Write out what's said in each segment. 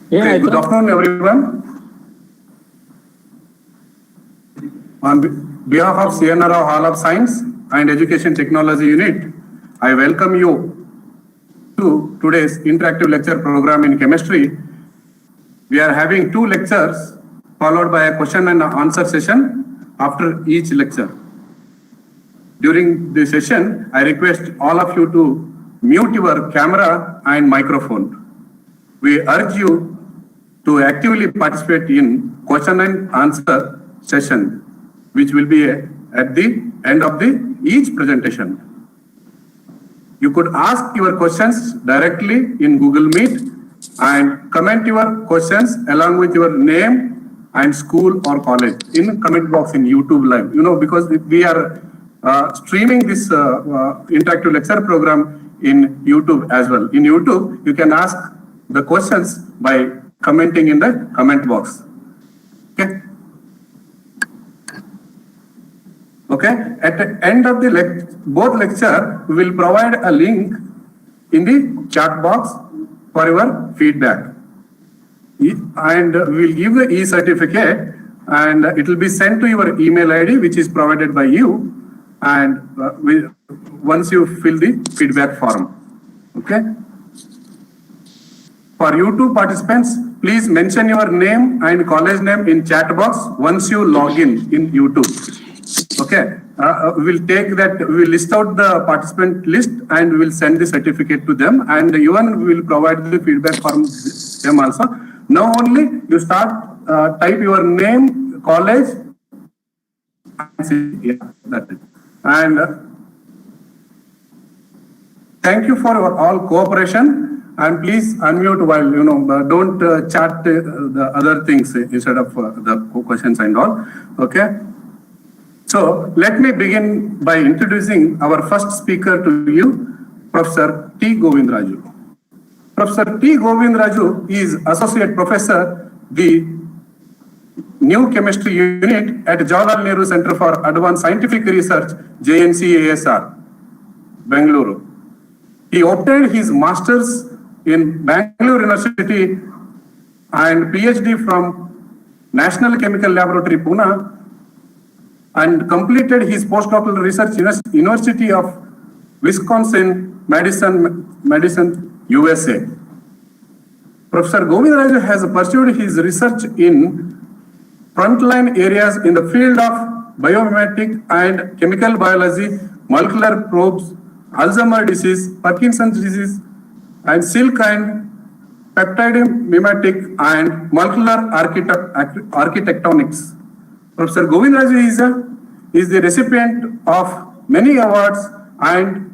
Okay, good afternoon, everyone. On behalf of CNR Hall of Science and Education Technology Unit, I welcome you to today's interactive lecture program in chemistry. We are having 2 lectures followed by a question and answer session after each lecture. During the session, I request all of you to mute your camera and microphone. We urge you to actively participate in question and answer session, which will be at the end of each presentation. You could ask your questions directly in Google Meet and comment your questions along with your name and school or college in comment box in YouTube Live. You know, because we are streaming this interactive lecture program in YouTube as well. In YouTube, you can ask the questions by commenting in the comment box. Okay. Okay. At the end of the both lecture, we will provide a link in the chat box for your feedback. And we will give the e-certificate and it will be sent to your email ID, which is provided by you. And once you fill the feedback form. Okay. For YouTube participants, please mention your name and college name in chat box once you log in YouTube. Okay, we'll take that, we'll list out the participant list and we will send the certificate to them, and even we will provide the feedback from them also. Now only you start, type your name, college, and that's it. And thank you for your all cooperation. And please unmute while, don't chat the other things instead of the questions and all. Okay. So let me begin by introducing our first speaker to you, Professor T. Govindraju. Professor T. Govindraju is Associate Professor, the New Chemistry Unit at Jawaharlal Nehru Center for Advanced Scientific Research, JNCASR, Bengaluru. He obtained his master's in Bangalore University and PhD from National Chemical Laboratory, Pune, and completed his postdoctoral research in University of Wisconsin, Madison, USA. Professor Govindraju has pursued his research in frontline areas in the field of biomimetic and chemical biology, molecular probes, Alzheimer's disease, Parkinson's disease, and silk and peptide mimetic and molecular architectonics. Professor Govindraju is the recipient of many awards and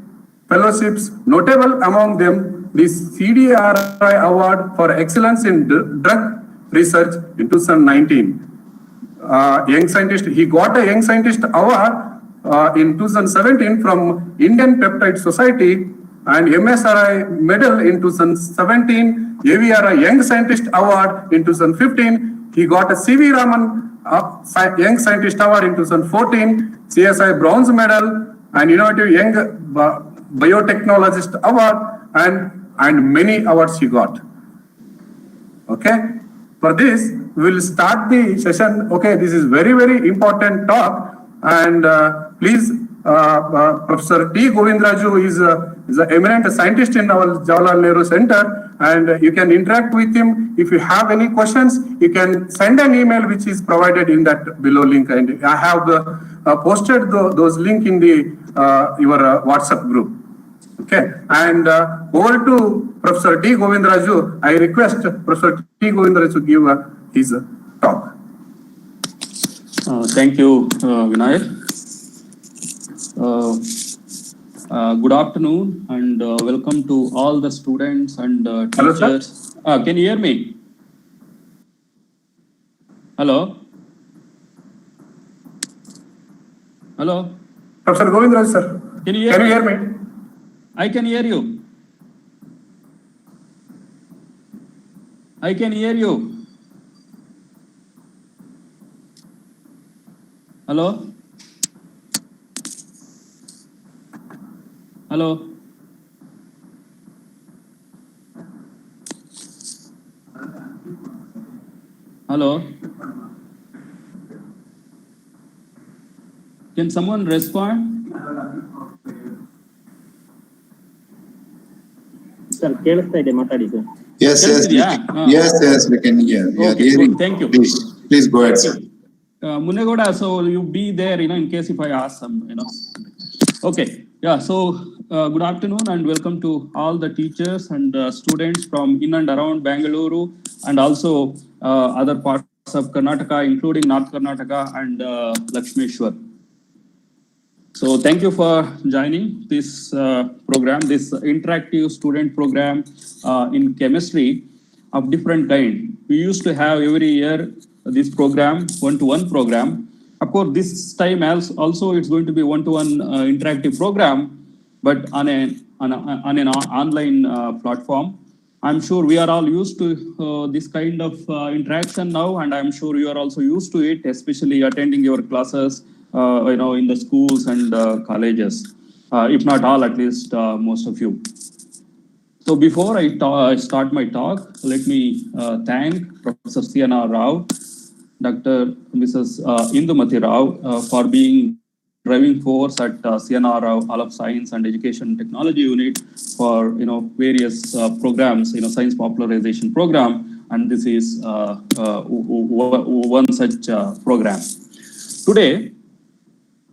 fellowships, notable among them the CDRI Award for Excellence in Drug Research in 2019. Young Scientist, he got a Young Scientist Award in 2017 from Indian Peptide Society and MSRI Medal in 2017, AVRI Young Scientist Award in 2015. He got a CV Raman Young Scientist Award in 2014, CSI Bronze Medal, and Innovative Young Biotechnologist Award, and many awards he got. Okay, for this we will start the session. Okay, this is very, very important talk, and please, Professor T. Govindraju is an eminent scientist in our Jawaharlal Nehru Center, and you can interact with him. If you have any questions, you can send an email which is provided in that below link, and I have posted those link in the your WhatsApp group. Okay, and over to Professor T. Govindraju. I request Professor T. Govindraju to give his talk. Thank you, Vinayak. Good afternoon and welcome to all the students and teachers. Hello, can you hear me? Hello? Hello? Professor Govindraju, sir. Can you hear me? I can hear you. I can hear you. Hello? Hello? Hello. Can someone respond? Sir, ಕೇಳಿಸ್ತಾ ಇದೆ ಮಾತಾಡಿ sir. Yes, we can hear. Yeah, Okay, hearing. good. Thank you. Please go ahead, sir. Munegoda, so you be there, in case if I ask some, Okay, yeah, so good afternoon and welcome to all the teachers and students from in and around Bangalore and also other parts of Karnataka, including North Karnataka and Lakshmeshwar. So thank you for joining this program, this interactive student program in chemistry of different kind. We used to have every year this program, one-to-one program. Of course, this time also it's going to be one-to-one interactive program, but on an online platform. I'm sure we are all used to this kind of interaction now, and I'm sure you are also used to it, especially attending your classes, in the schools and colleges. If not all, at least most of you. So before I start my talk, let me thank Professor C.N.R. Rao, Dr. Mrs. Indumati Rao for being driving force at C.N.R. Rao Hall of Science and Education Technology Unit for various programs, science popularization program, and this is one such program. Today,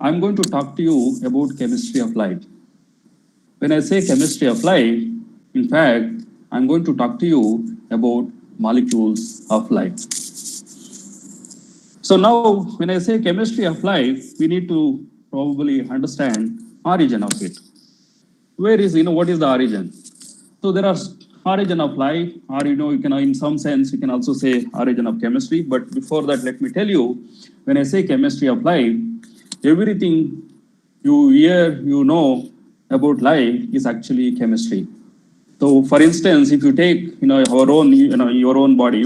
I'm going to talk to you about chemistry of life. When I say chemistry of life, in fact, I'm going to talk to you about molecules of life. So now, when I say chemistry of life, we need to probably understand origin of it. Where is, what is the origin? So there are origin of life, or you can, in some sense, you can also say origin of chemistry. But before that, let me tell you, when I say chemistry of life, everything you hear, about life is actually chemistry. So, for instance, if you take, our own, your own body,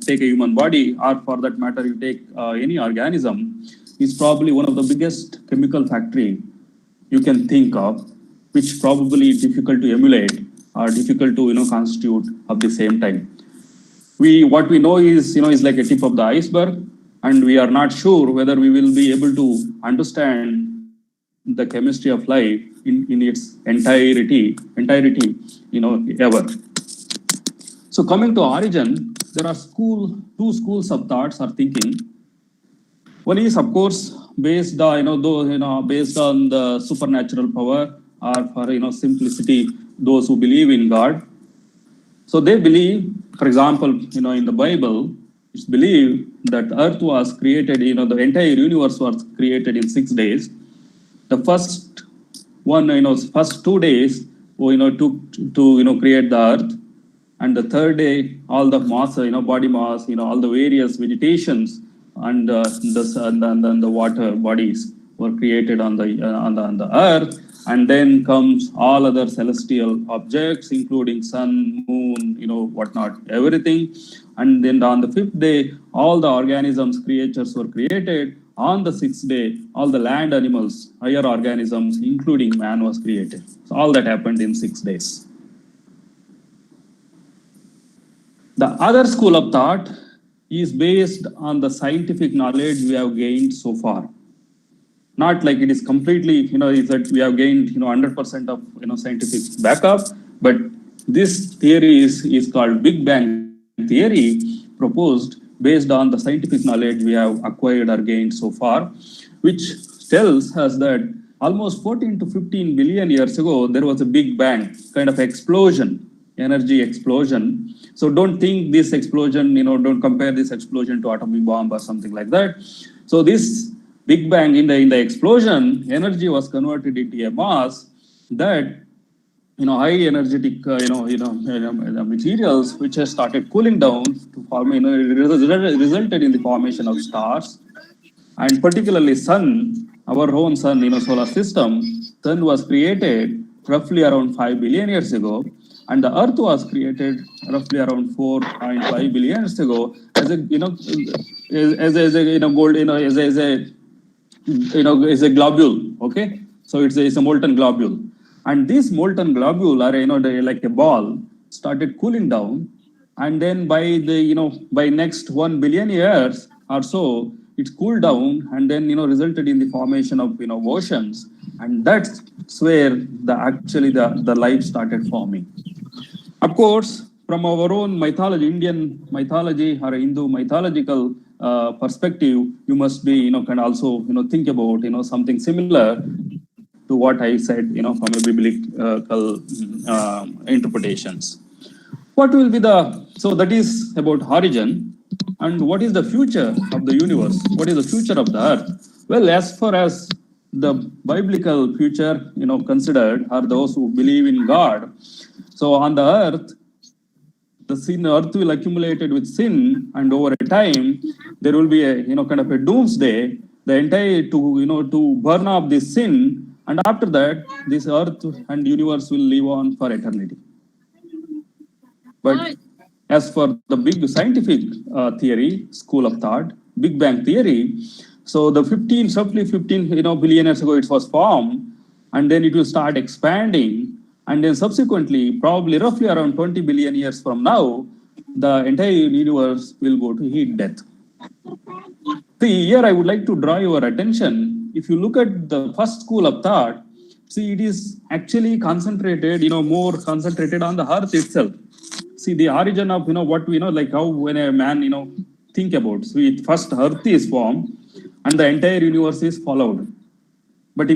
take a human body, or for that matter, you take any organism, is probably one of the biggest chemical factory you can think of, which probably difficult to emulate or difficult to, constitute at the same time. What we know is, is like a tip of the iceberg, and we are not sure whether we will be able to understand the chemistry of life in its entirety, ever. So coming to origin, there are two schools of thoughts or thinking. One is, of course, based based on the supernatural power, or for simplicity, those who believe in God. So they believe, for example, in the Bible, it's believed that Earth was created, the entire universe was created in 6 days. The first one, first 2 days, took to, create the Earth. And the third day, all the mass, body mass, all the various vegetations and the water bodies were created on the Earth. And then comes all other celestial objects, including sun, moon, whatnot, everything. And then on the 5th day, all the organisms, creatures were created. On the 6th day, all the land animals, higher organisms, including man, was created. So all that happened in 6 days. The other school of thought is based on the scientific knowledge we have gained so far. Not like it is completely, is that we have gained, 100% of, scientific backup, but this theory is called Big Bang theory, proposed based on the scientific knowledge we have acquired or gained so far, which tells us that almost 14 to 15 billion years ago, there was a Big Bang kind of explosion, energy explosion. So don't think this explosion, don't compare this explosion to atomic bomb or something like that. So this Big Bang, in the explosion, energy was converted into a mass that, high energetic, materials which has started cooling down to form, resulted in the formation of stars, and particularly sun, our own sun, solar system. Sun was created roughly around 5 billion years ago, and the Earth was created roughly around 4.5 billion years ago as a, gold, is a globule. Okay, so it's a molten globule, and this molten globule, or like a ball, started cooling down, and then by by next 1 billion years or so, it's cooled down and then resulted in the formation of oceans, and that's where the life started forming. Of course, from our own mythology, Indian mythology or Hindu mythological perspective, you must be can also think about something similar to what I said from a biblical interpretations. What will be so that is about origin, and what is the future of the universe? What is the future of the earth? Well, as far as the biblical future, considered, are those who believe in God. So on the earth, the earth will accumulated with sin, and over a time, there will be a, kind of a doomsday, the entire to burn off this sin. And after that, this earth and universe will live on for eternity. But as for the big scientific theory, school of thought, Big Bang theory, so the roughly 15 billion years ago it was formed, and then it will start expanding, and then subsequently, probably roughly around 20 billion years from now, the entire universe will go to heat death. See, here I would like to draw your attention. If you look at the first school of thought, see, it is actually concentrated, more concentrated on the earth itself. See, the origin of, what we know, like how when a man, think about, so first earth is formed and the entire universe is followed. But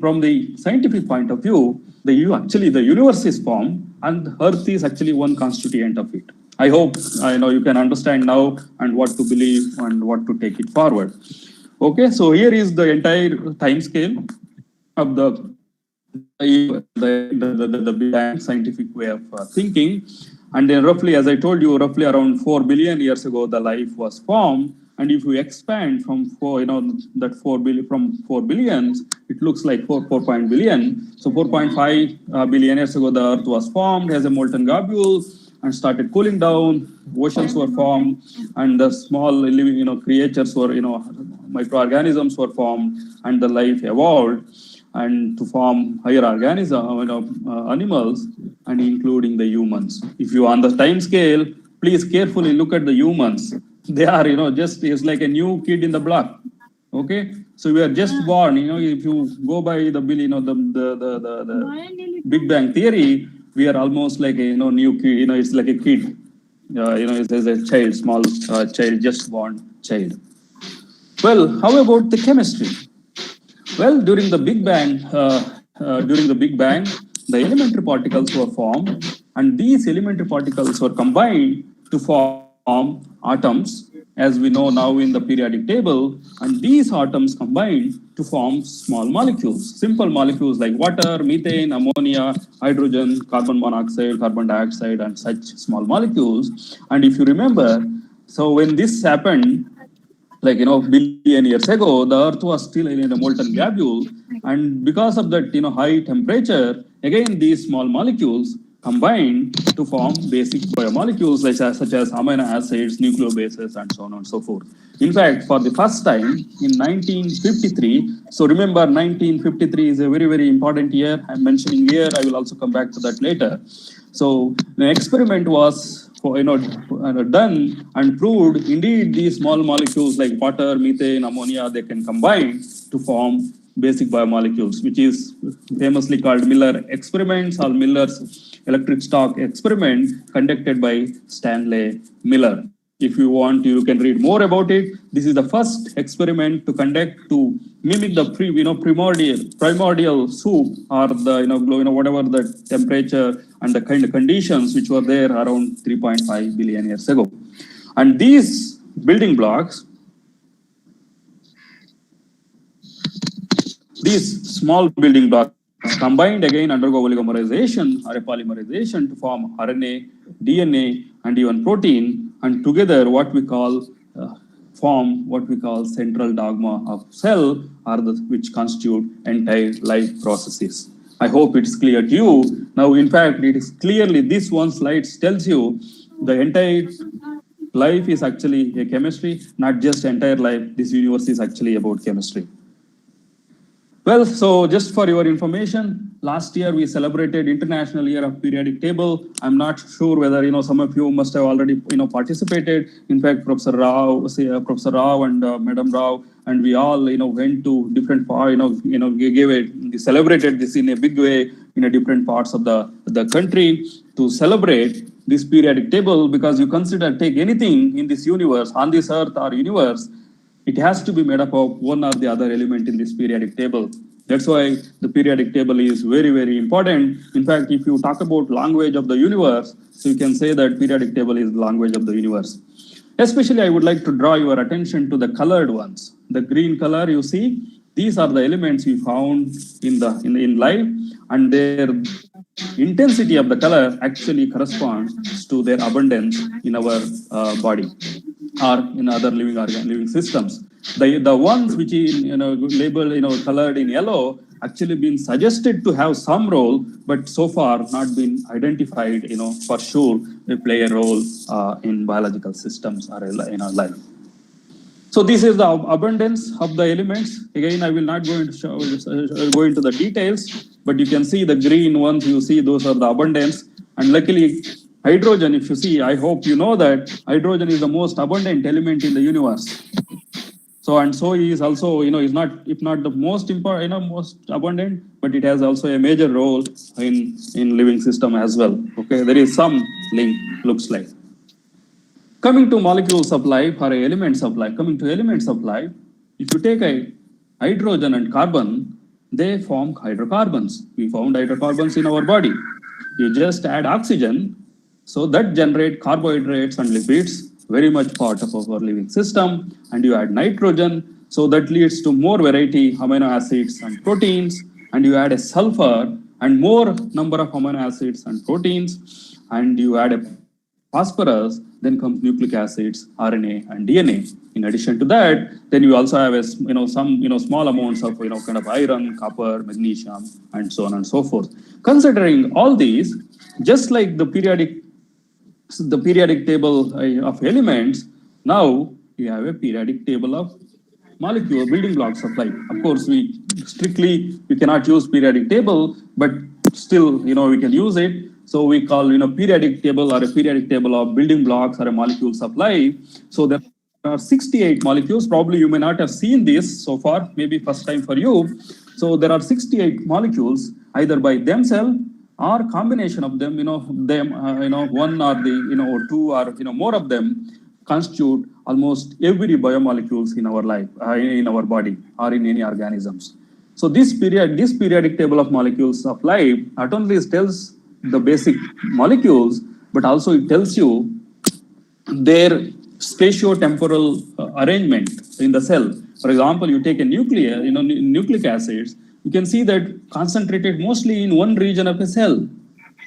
from the scientific point of view, the universe is formed and earth is actually one constituent of it. I hope you can understand now and what to believe and what to take it forward. Okay, so here is the entire time scale of the Big Bang scientific way of thinking. And then roughly, as I told you, roughly around 4 billion years ago, the life was formed. And if you expand from 4 billions, it looks like 4 billion. So 4.5 billion years ago, the Earth was formed as a molten globule and started cooling down. Oceans were formed, and the small living, creatures were, microorganisms were formed, and the life evolved and to form higher organisms, animals, and including the humans. If you on the time scale, please carefully look at the humans. They are, it's like a new kid in the block. Okay, so we are just born. If you go by the Big Bang theory, we are almost like a new kid. It's like a kid. It's a child, small child, just born child. Well, how about the chemistry? Well, during the Big Bang, the elementary particles were formed, and these elementary particles were combined to form atoms, as we know now in the periodic table. And these atoms combined to form small molecules, simple molecules like water, methane, ammonia, hydrogen, carbon monoxide, carbon dioxide, and such small molecules. And if you remember, so when this happened, billion years ago, the Earth was still in a molten globule, and because of that, high temperature, again these small molecules combined to form basic biomolecules such as amino acids, nucleobases, and so on and so forth. In fact, for the first time in 1953, so remember 1953 is a very, very important year. I'm mentioning here, I will also come back to that later. So the experiment was done and proved indeed these small molecules like water, methane, ammonia, they can combine to form basic biomolecules, which is famously called Miller experiments or Miller's electric stock experiment conducted by Stanley Miller. If you want, you can read more about it. This is the first experiment to conduct to mimic the primordial soup or the whatever the temperature and the kind of conditions which were there around 3.5 billion years ago. And these building blocks, these small building blocks combined again undergo oligomerization or a polymerization to form RNA, DNA, and even protein, and together form what we call central dogma of cell, or which constitute entire life processes. I hope it's clear to you. Now, in fact, it is clearly this one slide tells you the entire life is actually a chemistry, not just entire life. This universe is actually about chemistry. Well, so just for your information, last year we celebrated International Year of Periodic Table. I'm not sure whether some of you must have already participated. In fact, Professor Rao and Madam Rao, and we all went to different parts. We celebrated this in a big way in a different parts of the country to celebrate this periodic table, because you take anything in this universe, on this earth or universe, it has to be made up of one or the other element in this periodic table. That's why the periodic table is very, very important. In fact, if you talk about language of the universe, so you can say that periodic table is the language of the universe. Especially, I would like to draw your attention to the colored ones. The green color you see, these are the elements we found in life, and their intensity of the color actually corresponds to their abundance in our body or in other living systems. The ones which is labeled colored in yellow actually been suggested to have some role, but so far not been identified for sure they play a role in biological systems or in our life. So this is the abundance of the elements. Again, I will not go into the details, but you can see the green ones, you see those are the abundance. And luckily, hydrogen, if you see, I hope you know that hydrogen is the most abundant element in the universe. So, and so is also, is not, if not the most important, most abundant, but it has also a major role in living system as well. Okay, there is some link, looks like. Coming to molecule supply or element supply, if you take a hydrogen and carbon, they form hydrocarbons. We found hydrocarbons in our body. You just add oxygen, so that generate carbohydrates and lipids, very much part of our living system. And you add nitrogen, so that leads to more variety amino acids and proteins. And you add a sulfur and more number of amino acids and proteins. And you add a phosphorus, then comes nucleic acids, RNA and DNA. In addition to that, then you also have some small amounts of kind of iron, copper, magnesium, and so on and so forth. Considering all these, just like the periodic table of elements, now we have a periodic table of molecule building blocks of life. Of course, we cannot use periodic table, but still we can use it. So we call periodic table or a periodic table of building blocks or a molecules of life. So there are 68 molecules. Probably you may not have seen this so far, maybe first time for you. So there are 68 molecules either by themselves or combination of them. One or or two or more of them constitute almost every biomolecules in our life, in our body or in any organisms. So this periodic table of molecules of life not only tells the basic molecules, but also it tells you their spatio-temporal arrangement in the cell. For example, you take a nucleic acids, you can see that concentrated mostly in one region of a cell.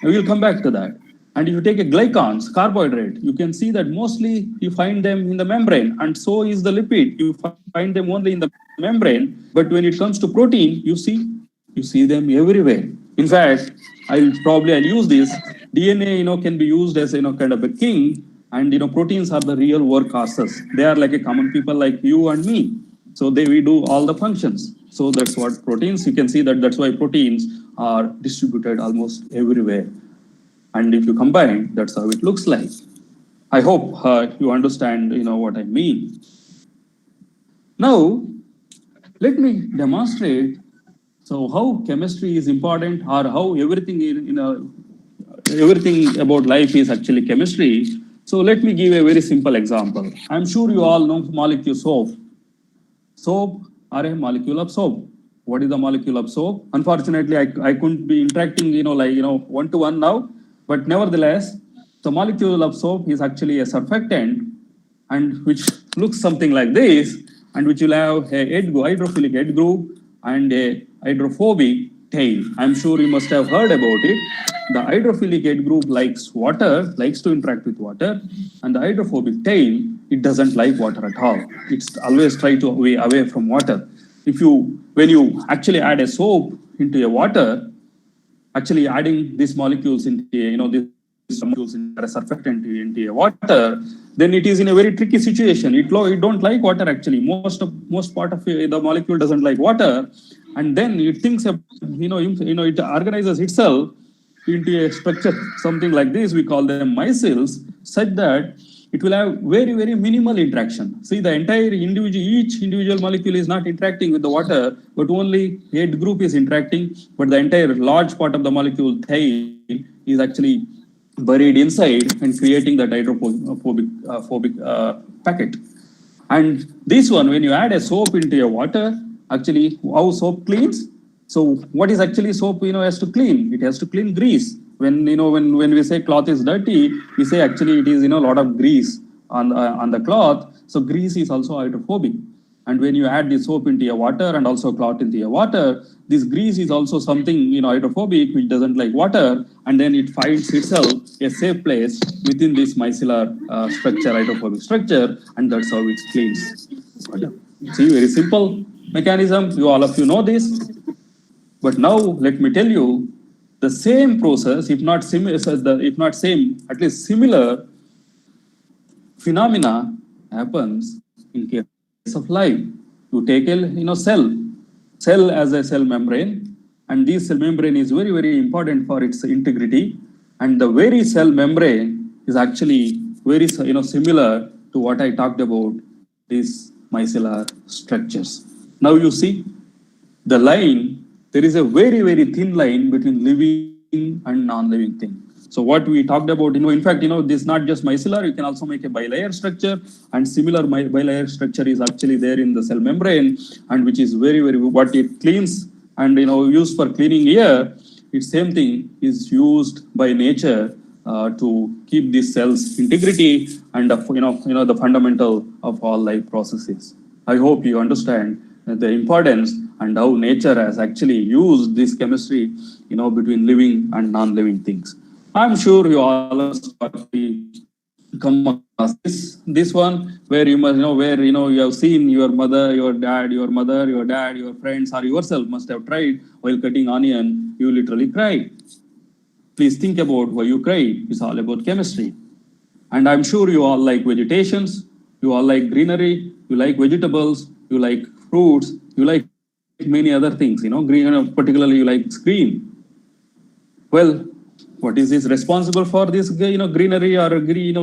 We will come back to that. And if you take a glycans, carbohydrate, you can see that mostly you find them in the membrane, and so is the lipid. You find them only in the membrane, but when it comes to protein, you see them everywhere. In fact, I'll use this. DNA, can be used as kind of a king, and proteins are the real workhorses. They are like a common people like you and me. So we do all the functions. So that's what proteins. You can see that's why proteins are distributed almost everywhere. And if you combine, that's how it looks like. I hope you understand, what I mean. Now, let me demonstrate. So how chemistry is important, or how everything everything about life is actually chemistry. So let me give a very simple example. I'm sure you all know molecule soap. Soap are a molecule of soap. What is the molecule of soap? Unfortunately, I couldn't be interacting, one-to-one now, but nevertheless, the molecule of soap is actually a surfactant, and which looks something like this, and which will have a hydrophilic head group and a hydrophobic tail. I'm sure you must have heard about it. The hydrophilic head group likes to interact with water, and the hydrophobic tail, it doesn't like water at all. It's always try to be away from water. When you actually add a soap into a water, actually adding these molecules into this molecules in a surfactant into a water, then it is in a very tricky situation. It don't like water actually. Most part of the molecule doesn't like water, and then it thinks it organizes itself into a structure something like this. We call them micelles, such that it will have very, very minimal interaction. See, the entire each individual molecule is not interacting with the water, but only head group is interacting, but the entire large part of the molecule tail is actually buried inside and creating that hydrophobic packet. And this one, when you add a soap into a water, actually how soap cleans? So what is actually soap, has to clean? It has to clean grease. When we say cloth is dirty, we say actually it is, a lot of grease on the cloth. So grease is also hydrophobic. And when you add the soap into your water and also cloth into your water, this grease is also something, hydrophobic, which doesn't like water. And then it finds itself a safe place within this micellar structure, hydrophobic structure. And that's how it cleans. See, very simple mechanism. All of you know this. But now let me tell you, the same process, if not same, at least similar phenomena happens in case of life. You take a cell as a cell membrane, and this cell membrane is very, very important for its integrity. And the very cell membrane is actually very, similar to what I talked about, these micellar structures. Now you see the line. There is a very, very thin line between living and non-living thing. So what we talked about, in fact, this is not just micellar, you can also make a bilayer structure, and similar bilayer structure is actually there in the cell membrane, and which is very, very, what it cleans and, used for cleaning air, it's same thing is used by nature to keep these cells integrity and, the fundamental of all life processes. I hope you understand the importance and how nature has actually used this chemistry, between living and non-living things. I'm sure you all have come across this one where you must where you have seen your mother, your dad, your friends, or yourself must have tried while cutting onion. You literally cried. Please think about why you cried. It's all about chemistry. And I'm sure you all like vegetations, you all like greenery, you like vegetables, you like fruits, you like many other things, green, particularly you like green. Well, what is this responsible for this, greenery or green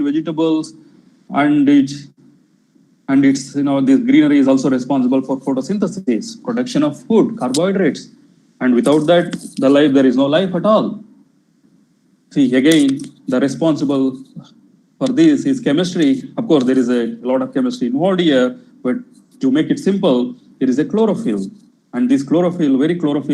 vegetables, and it's, this greenery is also responsible for photosynthesis, production of food, carbohydrates. And without that, there is no life at all. See, again, the responsible for this is chemistry. Of course, there is a lot of chemistry involved here, but to make it simple, there is a chlorophyll. And this chlorophyll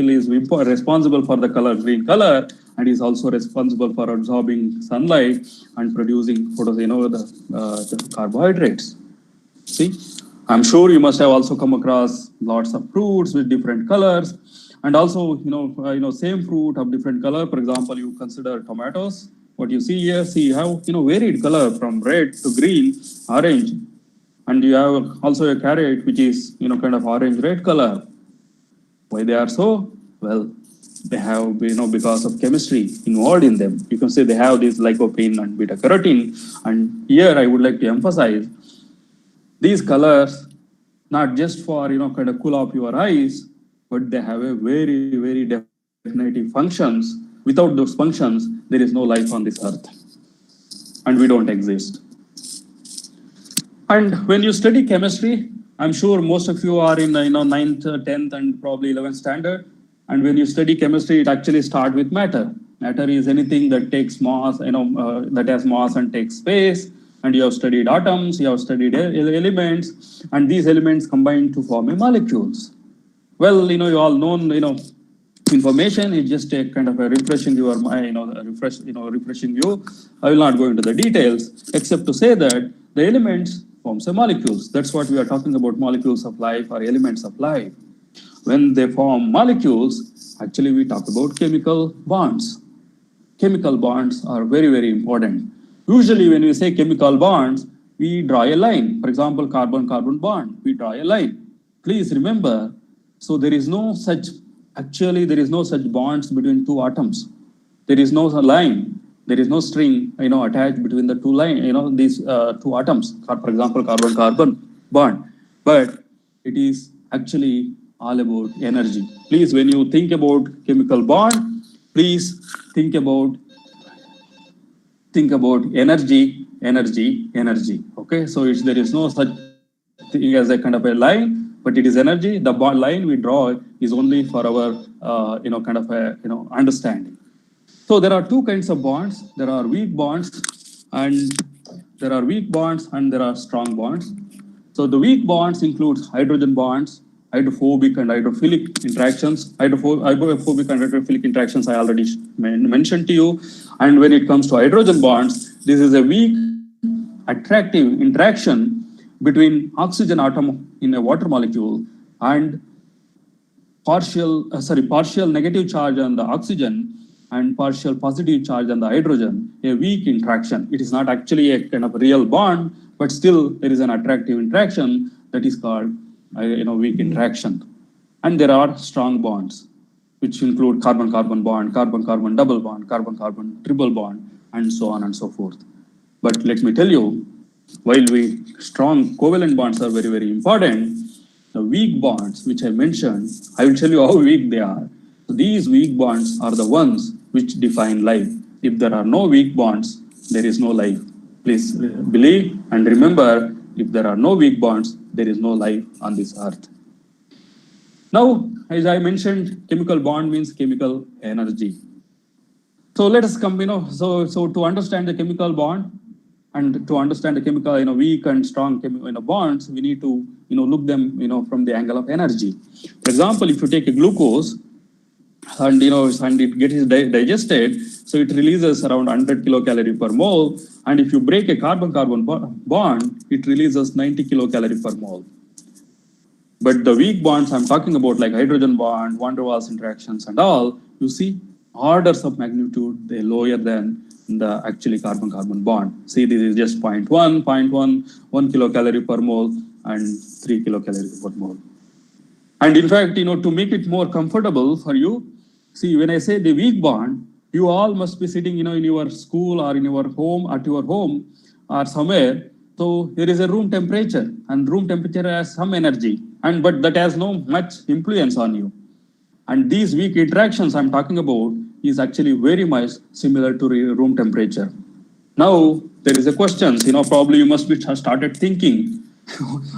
is responsible for the color green color, and is also responsible for absorbing sunlight and producing the carbohydrates. See, I'm sure you must have also come across lots of fruits with different colors, and also same fruit of different color. For example, you consider tomatoes. What you see here, you have varied color from red to green, orange, and you have also a carrot which is kind of orange red color. Why they are so? Well, they have because of chemistry involved in them. You can say they have this lycopene and beta carotene. And here I would like to emphasize these colors not just for kind of cool off your eyes, but they have a very, very definitive functions. Without those functions, there is no life on this earth, and we don't exist. And when you study chemistry, I'm sure most of you are in 9th, 10th, and probably 11th standard. And when you study chemistry, it actually starts with matter. Matter is anything that takes mass, that has mass and takes space. And you have studied atoms, you have studied elements, and these elements combine to form a molecules. Well, you all know, information is just a kind of a refreshing your mind, refreshing you. I will not go into the details, except to say that the elements forms a molecules. That's what we are talking about, molecules of life or elements of life. When they form molecules, actually we talk about chemical bonds. Chemical bonds are very, very important. Usually when we say chemical bonds, we draw a line. For example, carbon-carbon bond, we draw a line. Please remember, so there is no such bonds between two atoms. there is no line, there is no string, attached between the two these two atoms, for example, carbon-carbon bond, but it is actually all about energy. Please, when you think about chemical bond, please think about energy, energy. Okay, so there is no such thing as a kind of a line, but it is energy. The bond line we draw is only for our kind of a understanding. So there are two kinds of bonds. There are weak bonds and there are strong bonds. So the weak bonds include hydrogen bonds, hydrophobic and hydrophilic interactions. Hydrophobic and hydrophilic interactions I already mentioned to you. And when it comes to hydrogen bonds, this is a weak attractive interaction between oxygen atom in a water molecule and partial negative charge on the oxygen and partial positive charge on the hydrogen, a weak interaction. It is not actually a kind of real bond, but still there is an attractive interaction that is called weak interaction. And there are strong bonds, which include carbon-carbon bond, carbon-carbon double bond, carbon-carbon triple bond, and so on and so forth. But let me tell you, while strong covalent bonds are very, very important, the weak bonds, which I mentioned, I will tell you how weak they are. So these weak bonds are the ones which define life. If there are no weak bonds, there is no life. Please believe and remember, if there are no weak bonds, there is no life on this earth. Now, as I mentioned, chemical bond means chemical energy. So let us come, so to understand the chemical bond and to understand the chemical, weak and strong bonds, we need to, look them, from the angle of energy. For example, if you take a glucose and, and it gets digested, so it releases around 100 kilocalorie per mole. And if you break a carbon-carbon bond, it releases 90 kilocalorie per mole. But the weak bonds I'm talking about, like hydrogen bond, van der Waals interactions and all, you see orders of magnitude, they're lower than the actually carbon-carbon bond. See, this is just 0.1, 1 kilocalorie per mole and 3 kilocalorie per mole. And in fact, to make it more comfortable for you, see, when I say the weak bond, you all must be sitting, in your school or in your home, at your home or somewhere. So there is a room temperature, and room temperature has some energy, but that has no much influence on you. And these weak interactions I'm talking about is actually very much similar to room temperature. Now, there is a question, probably you must be started thinking,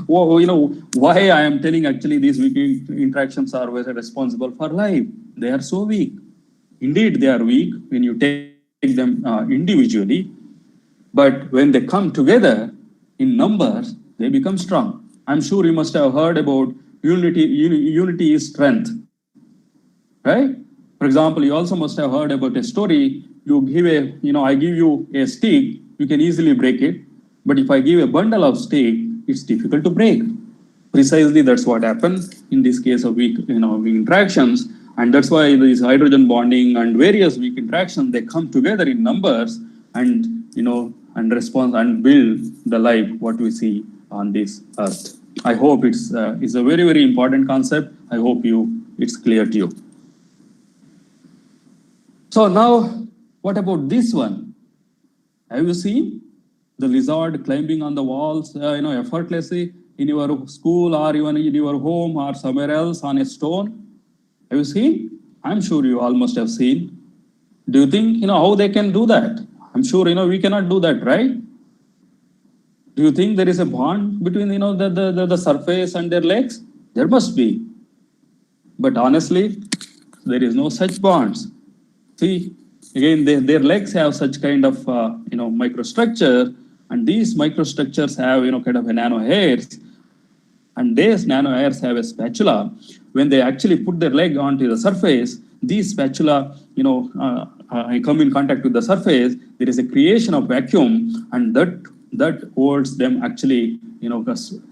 why I am telling actually these weak interactions are responsible for life. They are so weak. Indeed, they are weak when you take them individually, but when they come together in numbers, they become strong. I'm sure you must have heard about unity is strength, right? For example, you also must have heard about a story. You give I give you a stick, you can easily break it. But if I give a bundle of stick, it's difficult to break. Precisely, that's what happens in this case of weak, weak interactions. And that's why these hydrogen bonding and various weak interactions, they come together in numbers and, and respond and build the life, what we see on this earth. I hope it's a very, very important concept. I hope it's clear to you. So now, what about this one? Have you seen the lizard climbing on the walls, effortlessly in your school or even in your home or somewhere else on a stone? Have you seen? I'm sure you all must have seen. Do you think, how they can do that? I'm sure, we cannot do that, right? Do you think there is a bond between, the surface and their legs? There must be. But honestly, there is no such bonds. See, again, their legs have such kind of, microstructure, and these microstructures have, kind of a nano hairs, and these nano hairs have a spatula. When they actually put their leg onto the surface, these spatula, come in contact with the surface, there is a creation of vacuum, and that holds them actually,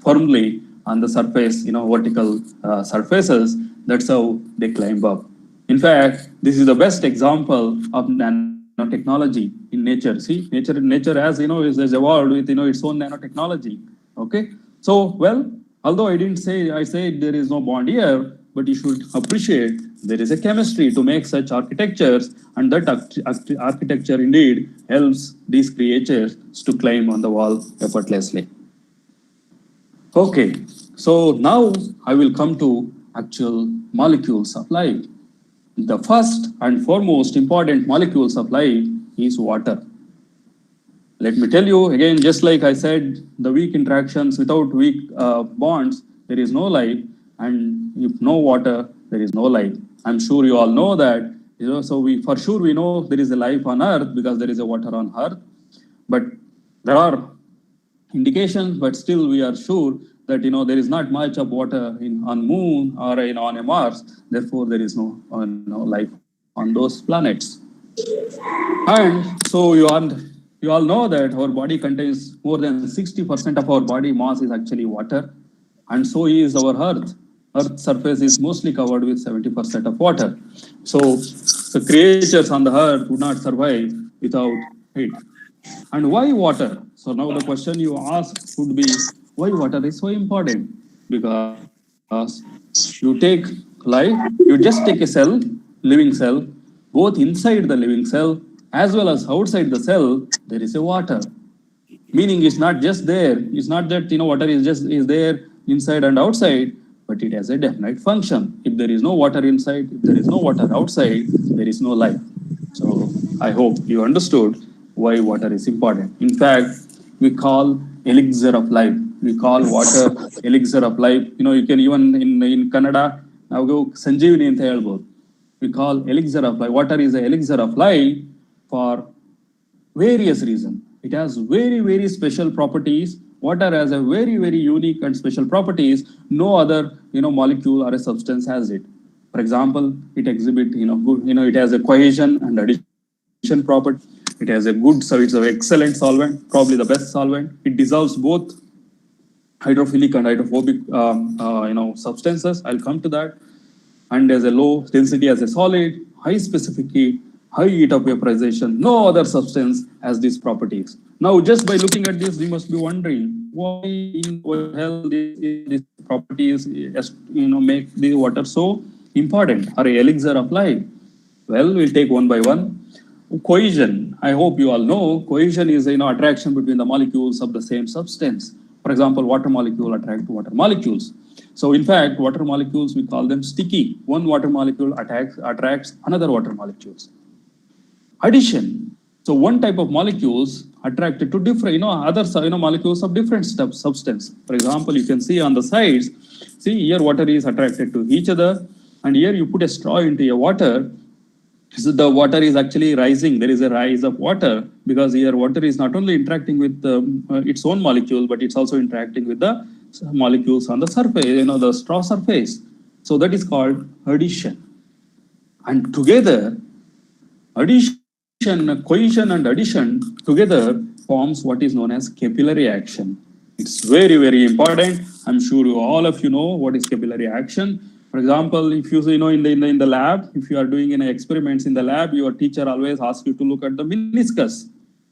firmly on the surface, vertical surfaces. That's how they climb up. In fact, this is the best example of nanotechnology in nature. See, nature has, is evolved with, its own nanotechnology. Okay. So, well, although I said there is no bond here, but you should appreciate there is a chemistry to make such architectures, and that architecture indeed helps these creatures to climb on the wall effortlessly. Okay, so now I will come to actual molecules of life. The first and foremost important molecules of life is water. Let me tell you again, just like I said, the weak interactions, without weak bonds, there is no life, and if no water, there is no life. I'm sure you all know that. So for sure we know there is a life on Earth because there is a water on Earth, but there are indications, but still we are sure that there is not much of water on Moon or on a Mars. Therefore, there is no life on those planets. And so you all know that our body contains more than 60% of our body mass is actually water, and so is our Earth. Earth's surface is mostly covered with 70% of water. So the creatures on the Earth would not survive without it. And why water? So now the question you ask would be, why water is so important? Because you take life, you just take a cell, living cell, both inside the living cell as well as outside the cell, there is a water. Meaning it's not just there. It's not that water is there inside and outside, but it has a definite function. If there is no water inside, if there is no water outside, there is no life. So I hope you understood why water is important. In fact, we call elixir of life. We call water elixir of life. You can even in Kannada, now go Sanjeevani anta helbodu. We call elixir of life. Water is the elixir of life for various reasons. It has very, very special properties. Water has a very, very unique and special properties. No other, molecule or a substance has it. For example, it exhibits, it has a cohesion and addition property. It has a good, so it's an excellent solvent, probably the best solvent. It dissolves both hydrophilic and hydrophobic, substances. I'll come to that. And there's a low density as a solid, high specific heat, high heat of vaporization. No other substance has these properties. Now, just by looking at this, we must be wondering why in the hell these properties, make the water so important, or a elixir of life. Well, we'll take one by one. Cohesion. I hope you all know cohesion is attraction between the molecules of the same substance. For example, water molecule attract water molecules. So in fact, water molecules, we call them sticky. One water molecule attracts another water molecules. Addition. So one type of molecules attracted to different, other molecules of different substance. For example, you can see on the sides, see here water is attracted to each other, and here you put a straw into a water. So the water is actually rising. There is a rise of water because here water is not only interacting with its own molecule, but it's also interacting with the molecules on the surface, the straw surface. So that is called addition. And together, cohesion and addition together forms what is known as capillary action. It's very, very important. I'm sure all of you know what is capillary action. For example, if you in the lab, if you are doing experiments in the lab, your teacher always asks you to look at the meniscus,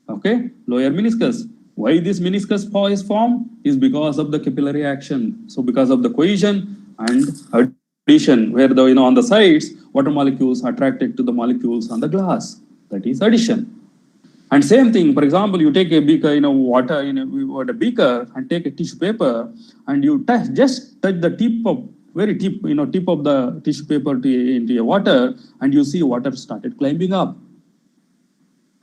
okay, lower meniscus. Why this meniscus is formed is because of the capillary action. So because of the cohesion and addition, where the on the sides, water molecules are attracted to the molecules on the glass. That is addition. And same thing, for example, you take a beaker, water in a beaker, and take a tissue paper, and you just touch the tip of the tissue paper into a water, and you see water started climbing up.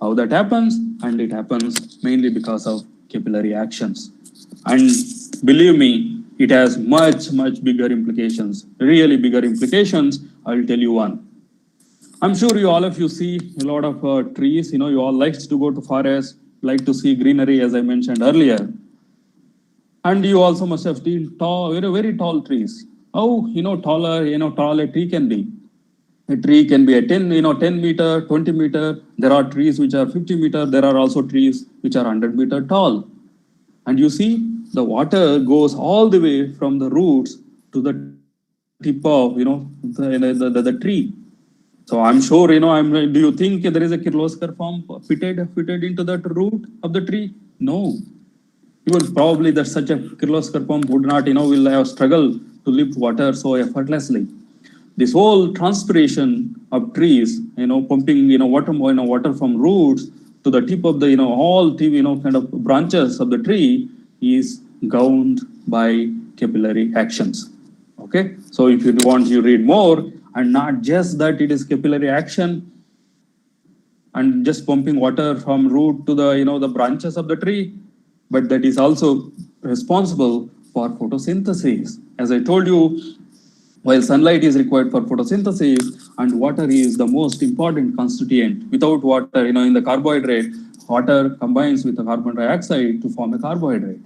How that happens? And it happens mainly because of capillary actions. And believe me, it has much, much bigger implications, really bigger implications. I'll tell you one. I'm sure all of you see a lot of trees. You all like to go to forest, like to see greenery, as I mentioned earlier. And you also must have seen tall, very, very tall trees. How tall a tree can be. A tree can be a 10 meter, 20 meter. There are trees which are 50 meter. There are also trees which are 100 meter tall. And you see, the water goes all the way from the roots to the tip of the tree. So I'm sure do you think there is a Kirloskar form fitted into that root of the tree? No. Even probably that such a Kirloskar pump would not will have struggled to lift water so effortlessly. this whole transpiration of trees, pumping, water from roots to the tip of the, all tip, kind of branches of the tree is governed by capillary actions. Okay, so if you want, you read more, and not just that it is capillary action and just pumping water from root to the, the branches of the tree, but that is also responsible for photosynthesis. As I told you, while sunlight is required for photosynthesis and water is the most important constituent. Without water, in the carbohydrate, water combines with the carbon dioxide to form a carbohydrate.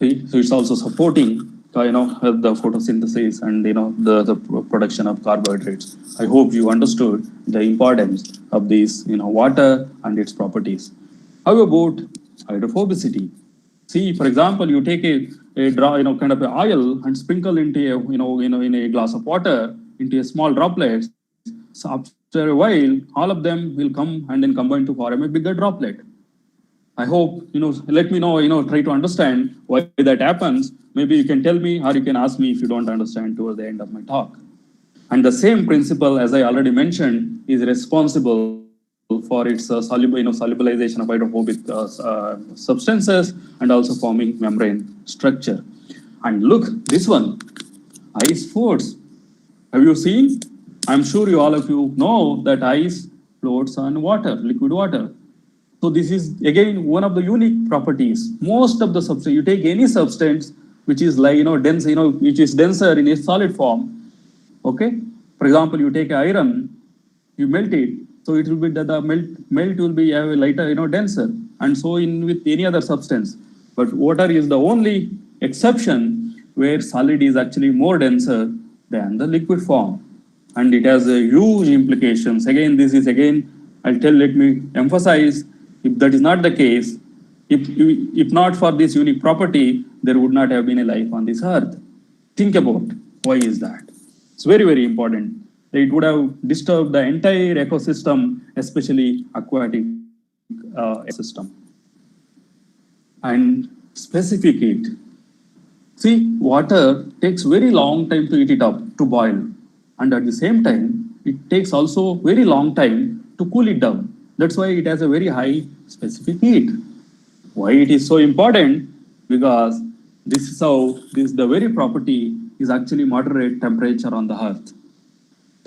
See? So it's also supporting the photosynthesis and the production of carbohydrates. I hope you understood the importance of this water and its properties. How about hydrophobicity? See, for example, you take a draw, kind of an oil and sprinkle into a, in a glass of water into a small droplets. So after a while, all of them will come and then combine to form a bigger droplet. I hope, let me know, try to understand why that happens. Maybe you can tell me, or you can ask me if you don't understand towards the end of my talk. And the same principle, as I already mentioned, is responsible for its solubilization of hydrophobic substances and also forming membrane structure. And look, this one, ice floats. Have you seen? I'm sure all of you know that ice floats on water, liquid water. So this is again one of the unique properties. Most of the substance, you take any substance which is like dense, which is denser in a solid form. Okay. For example, you take iron, you melt it, so it will be that the melt will be lighter, denser, and so in with any other substance. But water is the only exception where solid is actually more denser than the liquid form, and it has a huge implications. Again, this is let me emphasize. If that is not the case, if not for this unique property, there would not have been a life on this earth. Think about why is that. It's very, very important. It would have disturbed the entire ecosystem, especially aquatic system. And specific heat. See, water takes very long time to heat it up, to boil. And at the same time, it takes also very long time to cool it down. That's why it has a very high specific heat. Why it is so important? Because this is how the very property is actually moderate temperature on the earth.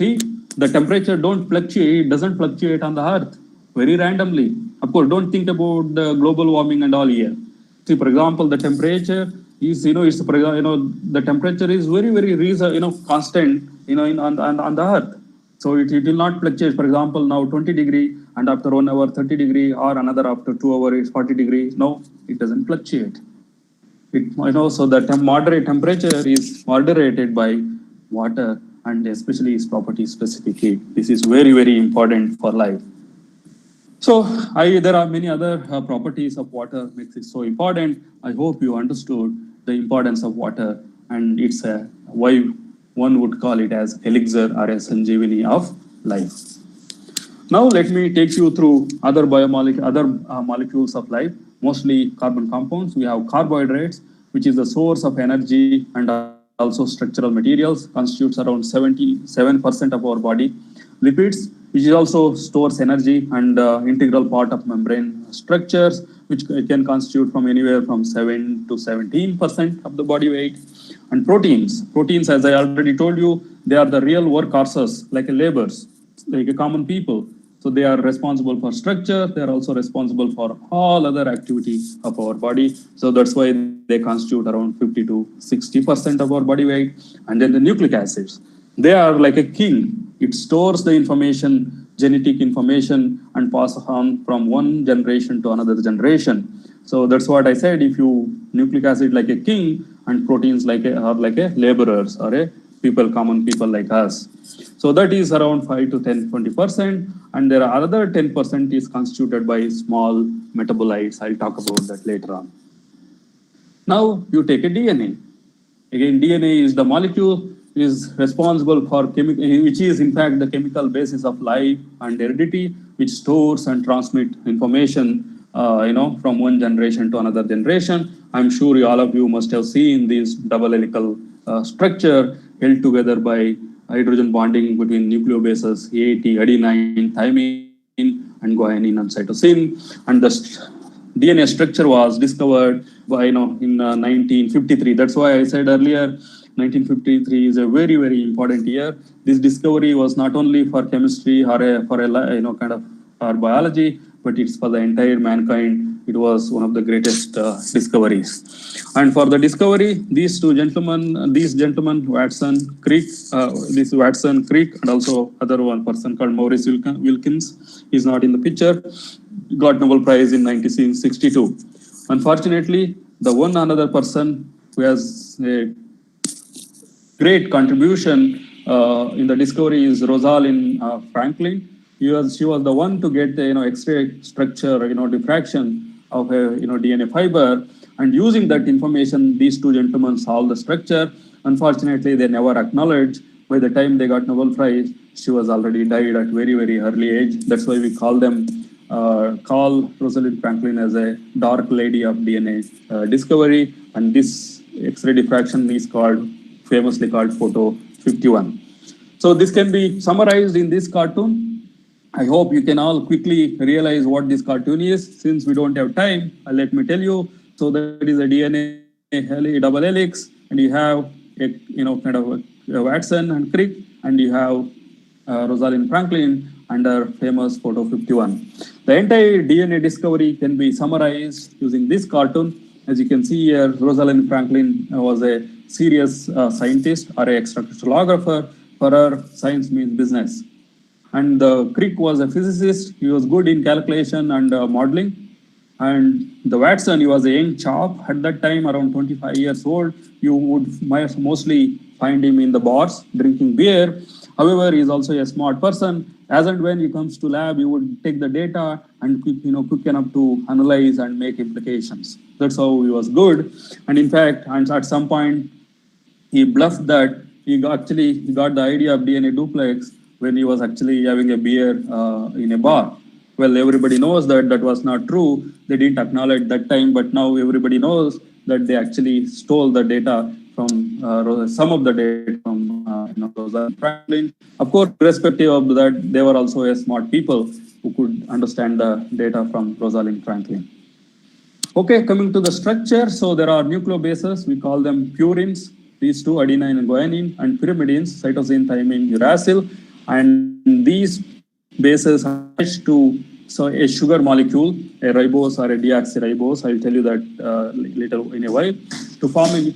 See, the temperature doesn't fluctuate on the earth very randomly. Of course, don't think about the global warming and all here. See, for example, the temperature is, the temperature is very, very constant, on the earth. So it will not fluctuate. For example, now 20 degree and after 1 hour 30 degree or another after 2 hours 40 degrees. No, it doesn't fluctuate. So the moderate temperature is moderated by water and especially its property specific heat. This is very, very important for life. So there are many other properties of water makes it so important. I hope you understood the importance of water and it's why one would call it as elixir or a sanjeevani of life. Now let me take you through other molecules of life, mostly carbon compounds. We have carbohydrates, which is the source of energy and also structural materials, constitutes around 77% of our body. Lipids, which also stores energy and integral part of membrane structures, which can constitute from anywhere from 7 to 17% of the body weight. And proteins, as I already told you, they are the real workhorses, like laborers, like a common people. So they are responsible for structure. They are also responsible for all other activities of our body. So that's why they constitute around 50 to 60% of our body weight. And then the nucleic acids, they are like a king. It stores the information, genetic information, and passes on from one generation to another generation. So that's what I said. If you nucleic acid like a king and proteins are like a laborers or a common people like us. So that is around 5 to 20%. And there are other 10% is constituted by small metabolites. I'll talk about that later on. Now you take a DNA. Again, DNA is the molecule is responsible for which is in fact the chemical basis of life and heredity, which stores and transmits information from one generation to another generation. I'm sure all of you must have seen this double helical structure held together by hydrogen bonding between nucleobases AT, adenine, thymine, and guanine and cytosine. And the DNA structure was discovered by, in 1953. That's why I said earlier, 1953 is a very, very important year. This discovery was not only for chemistry or for biology, but it's for the entire mankind. It was one of the greatest discoveries. And for the discovery, these gentlemen, Watson, Crick, and also other one person called Maurice Wilkins, is not in the picture, got Nobel Prize in 1962. Unfortunately, the one another person who has a great contribution in the discovery is Rosalind Franklin. She was the one to get the X-ray structure, diffraction of a DNA fiber, and using that information, these two gentlemen solved the structure. Unfortunately, they never acknowledged. By the time they got Nobel Prize, she was already died at very, very early age. That's why we call Rosalind Franklin as a dark lady of DNA discovery. And this X-ray diffraction is famously called photo 51. So this can be summarized in this cartoon. I hope you can all quickly realize what this cartoon is. Since we don't have time, let me tell you. So that is a DNA double helix, and you have a Watson and Crick, and you have Rosalind Franklin under famous photo 51. The entire DNA discovery can be summarized using this cartoon. As you can see here, Rosalind Franklin was a serious scientist or a extracrystallographer. For her, science means business. And Crick was a physicist. He was good in calculation and modeling. And the Watson, he was a young chap at that time, around 25 years old. You would mostly find him in the bars drinking beer. However, he is also a smart person. As and when he comes to lab, he would take the data and quick enough to analyze and make implications. That's how he was good. And in fact, and at some point, he bluffed that he got the idea of DNA duplex when he was actually having a beer in a bar. Well, everybody knows that was not true. They didn't acknowledge that time, but now everybody knows that they actually stole the data from some of the data from Rosalind Franklin. Of course, irrespective of that, they were also a smart people who could understand the data from Rosalind Franklin. Okay, coming to the structure. So there are nucleobases. We call them purines. These two, adenine and guanine, and pyrimidines, cytosine, thymine, uracil. And these bases are attached to a sugar molecule, a ribose or a deoxyribose. I'll tell you that later in a while, to form a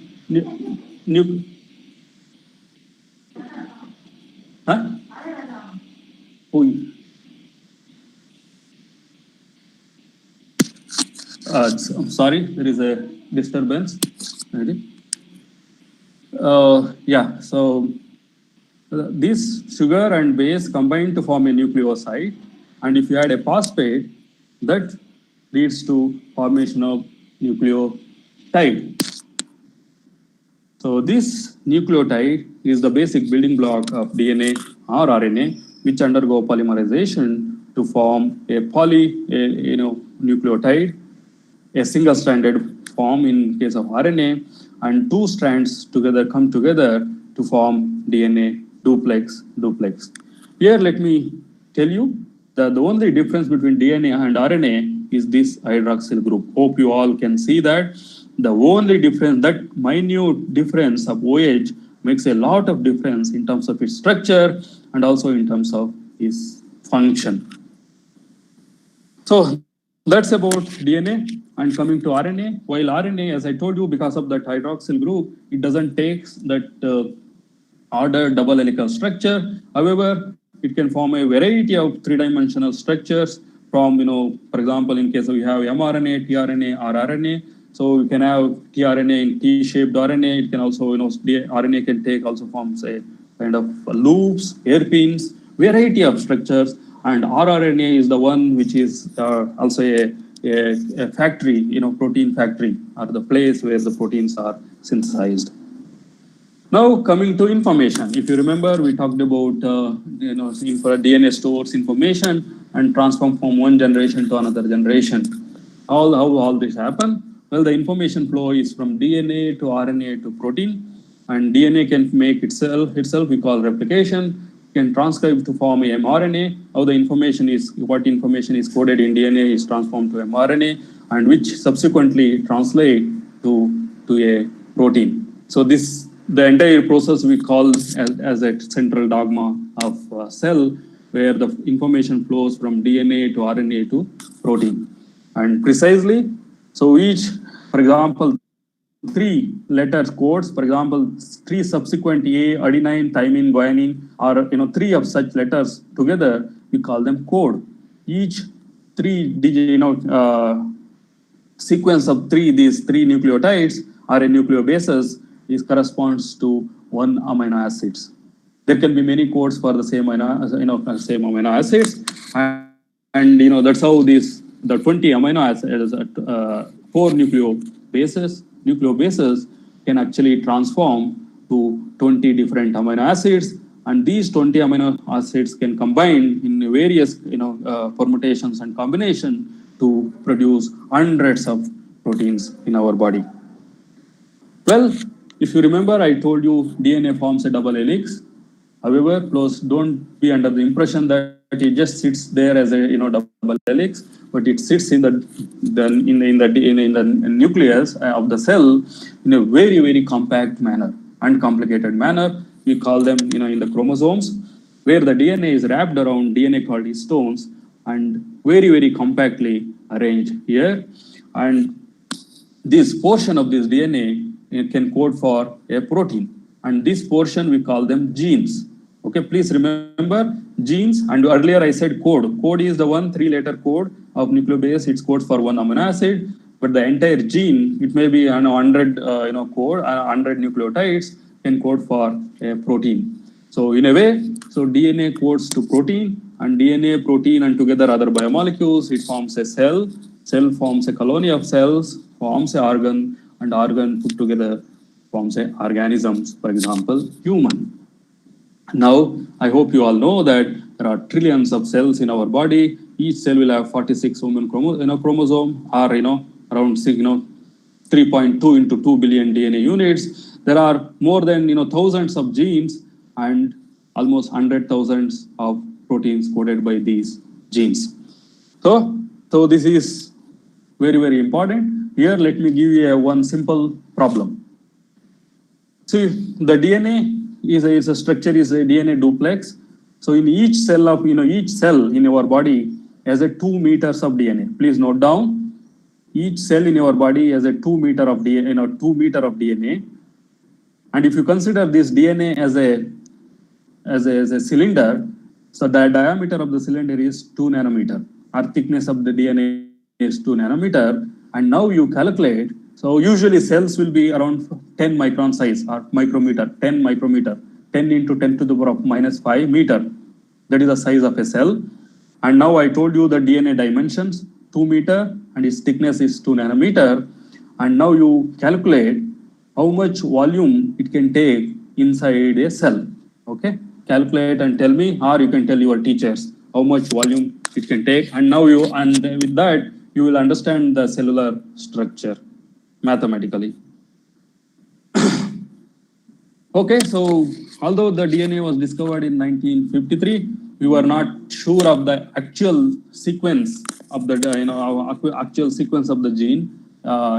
I'm sorry, there is a disturbance. So this sugar and base combine to form a nucleoside, and if you add a phosphate, that leads to formation of nucleotide. So this nucleotide is the basic building block of DNA or RNA, which undergo polymerization to form a nucleotide, a single-stranded form in case of RNA, and two strands come together to form DNA duplex. Here, let me tell you that the only difference between DNA and RNA is this hydroxyl group. Hope you all can see that. The only difference, that minute difference of OH, makes a lot of difference in terms of its structure and also in terms of its function. So that's about DNA. And coming to RNA, while RNA, as I told you, because of that hydroxyl group, it doesn't take that ordered double helical structure. However, it can form a variety of three-dimensional structures from, for example, in case we have mRNA, tRNA, or RNA. So you can have tRNA in T-shaped RNA. It can also, RNA can take also forms a kind of loops, hairpins, variety of structures. And rRNA is the one which is also a factory, protein factory, or the place where the proteins are synthesized. Now coming to information. If you remember, we talked about, DNA stores information and transform from one generation to another generation. How all this happen? Well, the information flow is from DNA to RNA to protein. and DNA can make itself we call replication, can transcribe to form a mRNA, how the information is, what information is coded in DNA is transformed to mRNA, and which subsequently translate to a protein. So the entire process we call as a central dogma of cell, where the information flows from DNA to RNA to protein. And precisely, so each, for example, 3 letters codes, for example, 3 subsequent A, adenine, thymine, guanine, or 3 of such letters together, we call them code. Each 3 digit, sequence of these 3 nucleotides or nucleobases corresponds to 1 amino acids. There can be many codes for the same amino acids, and that's how the 20 amino acids, 4 nucleobases can actually transform to 20 different amino acids, and these 20 amino acids can combine in various permutations and combination to produce hundreds of proteins in our body. Well, if you remember, I told you DNA forms a double helix. However, don't be under the impression that it just sits there as a double helix, but it sits in the nucleus of the cell in a very, very compact manner, uncomplicated manner. We call them in the chromosomes, where the DNA is wrapped around DNA called histones and very, very compactly arranged here. And this portion of this DNA can code for a protein, and this portion we call them genes. Okay, please remember genes, and earlier I said code. Code is the 3-letter code of nucleobase. It codes for 1 amino acid, but the entire gene, it may be 100 code, 100 nucleotides can code for a protein. So in a way, so DNA codes to protein, and DNA, protein, and together other biomolecules, it forms a cell. Cell forms a colony of cells, forms an organ, and organ put together forms an organisms, for example, human. Now, I hope you all know that there are trillions of cells in our body. Each cell will have 46 human chromosome, or around 3.2 into 2 billion DNA units. There are more than thousands of genes and almost 100,000 of proteins coded by these genes. So this is very, very important. Here, let me give you one simple problem. See, the DNA is a structure, is a DNA duplex. So in each cell each cell in our body has a 2 meters of DNA. Please note down, each cell in our body has a 2 meter of DNA, 2 meter of DNA. And if you consider this DNA as a cylinder, so the diameter of the cylinder is 2 nanometer. Our thickness of the DNA is 2 nanometer. And now you calculate, so usually cells will be around 10 micron size or micrometer, 10 micrometer, 10 into 10 to the power of minus 5 meter. That is the size of a cell. And now I told you the DNA dimensions, 2 meter, and its thickness is 2 nanometer. And now you calculate how much volume it can take inside a cell. Okay, calculate and tell me, or you can tell your teachers how much volume it can take. And now with that, you will understand the cellular structure mathematically. Okay, so although the DNA was discovered in 1953, we were not sure of the actual sequence of the actual sequence of the gene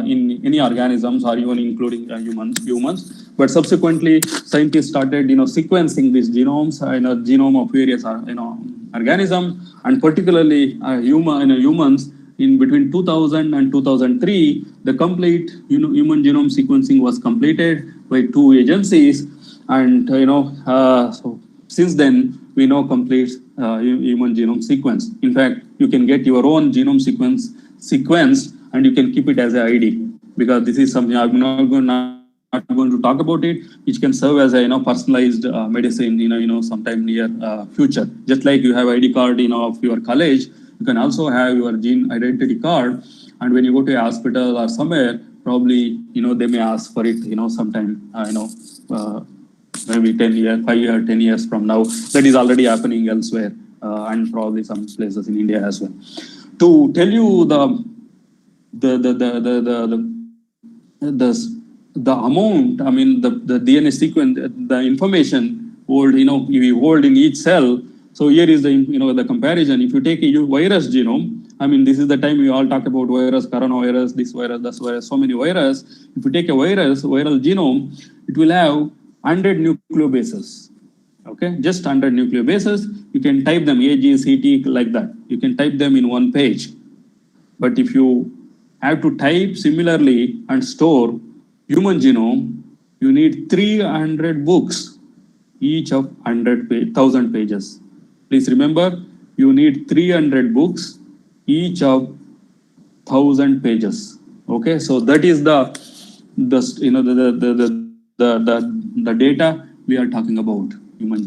in any organisms, or even including humans. But subsequently, scientists started sequencing these genomes, genome of various organisms, and particularly humans. In between 2000 and 2003, the complete human genome sequencing was completed by 2 agencies, and so since then we know complete human genome sequence. In fact, you can get your own genome sequenced, and you can keep it as an ID, because this is something I'm not going to talk about it, which can serve as a personalized medicine sometime near future. Just like you have ID card of your college, you can also have your gene identity card, and when you go to a hospital or somewhere, probably they may ask for it sometime maybe 10 years, 5 years, 10 years from now. That is already happening elsewhere, and probably some places in India as well. To tell you the the amount, I mean, the DNA sequence, the information hold, you hold in each cell. So here is the comparison. If you take a virus genome, I mean, this is the time we all talk about virus, coronavirus, this virus, that virus, so many virus. If you take a viral genome, it will have 100 nucleobases. Okay, just 100 nucleobases. You can type them A, G, C, T, like that. You can type them in one page. But if you have to type similarly and store human genome, you need 300 books, each of 1,000 pages. Please remember, you need 300 books, each of 1,000 pages. Okay, so that is the data we are talking about, human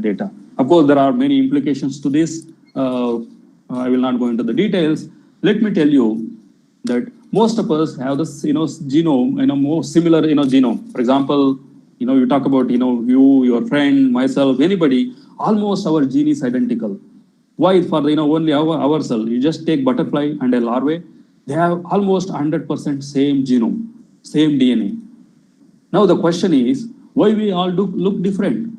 data. Of course, there are many implications to this. I will not go into the details. Let me tell you that most of us have this, genome, more similar, genome. For example, you talk about, you, your friend, myself, anybody, almost our gene is identical. Why? For only our cell. You just take butterfly and a larvae, they have almost 100% same genome, same DNA. Now the question is, why we all look different?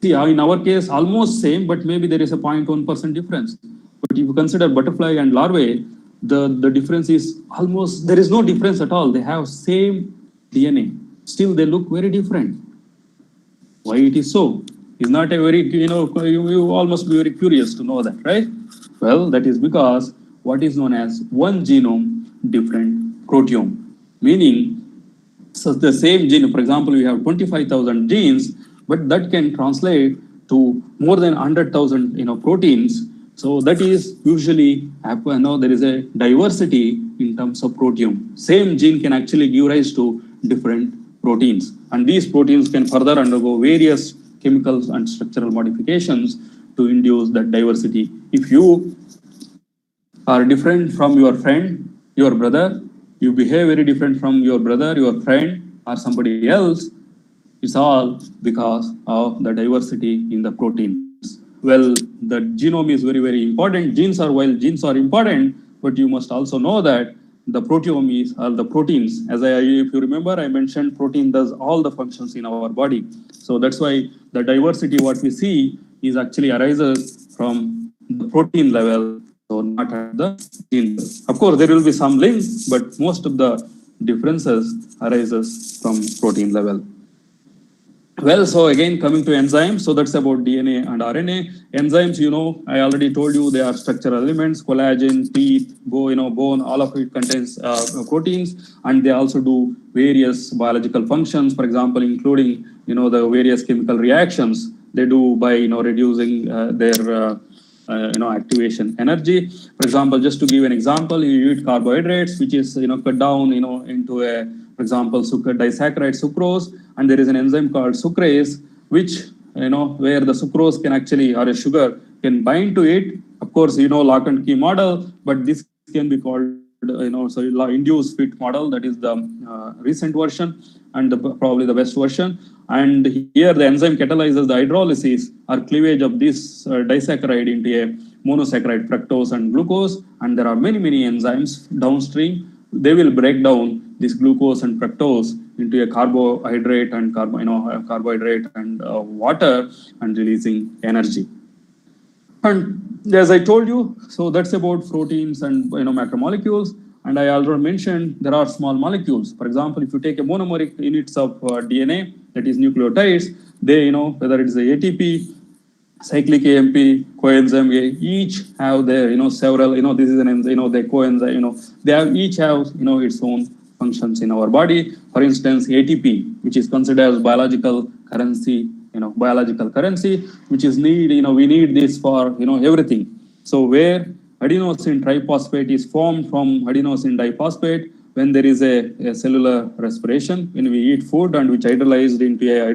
See, in our case, almost same, but maybe there is a 0.1% difference. But if you consider butterfly and larvae, the difference is almost, there is no difference at all. They have same DNA. Still, they look very different. Why it is so? It's not a very, you all must be very curious to know that, right? Well, that is because what is known as one genome, different proteome. Meaning, so the same gene, for example, we have 25,000 genes, but that can translate to more than 100,000, proteins. So that is usually, there is a diversity in terms of proteome. Same gene can actually give rise to different proteins. And these proteins can further undergo various chemicals and structural modifications to induce that diversity. If you are different from your friend, your brother, you behave very different from your brother, your friend, or somebody else, it's all because of the diversity in the proteins. Well, the genome is very, very important. Genes are important, but you must also know that the proteome is, the proteins, if you remember, I mentioned protein does all the functions in our body. So that's why the diversity, what we see, is actually arises from the protein level, so not at the gene level. Of course, there will be some links, but most of the differences arises from protein level. Well, so again, coming to enzymes, so that's about DNA and RNA. Enzymes, I already told you they are structural elements, collagen, teeth, bone, all of it contains proteins, and they also do various biological functions, for example, including, the various chemical reactions they do by, reducing their activation energy. For example, just to give an example, you eat carbohydrates, which is, cut down, into a, for example, disaccharide sucrose, and there is an enzyme called sucrase, which, where the sucrose can actually, or a sugar can bind to it. Of course, lock and key model, but this can be called, induced fit model. That is the recent version and probably the best version. And here the enzyme catalyzes the hydrolysis or cleavage of this disaccharide into a monosaccharide, fructose and glucose. And there are many, many enzymes downstream. They will break down this glucose and fructose into a carbohydrate and water and releasing energy. And as I told you, so that's about proteins and macromolecules. And I already mentioned there are small molecules. For example, if you take a monomeric units of DNA, that is nucleotides, they, whether it's a ATP, cyclic AMP, coenzyme A, each have their, several, this is an enzyme, the coenzyme, they have each have, its own functions in our body. For instance, ATP, which is considered as biological currency, which is we need this for, everything. So where adenosine triphosphate is formed from adenosine diphosphate when there is a cellular respiration, when we eat food and which hydrolyzed into a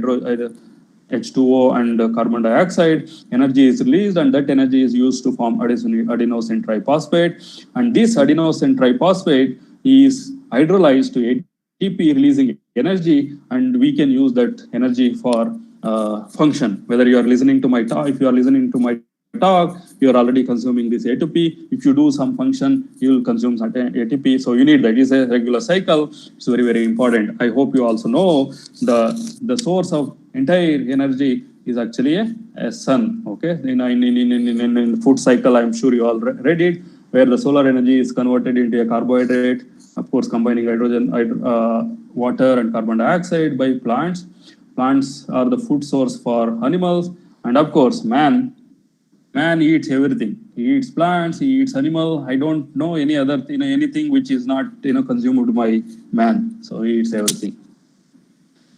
H2O and carbon dioxide, energy is released and that energy is used to form adenosine triphosphate. And this adenosine triphosphate is hydrolyzed to ATP, releasing energy, and we can use that energy for function. Whether you are listening to my talk, if you are listening to my talk, you are already consuming this ATP. If you do some function, you will consume certain ATP. So you need that. Is a regular cycle. It's very, very important. I hope you also know the source of entire energy is actually a sun. Okay, in the food cycle, I'm sure you all read it, where the solar energy is converted into a carbohydrate. Of course, combining hydrogen, water, and carbon dioxide by plants. Plants are the food source for animals, and of course, man eats everything. He eats plants, he eats animal. I don't know any other, anything which is not, consumed by man. So he eats everything.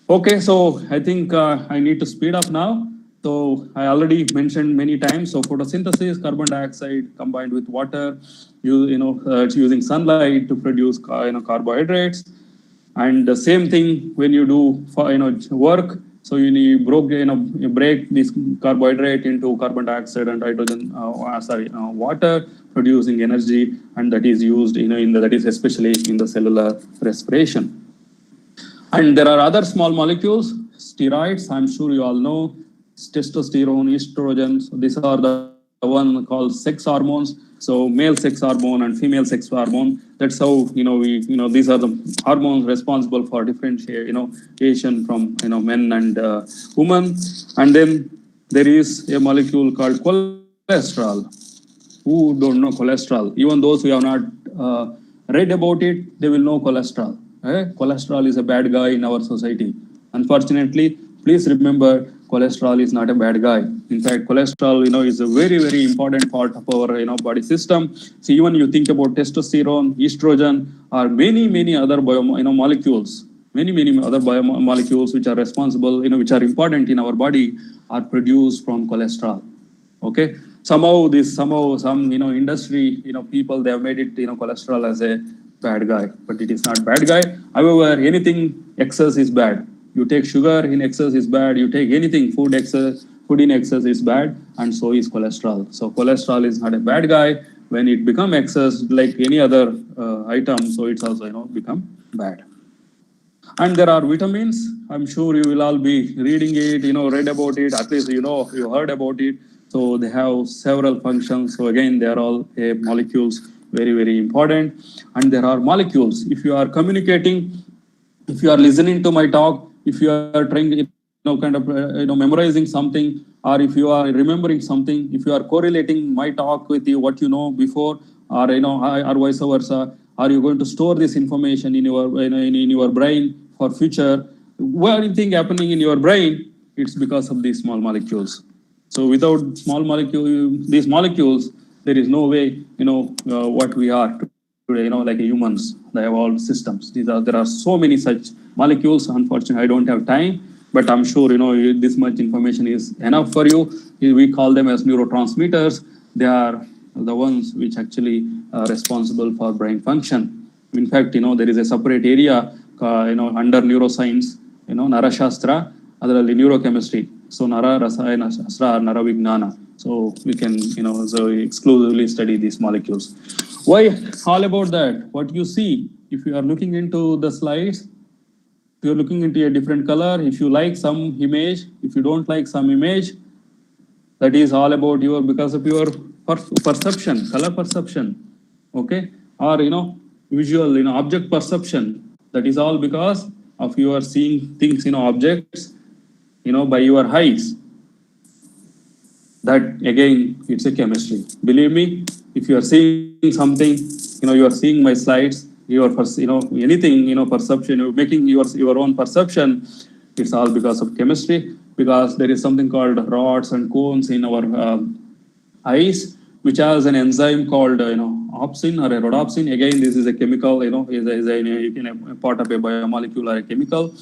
Okay, so I think I need to speed up now. So I already mentioned many times. So photosynthesis, carbon dioxide combined with water, it's using sunlight to produce, carbohydrates. And the same thing when you do, work. So you break this carbohydrate into carbon dioxide and hydrogen, water, producing energy, and that is used, that is especially in the cellular respiration. And there are other small molecules, steroids. I'm sure you all know testosterone, estrogen. So these are the one called sex hormones. So male sex hormone and female sex hormone. That's how these are the hormones responsible for differentiation from men and women. And then there is a molecule called cholesterol. Who don't know cholesterol? Even those who have not read about it, they will know cholesterol. Cholesterol is a bad guy in our society. Unfortunately, please remember, cholesterol is not a bad guy. In fact, cholesterol, is a very, very important part of our, body system. So even you think about testosterone, estrogen, or many other molecules, many other biomolecules which are responsible, which are important in our body, are produced from cholesterol. Okay. Somehow some industry, people, they have made it, cholesterol as a bad guy, but it is not bad guy. However, anything excess is bad. You take sugar in excess is bad. You take anything, food in excess is bad, and so is cholesterol. So cholesterol is not a bad guy. When it become excess, like any other item, so it's also become bad. And there are vitamins. I'm sure you will all be reading it, read about it. At least you heard about it. So they have several functions. So again, they are all molecules, very, very important. And there are molecules. If you are communicating, if you are listening to my talk, if you are trying, memorizing something, or if you are remembering something, if you are correlating my talk with what you know before, or or vice versa, are you going to store this information in your in your brain for future? Anything happening in your brain, it's because of these small molecules. So without these molecules, there is no way what we are today, like humans. They have all systems. There are so many such molecules. Unfortunately, I don't have time, but I'm sure this much information is enough for you. We call them as neurotransmitters. They are the ones which actually are responsible for brain function. In fact, there is a separate area, under neuroscience, Narashastra, otherly neurochemistry. So Nara Rasayana Shastra or Nara Vignana. So we can, so exclusively study these molecules. Why all about that? What you see, if you are looking into the slides, if you're looking into a different color, if you like some image, if you don't like some image, that is all about because of your perception, color perception, okay? Or, visual, object perception. That is all because of you are seeing things, objects, by your eyes. That again, it's a chemistry. Believe me, if you are seeing something, you are seeing my slides, anything, perception, you're making your own perception, it's all because of chemistry, because there is something called rods and cones in our eyes, which has an enzyme called, opsin or a rhodopsin. Again, this is a chemical, is a part of a biomolecule or a chemical,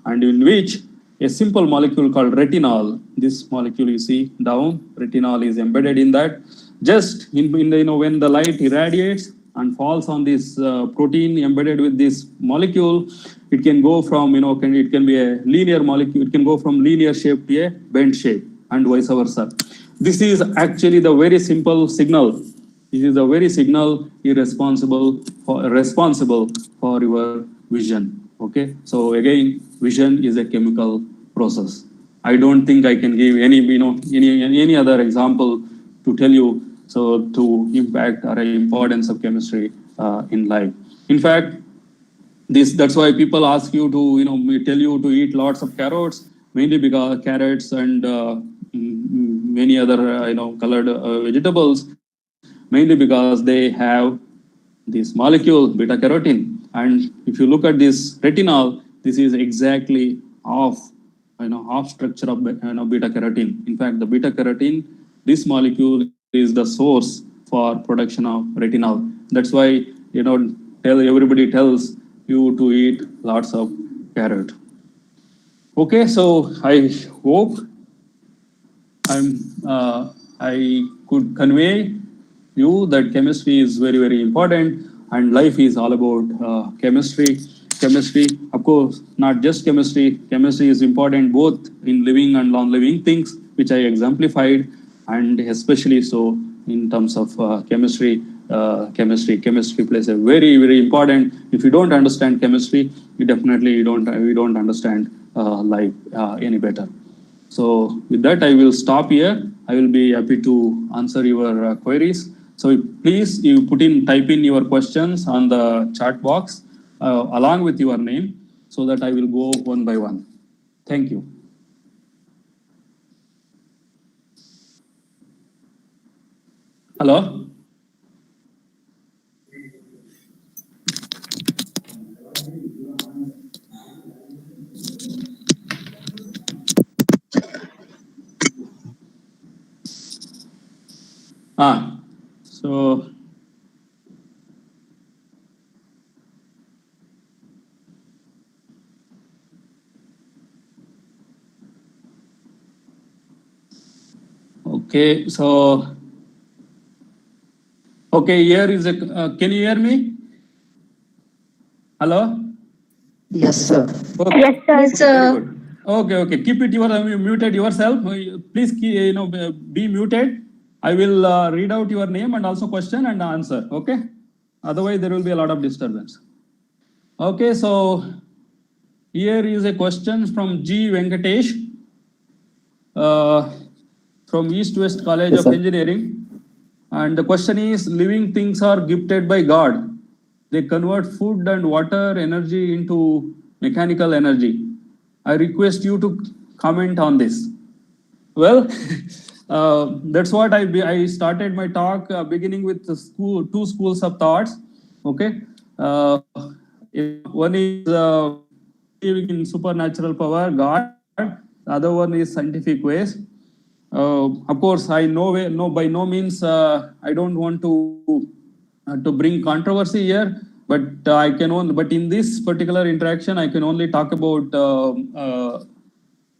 and in which a simple molecule called retinol, this molecule you see down, retinol is embedded in that. Just in when the light irradiates and falls on this protein embedded with this molecule, it can go from, it can be a linear molecule, it can go from linear shape to a bent shape and vice versa. This is actually the very simple signal. This is the very signal responsible for your vision. Okay, so again, vision is a chemical process. I don't think I can give any, any other example to tell you, so to impact or importance of chemistry in life. In fact, that's why people ask you to, we tell you to eat lots of carrots, mainly because carrots and many other, colored vegetables, mainly because they have this molecule beta carotene. And if you look at this retinol, this is exactly half structure of beta carotene. In fact, the beta carotene, this molecule is the source for production of retinol. That's why everybody tells you to eat lots of carrot. Okay, so I hope I could convey you that chemistry is very, very important, and life is all about chemistry. Chemistry, of course, not just chemistry. Chemistry is important both in living and non-living things, which I exemplified, and especially so in terms of chemistry. Chemistry plays a very, very important. If you don't understand chemistry, we don't understand life any better. So with that, I will stop here. I will be happy to answer your queries. So please, type in your questions on the chat box along with your name, so that I will go one by one. Thank you. Hello? So okay, here is a, can you hear me? Hello? Yes, sir. Okay. Yes, sir. Yes, sir. Very good. Okay. Keep it muted yourself. Please, be muted. I will read out your name and also question and answer. Okay. Otherwise, there will be a lot of disturbance. Okay. So here is a question from G. Venkatesh from East West College Yes, of sir. Engineering. And the question is, living things are gifted by God. They convert food and water energy into mechanical energy. I request you to comment on this. Well, that's what I started my talk beginning with two schools of thoughts. Okay. One is believing in supernatural power, God. The other one is scientific ways. Of course, by no means I don't want to bring controversy here, but but in this particular interaction, I can only talk about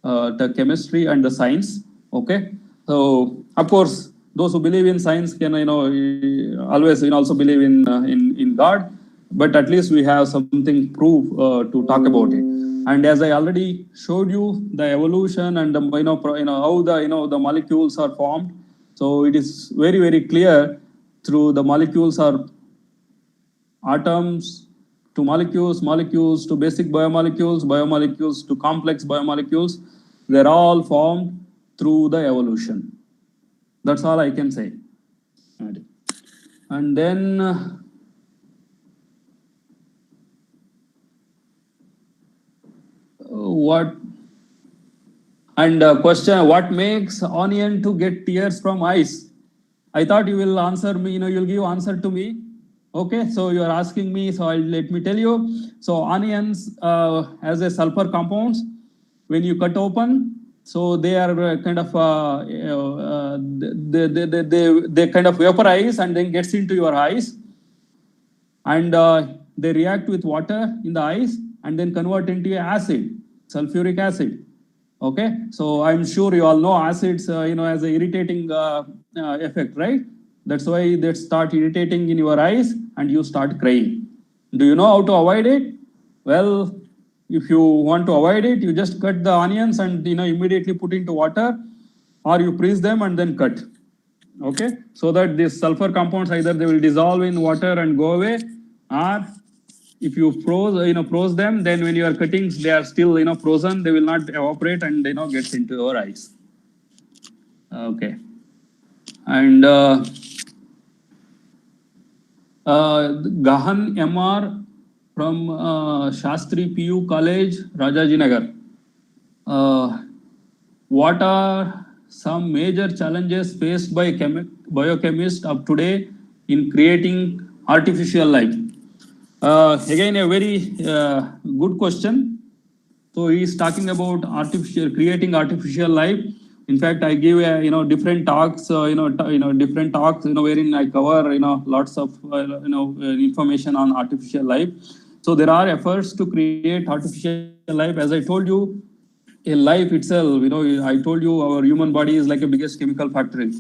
the chemistry and the science. Okay, so of course, those who believe in science can always also believe in God, but at least we have something proof to talk about it. And as I already showed you the evolution and the, how the molecules are formed, so it is very, very clear through the molecules are atoms to molecules to basic biomolecules to complex biomolecules. They're all formed through the evolution. That's all I can say. And then question, what makes onion to get tears from eyes? I thought you will answer me, you'll give answer to me. Okay, so you are asking me, so let me tell you. So onions as a sulfur compounds, when you cut open, so they are kind of they kind of vaporize and then gets into your eyes, and they react with water in the eyes and then convert into acid, sulfuric acid. Okay, so I'm sure you all know acids, as a irritating effect, right? That's why they start irritating in your eyes and you start crying. Do you know how to avoid it? Well, if you want to avoid it, you just cut the onions and immediately put into water, or you freeze them and then cut. Okay, so that these sulfur compounds either they will dissolve in water and go away, or if you froze them, then when you are cutting, they are still frozen. They will not evaporate and gets into your eyes. Okay. And Gahan MR from Shastri PU College, Rajajinagar. What are some major challenges faced by biochemists of today in creating artificial life? Again, a very good question. So he is talking about creating artificial life. In fact, I give different talks, different talks, wherein I cover lots of information on artificial life. So there are efforts to create artificial life. As I told you, a life itself, I told you our human body is like a biggest chemical factory.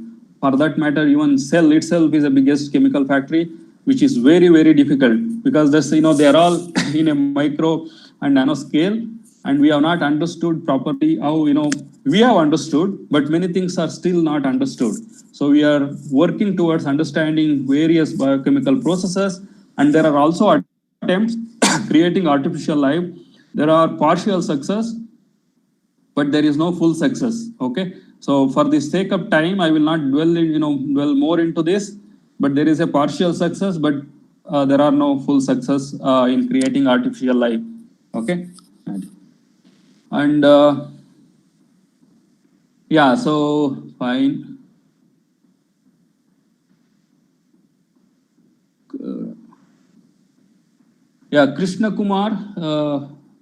For that matter, even cell itself is a biggest chemical factory, which is very, very difficult because this, they are all in a micro and nano scale, and we have not understood properly how, we have understood, but many things are still not understood. So we are working towards understanding various biochemical processes, and there are also attempts creating artificial life. There are partial success, but there is no full success. Okay, so for the sake of time, I will not dwell more into this, but there is a partial success, but there are no full success in creating artificial life. Okay, and yeah, so fine. Yeah, Krishna Kumar,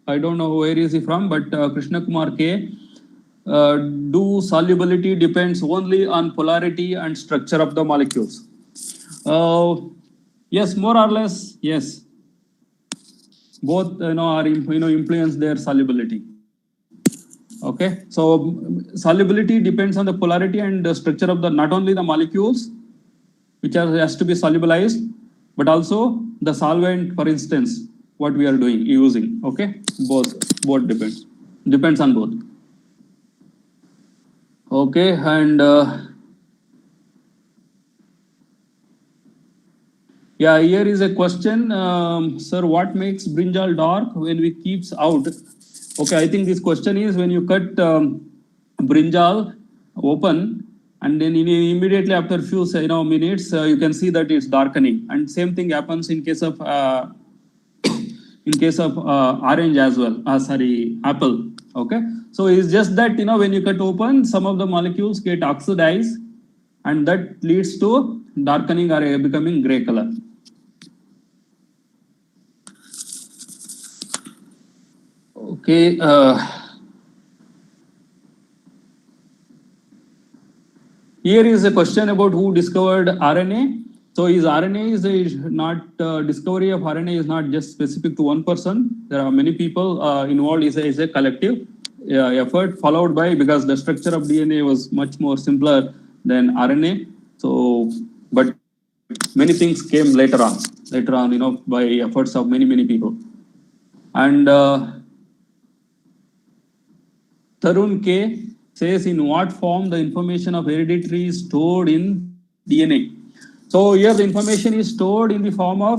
I don't know where is he from, but Krishna Kumar K. Do solubility depends only on polarity and structure of the molecules? Yes, more or less, yes. Both are influence their solubility. Okay, so solubility depends on the polarity and the structure of the not only the molecules which has to be solubilized, but also the solvent, for instance, what we are using. Okay, both depends on both. Okay, and yeah, here is a question, sir. What makes brinjal dark when we keeps out? Okay, I think this question is when you cut brinjal open, and then immediately after few minutes, you can see that it's darkening. And same thing happens in case of orange as well. Sorry, apple. Okay, so it's just that when you cut open, some of the molecules get oxidized, and that leads to darkening or becoming gray color. Okay. Here is a question about who discovered RNA. So RNA is not discovery of RNA is not just specific to one person. There are many people involved. Is a collective effort followed by, because the structure of DNA was much more simpler than RNA. So, but many things came later on, by efforts of many people. And Tarun K says, in what form the information of heredity is stored in DNA? So here the information is stored in the form of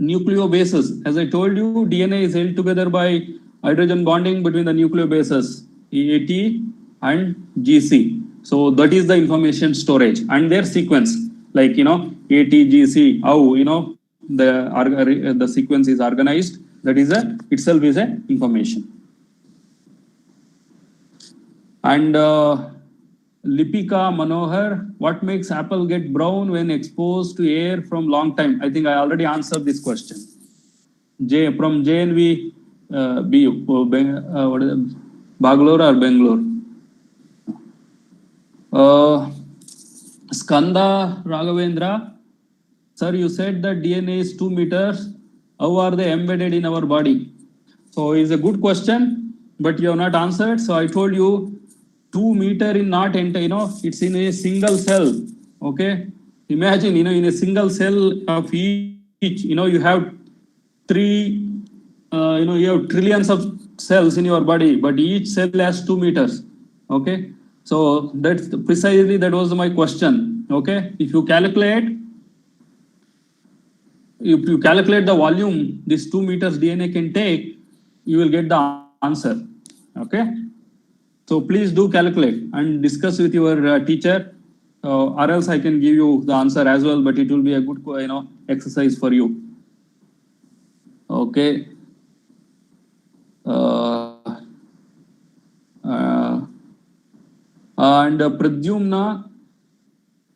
nucleobases. As I told you, DNA is held together by hydrogen bonding between the nucleobases AT and GC. So that is the information storage and their sequence, like AT, GC, how the sequence is organized. That is itself is a information. And Lipika Manohar, what makes apple get brown when exposed to air from long time? I think I already answered this question. From JNV what is it? Bangalore or Bangalore? Skanda Raghavendra, sir, you said that DNA is 2 meters. How are they embedded in our body? So it's a good question, but you have not answered. So I told you 2 meter in not enter, it's in a single cell. Okay, imagine, in a single cell of each, you have you have trillions of cells in your body, but each cell has 2 meters. Okay, so that's precisely, that was my question. Okay, if you calculate the volume this 2 meters DNA can take, you will get the answer. Okay, so please do calculate and discuss with your teacher or else I can give you the answer as well, but it will be a good, exercise for you. Okay. And Pradyumna,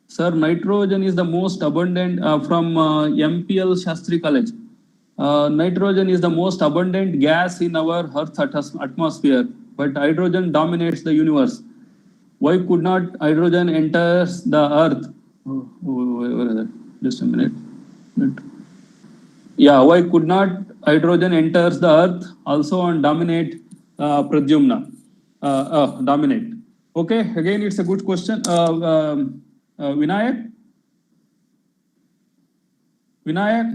sir, nitrogen is the most abundant from MPL Shastri College. Nitrogen is the most abundant gas in our Earth's atmosphere, but hydrogen dominates the universe. Why could not hydrogen enter the Earth? Where is it? Just a minute. Yeah, why could not hydrogen enters the Earth also and dominate Pradyumna? Dominate. Okay, again, it's a good question. Vinayak? Vinayak?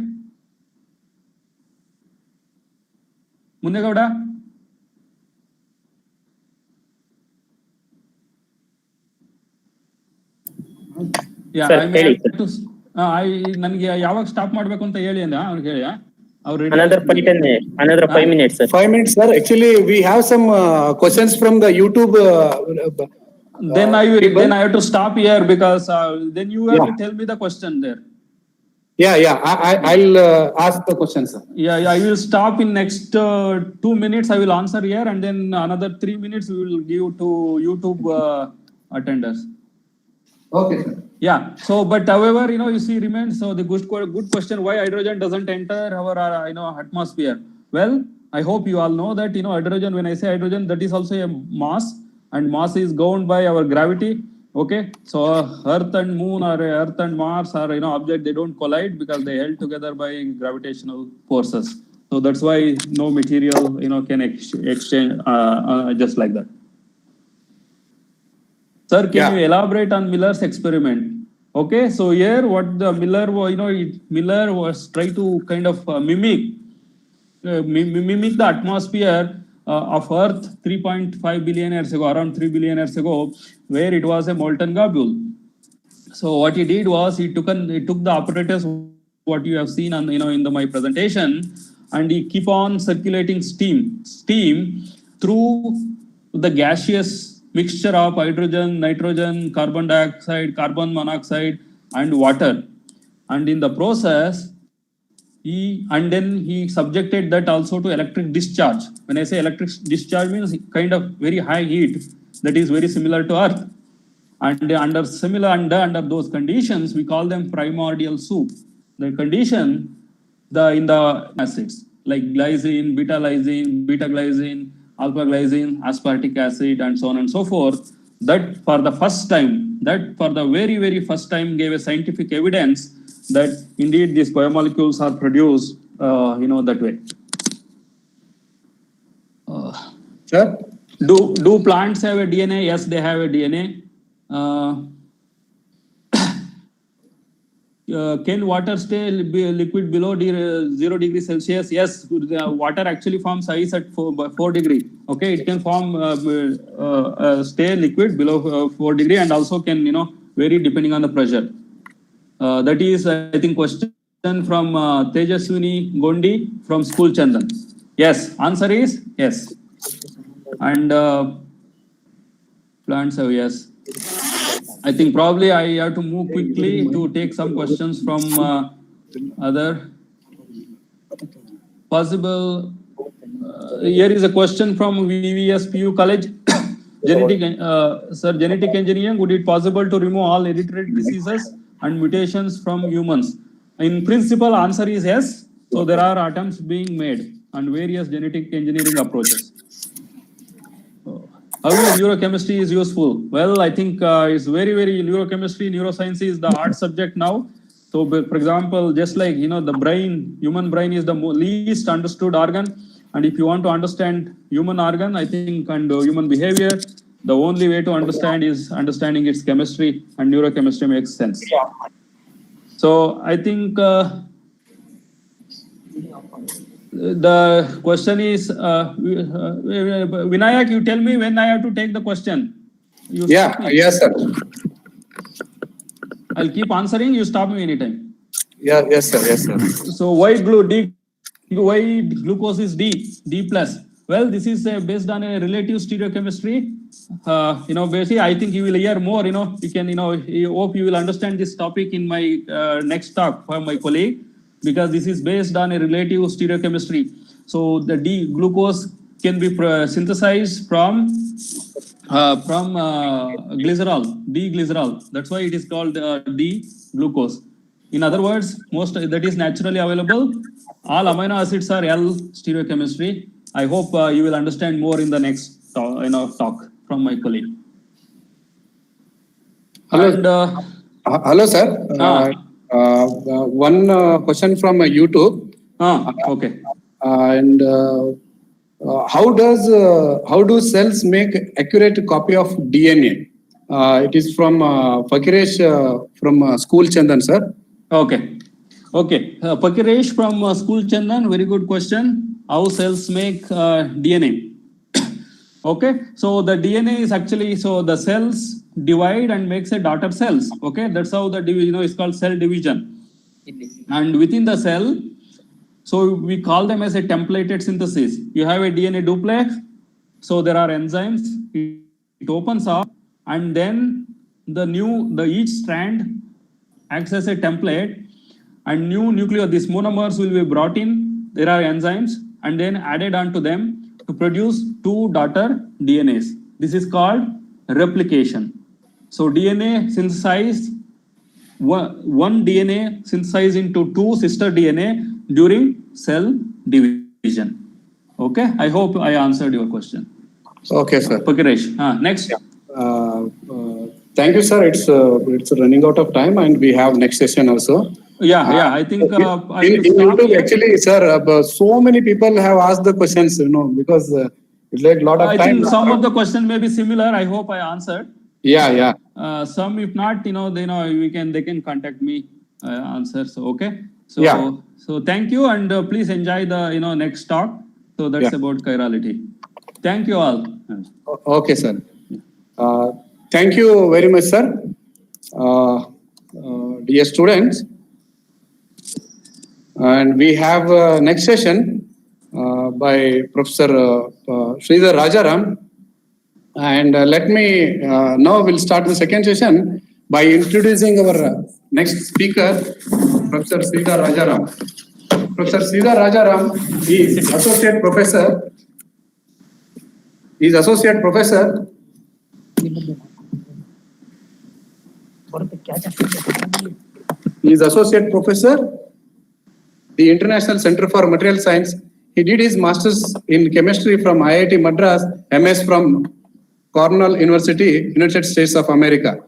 Mundegowda? Yeah, Sir, I may ಹೇಳಿ, have to, ನನಗೆ ಯಾವಾಗ stop ಮಾಡ್ಬೇಕು ಅಂತ ಹೇಳಿ ಅಂದ ಅವ್ರಿಗೆ ಹೇಳಿ ಅವ್ರು another 5 minutes, sir. 5 minutes, sir. Actually, we have some questions from the YouTube. Then people. I have to stop here because then you have to Yeah. tell me the question there. Yeah. I'll ask the question, sir. Yeah, I will stop in next 2 minutes. I will answer here, and then another 3 minutes we will give to YouTube attenders. Okay, sir. Yeah. So, but however, you see, remains. So the good question: why hydrogen doesn't enter our atmosphere? Well, I hope you all know that hydrogen. When I say hydrogen, that is also a mass, and mass is governed by our gravity. Okay. So Earth and Moon or Earth and Mars are object. They don't collide because they held together by gravitational forces. So that's why no material can exchange just like that. Sir, can you elaborate on Miller's experiment? Okay, so here what the Miller was trying to kind of mimic the atmosphere of Earth 3.5 billion years ago, around 3 billion years ago, where it was a molten globule. So what he did was he took the apparatus what you have seen on in my presentation, and he keep on circulating steam through the gaseous mixture of hydrogen, nitrogen, carbon dioxide, carbon monoxide, and water. And in the process, he subjected that also to electric discharge. When I say electric discharge, means kind of very high heat that is very similar to Earth. And under those conditions, we call them primordial soup. The condition, in the acids like glycine, beta glycine, alpha glycine, aspartic acid, and so on and so forth, that for the very, very first time gave a scientific evidence that indeed these biomolecules are produced, that way. Sir? Do plants have a DNA? Yes, they have a DNA. Can water stay liquid below 0 degrees Celsius? Yes, water actually forms ice at 4 degree. Okay, it can form stay liquid below 4 degree, and also can vary depending on the pressure. That is, I think, question from Tejaswini Gondi from School Chandan. Yes, answer is yes. And plants have yes. I think probably I have to move quickly to take some questions from other possible. Here is a question from VVSPU College. Genetic engineering, would it possible to remove all hereditary diseases and mutations from humans? In principle, answer is yes. So there are attempts being made on various genetic engineering approaches. How is neurochemistry is useful? Well, I think it's very, very neuroscience is the hard subject now. So, for example, just like the brain, human brain is the least understood organ, and if you want to understand human organ, I think, and human behavior, the only way to understand is understanding its chemistry, and neurochemistry makes sense. So, I think the question is, Vinayak, you tell me when I have to take the question. Yes, sir. I'll keep answering, you stop me anytime. Yes, sir. So why glucose is D plus? Well, this is based on a relative stereochemistry. basically, I think you will hear more. You can, I hope you will understand this topic in my next talk from my colleague, because this is based on a relative stereochemistry. So the D-glucose can be synthesized from glycerol, D-glycerol. That's why it is called D-glucose. In other words, most that is naturally available. All amino acids are L stereochemistry. I hope you will understand more in the next talk from my colleague. Hello. And, Hello, sir. One question from YouTube. Okay. And how do cells make accurate copy of DNA? It is from Fakiresh from School Chandan, sir. Okay. Pakiresh from School Chandan, very good question. How cells make DNA? Okay, so the DNA is actually, so the cells divide and makes a daughter cells. Okay, that's how the division, is called cell division. And within the cell, so we call them as a templated synthesis. You have a DNA duplex, so there are enzymes. It opens up, and then each strand acts as a template, and new nucleus, these monomers will be brought in. There are enzymes, and then added onto them to produce two daughter DNAs. This is called replication. So DNA synthesized, one DNA synthesized into two sister DNA during cell division. Okay, I hope I answered your question. Okay, sir. Pakiresh, next. Thank you, sir. It's running out of time, and we have next session also. Yeah. I think in YouTube, actually, sir, so many people have asked the questions, because it's like a lot of time. I think some of the questions may be similar. I hope I answered. Yeah. Some, if not, they can contact me, answer. So, okay. So, yeah. So thank you, and please enjoy the, next talk. So that's about chirality. Thank you all. Okay, sir. Thank you very much, sir. Dear students, and we have next session by Professor Sridhar Rajaram. And let me, now we'll start the second session by introducing our next speaker, Professor Sridhar Rajaram. Professor Sridhar Rajaram is Associate Professor. He is Associate Professor. He is Associate Professor, the International Center for Material Science. He did his Masters in Chemistry from IIT Madras, MS from Cornell University, United States of America.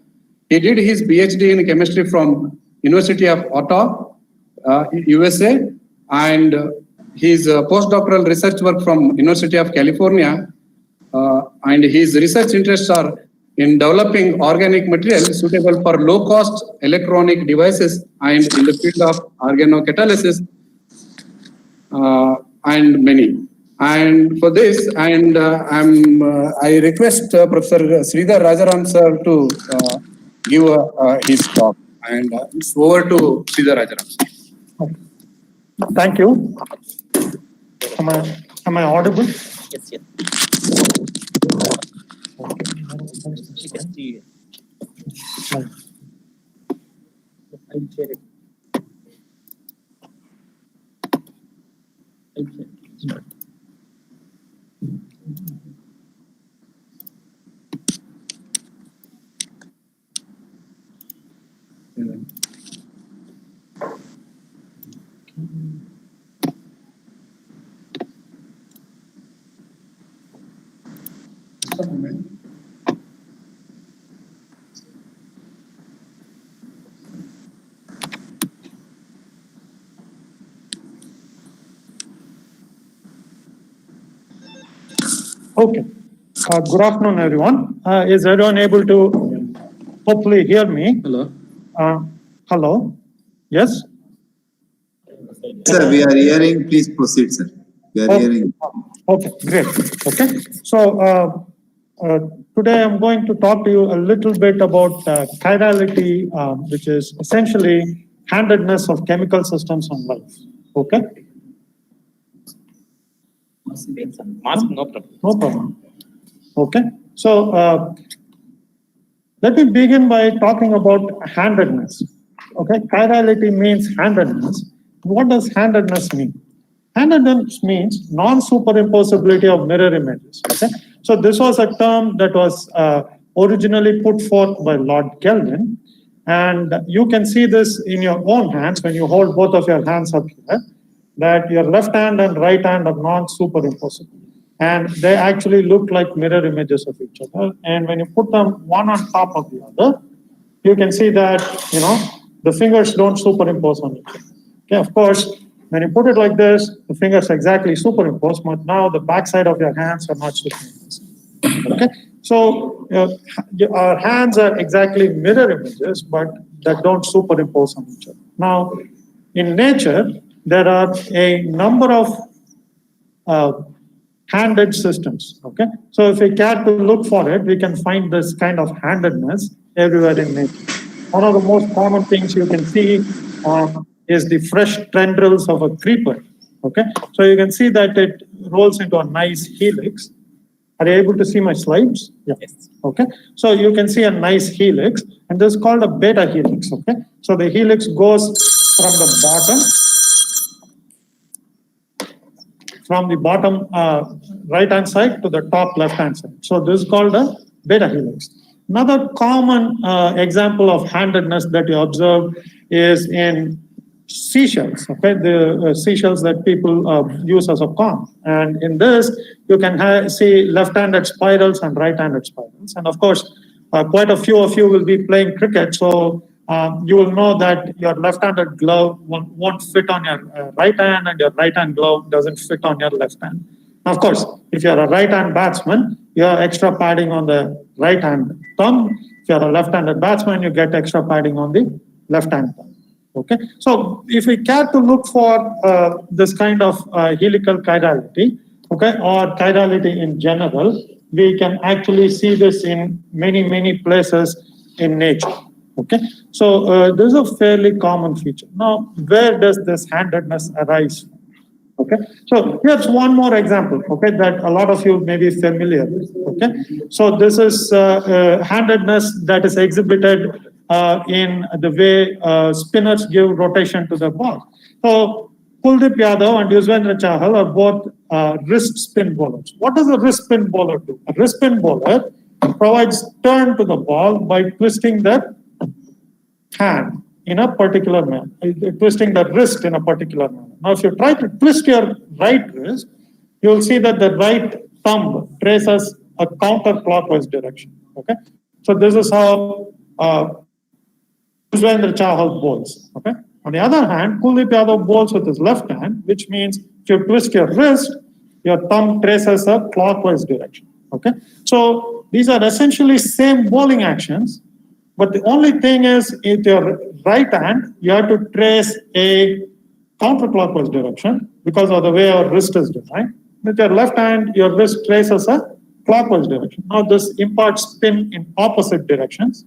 He did his PhD in Chemistry from University of Ottawa, USA, and his postdoctoral research work from University of California. And his research interests are in developing organic materials suitable for low-cost electronic devices and in the field of organocatalysis, and many. And for this, and I request Professor Sridhar Rajaram sir to give his talk. And it's over to Sridhar Rajaram sir. Thank you. Am I audible? Yes. I'll share it. Okay. Good afternoon, everyone. Is everyone able to hopefully hear me? Hello. Hello. Yes? Sir, we are hearing. Please proceed, sir. We are hearing. Okay, great. Okay. So today I'm going to talk to you a little bit about chirality, which is essentially handedness of chemical systems on life. Okay? Mask, no problem. No problem. Okay. So let me begin by talking about handedness. Okay, chirality means handedness. What does handedness mean? Handedness means non-superimposability of mirror images. Okay, so this was a term that was originally put forth by Lord Kelvin, and you can see this in your own hands when you hold both of your hands up here, that your left hand and right hand are non-superimposable. And they actually look like mirror images of each other. And when you put them one on top of the other, you can see that, the fingers don't superimpose on each other. Okay, of course, when you put it like this, the fingers exactly superimpose, but now the backside of your hands are not superimposed. Okay, so our hands are exactly mirror images, but that don't superimpose on each other. Now, in nature, there are a number of handed systems. Okay, so if we care to look for it, we can find this kind of handedness everywhere in nature. One of the most common things you can see is the fresh tendrils of a creeper. Okay, so you can see that it rolls into a nice helix. Are you able to see my slides? Yeah. Yes. Okay, so you can see a nice helix, and this is called a beta helix. Okay, so the helix goes from the bottom right-hand side to the top left-hand side. So this is called a beta helix. Another common example of handedness that you observe is in seashells, okay, the seashells that people use as a comb. And in this, you can see left-handed spirals and right-handed spirals. And of course, quite a few of you will be playing cricket, so you will know that your left-handed glove won't fit on your right hand, and your right-hand glove doesn't fit on your left hand. Now, of course, if you're a right-hand batsman, you have extra padding on the right-hand thumb. If you're a left-handed batsman, you get extra padding on the left-hand thumb. Okay, so if we care to look for this kind of helical chirality, okay, or chirality in general, we can actually see this in many places in nature. Okay, so this is a fairly common feature. Now, where does this handedness arise from? Okay, so here's one more example, okay, that a lot of you may be familiar with. Okay, so this is handedness that is exhibited in the way spinners give rotation to the ball. So Kuldeep Yadav and Yuzvendra Chahal are both wrist spin bowlers. What does a wrist spin bowler do? A wrist spin bowler provides turn to the ball by twisting the hand in a particular manner, twisting the wrist in a particular manner. Now, if you try to twist your right wrist, you will see that the right thumb traces a counterclockwise direction. Okay, so this is how Yuzvendra Chahal bowls. Okay, on the other hand, Kuldeep Yadav bowls with his left hand, which means if you twist your wrist, your thumb traces a clockwise direction. Okay, so these are essentially same bowling actions, but the only thing is, with your right hand, you have to trace a counterclockwise direction because of the way our wrist is designed. With your left hand, your wrist traces a clockwise direction. Now, this imparts spin in opposite directions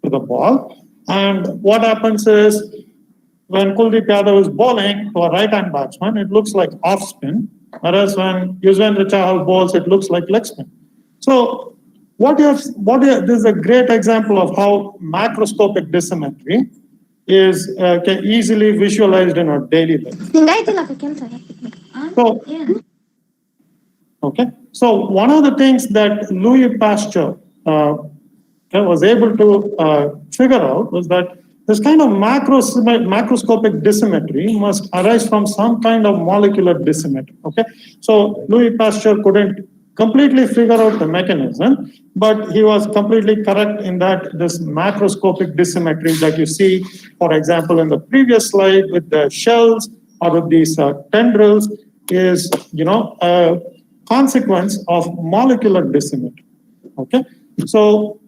to the ball. And what happens is, when Kuldeep Yadav is bowling to a right-hand batsman, it looks like off spin, whereas when Yuzvendra Chahal bowls, it looks like leg spin. So, this is a great example of how macroscopic dissymmetry is can easily visualized in our daily life. So, okay. So one of the things that Louis Pasteur was able to figure out was that this kind of macroscopic dissymmetry must arise from some kind of molecular dissymmetry. Okay. So Louis Pasteur couldn't completely figure out the mechanism, but he was completely correct in that this macroscopic dissymmetry that you see, for example, in the previous slide with the shells or with these tendrils is, a consequence of molecular dissymmetry. Okay, so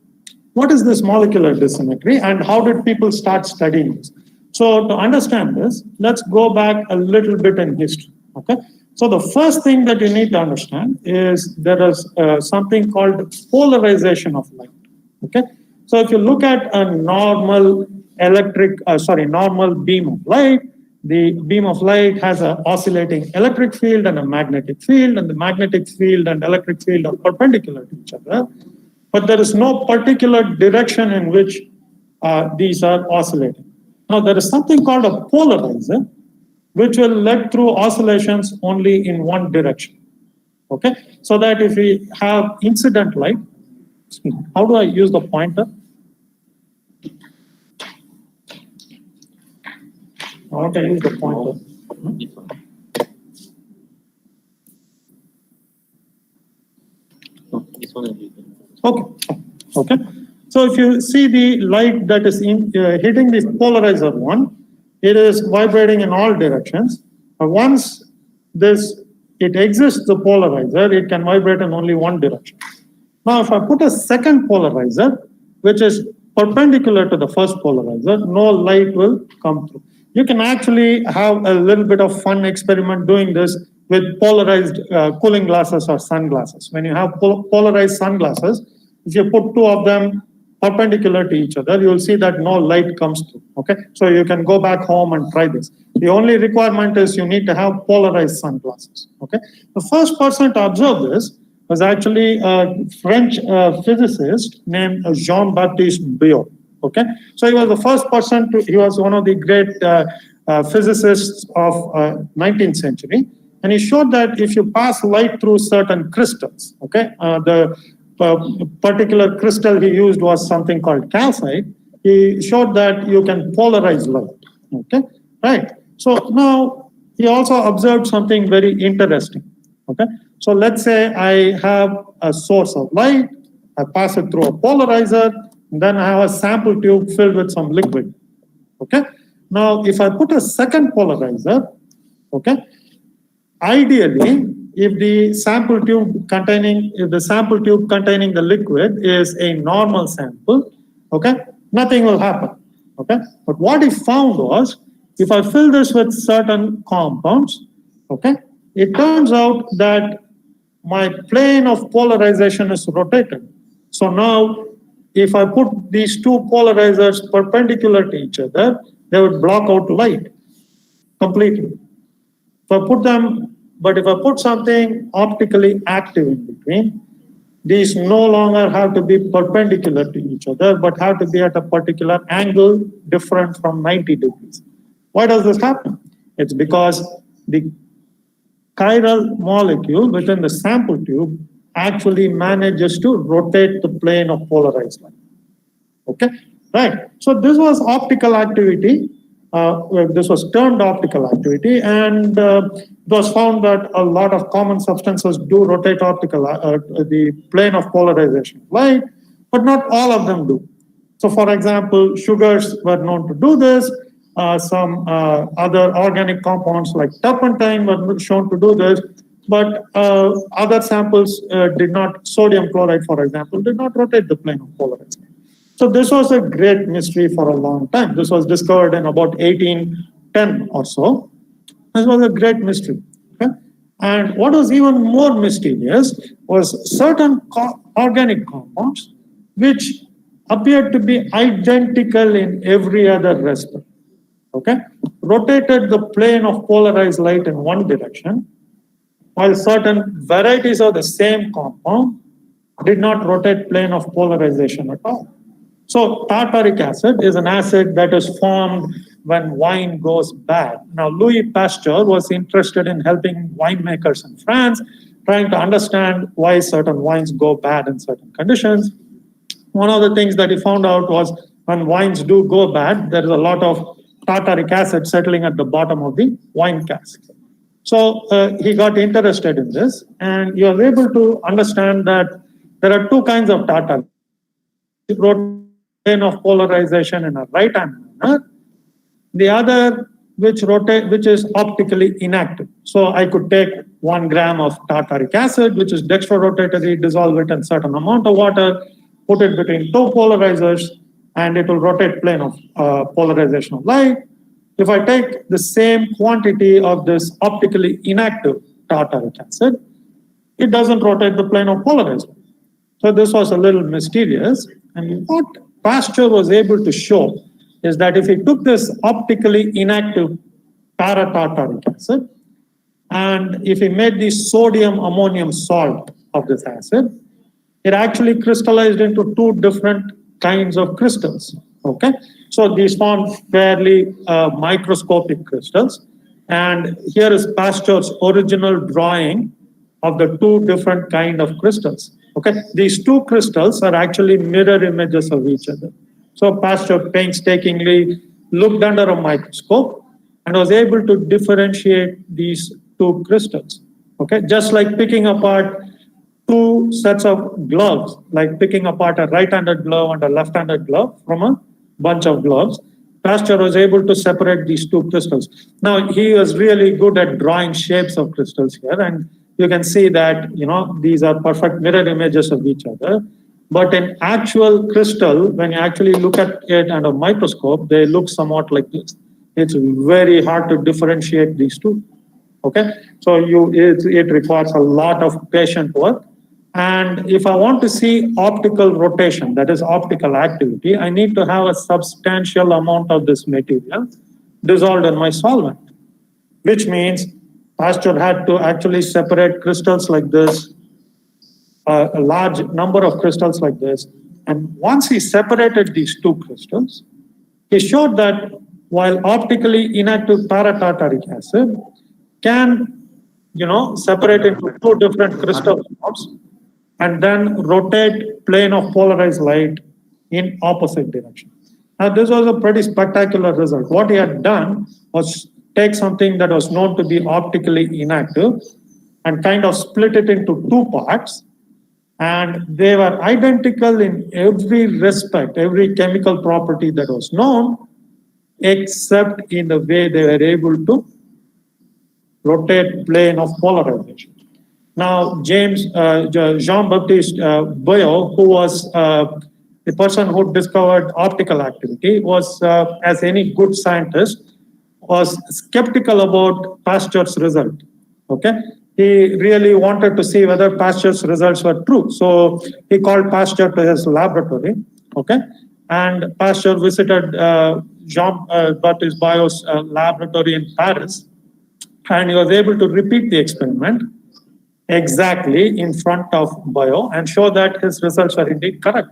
what is this molecular dissymmetry and how did people start studying this? So to understand this, let's go back a little bit in history. Okay. So the first thing that you need to understand is there is something called polarization of light. Okay, so if you look at a normal normal beam of light, the beam of light has an oscillating electric field and a magnetic field, and the magnetic field and electric field are perpendicular to each other. but there is no particular direction in which these are oscillating. Now, there is something called a polarizer, which will let through oscillations only in one direction. Okay, so that if we have incident light, how do I use the pointer? How can I use the pointer? Okay, okay. So if you see the light that is hitting this polarizer one, it is vibrating in all directions. Once it exits the polarizer, it can vibrate in only one direction. Now, if I put a second polarizer, which is perpendicular to the first polarizer, no light will come through. You can actually have a little bit of fun experiment doing this with polarized cooling glasses or sunglasses. When you have polarized sunglasses, if you put two of them perpendicular to each other, you will see that no light comes through. Okay, so you can go back home and try this. The only requirement is you need to have polarized sunglasses. Okay, the first person to observe this was actually a French physicist named Jean-Baptiste Biot. Okay, so he was the first person he was one of the great physicists of 19th century, and he showed that if you pass light through certain crystals, okay, the particular crystal he used was something called calcite. He showed that you can polarize light. Okay, right. So now he also observed something very interesting. Okay, so let's say I have a source of light, I pass it through a polarizer, and then I have a sample tube filled with some liquid. Okay, now if I put a second polarizer, okay, ideally, if the sample tube containing the liquid is a normal sample, okay, nothing will happen. Okay, but what he found was if I fill this with certain compounds, okay, it turns out that my plane of polarization is rotated. So now, if I put these two polarizers perpendicular to each other, they would block out light completely. But if I put something optically active in between, these no longer have to be perpendicular to each other, but have to be at a particular angle different from 90 degrees. Why does this happen? It's because the chiral molecule within the sample tube actually manages to rotate the plane of polarized light. Okay, right. So this was optical activity. This was termed optical activity, and it was found that a lot of common substances do rotate the plane of polarization of light, but not all of them do. So, for example, sugars were known to do this. Some other organic compounds like turpentine were shown to do this, but other samples did not. Sodium chloride, for example, did not rotate the plane of polarization. So this was a great mystery for a long time. This was discovered in about 1810 or so. This was a great mystery. Okay? And what was even more mysterious was certain organic compounds which appeared to be identical in every other respect. Okay, rotated the plane of polarized light in one direction, while certain varieties of the same compound did not rotate plane of polarization at all. So tartaric acid is an acid that is formed when wine goes bad. Now, Louis Pasteur was interested in helping winemakers in France, trying to understand why certain wines go bad in certain conditions. One of the things that he found out was when wines do go bad, there is a lot of tartaric acid settling at the bottom of the wine cask. So he got interested in this, and he was able to understand that there are two kinds of tartar. Plane of polarization in a right-hand manner. The other which is optically inactive. So I could take 1 gram of tartaric acid, which is dextrorotatory, dissolve it in certain amount of water, put it between two polarizers, and it will rotate plane of polarization of light. If I take the same quantity of this optically inactive tartaric acid, it doesn't rotate the plane of polarized light. So this was a little mysterious. And what Pasteur was able to show is that if he took this optically inactive para-tartaric acid, and if he made the sodium ammonium salt of this acid, it actually crystallized into two different kinds of crystals. Okay, so these form fairly microscopic crystals. And here is Pasteur's original drawing of the two different kind of crystals. Okay, these two crystals are actually mirror images of each other. So Pasteur painstakingly looked under a microscope and was able to differentiate these two crystals. Okay, just like picking apart two sets of gloves, like picking apart a right-handed glove and a left-handed glove from a bunch of gloves. Pasteur was able to separate these two crystals. Now, he was really good at drawing shapes of crystals here, and you can see that, these are perfect mirror images of each other. But in actual crystal, when you actually look at it under a microscope, they look somewhat like this. It's very hard to differentiate these two. Okay, so it requires a lot of patient work. And if I want to see optical rotation, that is optical activity, I need to have a substantial amount of this material dissolved in my solvent, which means Pasteur had to actually separate crystals like this, a large number of crystals like this. And once he separated these two crystals, he showed that while optically inactive paratartaric acid can, separate into two different crystal forms, and then rotate plane of polarized light in opposite direction. Now, this was a pretty spectacular result. What he had done was take something that was known to be optically inactive and kind of split it into two parts. And they were identical in every respect, every chemical property that was known, except in the way they were able to rotate plane of polarization. Now, Jean-Baptiste Boyot, who was the person who discovered optical activity, was, as any good scientist, was skeptical about Pasteur's result. Okay, he really wanted to see whether Pasteur's results were true. So he called Pasteur to his laboratory. Okay, and Pasteur visited Jean-Baptiste Boyot's laboratory in Paris, and he was able to repeat the experiment exactly in front of Boyot and show that his results are indeed correct.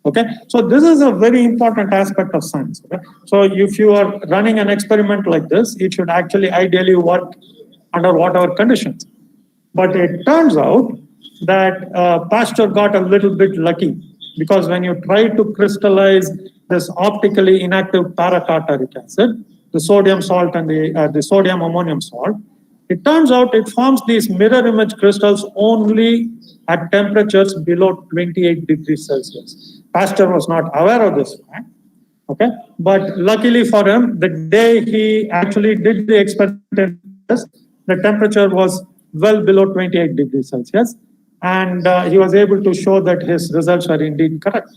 Okay, so this is a very important aspect of science. Okay? So if you are running an experiment like this, it should actually ideally work under whatever conditions. But it turns out that Pasteur got a little bit lucky, because when you try to crystallize this optically inactive paratartaric acid, the sodium salt and the sodium ammonium salt, it turns out it forms these mirror image crystals only at temperatures below 28 degrees Celsius. Pasteur was not aware of this fact, okay? But luckily for him, the day he actually did the experiment, the temperature was well below 28 degrees Celsius, and he was able to show that his results were indeed correct,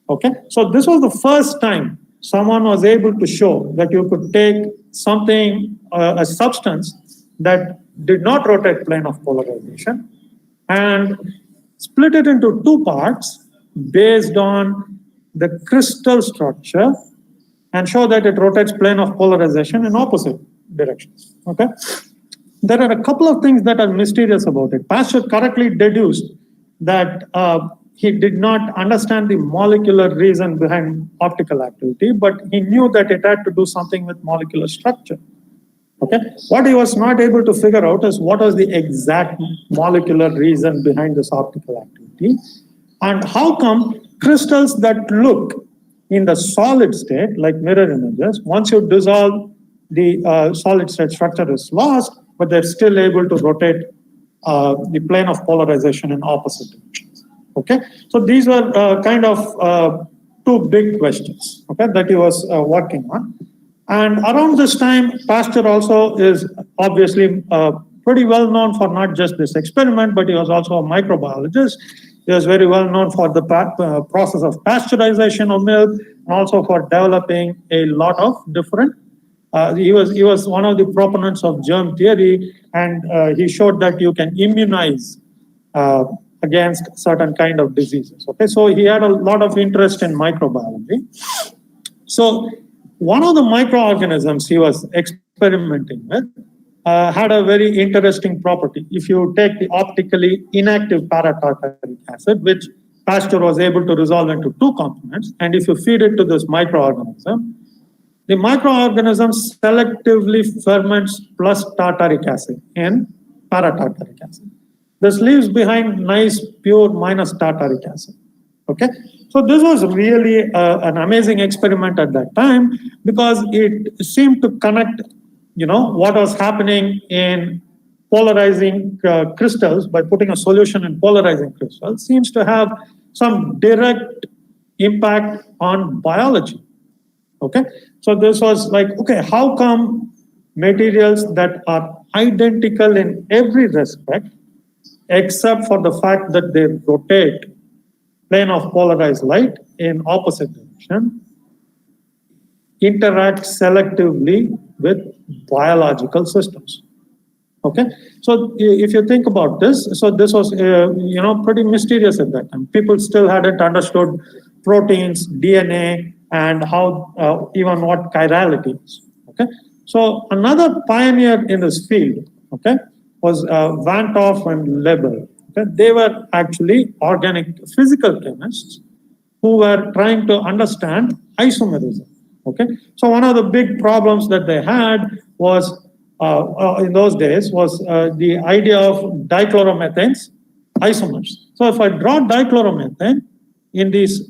okay? So this was the first time someone was able to show that you could take something, a substance that did not rotate plane of polarization, and split it into two parts based on the crystal structure, and show that it rotates plane of polarization in opposite directions. Okay, there are a couple of things that are mysterious about it. Pasteur correctly deduced that he did not understand the molecular reason behind optical activity, but he knew that it had to do something with molecular structure. Okay, what he was not able to figure out is what was the exact molecular reason behind this optical activity, and how come crystals that look in the solid state, like mirror images, once you dissolve, the solid state structure is lost, but they're still able to rotate the plane of polarization in opposite directions. Okay, so these were kind of two big questions, okay, that he was working on. And around this time, Pasteur also is obviously pretty well known for not just this experiment, but he was also a microbiologist. He was very well known for the process of pasteurization of milk, and also for developing a lot of different. He was one of the proponents of germ theory, and he showed that you can immunize against certain kind of diseases. Okay, so he had a lot of interest in microbiology. So one of the microorganisms he was experimenting with had a very interesting property. If you take the optically inactive para-tartaric acid, which Pasteur was able to resolve into two components, and if you feed it to this microorganism, the microorganism selectively ferments plus tartaric acid in para-tartaric acid. This leaves behind nice pure minus tartaric acid. Okay, so this was really an amazing experiment at that time because it seemed to connect, what was happening in polarizing crystals by putting a solution in polarizing crystals seems to have some direct impact on biology. Okay, so this was like, okay, how come materials that are identical in every respect, except for the fact that they rotate plane of polarized light in opposite direction, interact selectively with biological systems? Okay, so if you think about this, so this was pretty mysterious at that time. People still hadn't understood proteins, DNA, and how even what chirality is. Okay, so another pioneer in this field, okay, was Van 't Hoff and Lebel. Okay, they were actually organic physical chemists who were trying to understand isomerism. Okay, so one of the big problems that they had was in those days was the idea of dichloromethanes isomers. So if I draw dichloromethane in this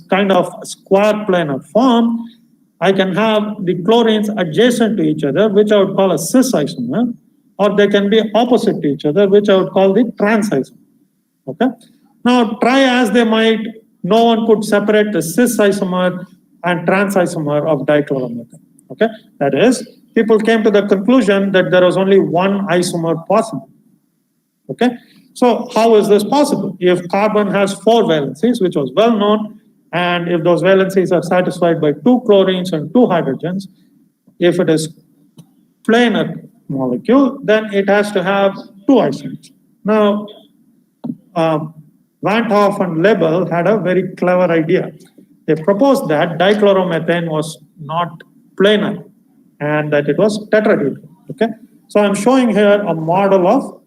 kind of square planar form, I can have the chlorines adjacent to each other, which I would call a cis isomer, or they can be opposite to each other, which I would call the trans isomer. Okay. Now try as they might, no one could separate the cis isomer and trans isomer of dichloromethane. Okay, that is, people came to the conclusion that there was only one isomer possible. Okay, so how is this possible? If carbon has 4 valencies, which was well known, and if those valencies are satisfied by 2 chlorines and 2 hydrogens, if it is planar molecule, then it has to have 2 isomers. Now, Van 't Hoff and Lebel had a very clever idea. They proposed that dichloromethane was not planar and that it was tetrahedral. Okay, so I'm showing here a model of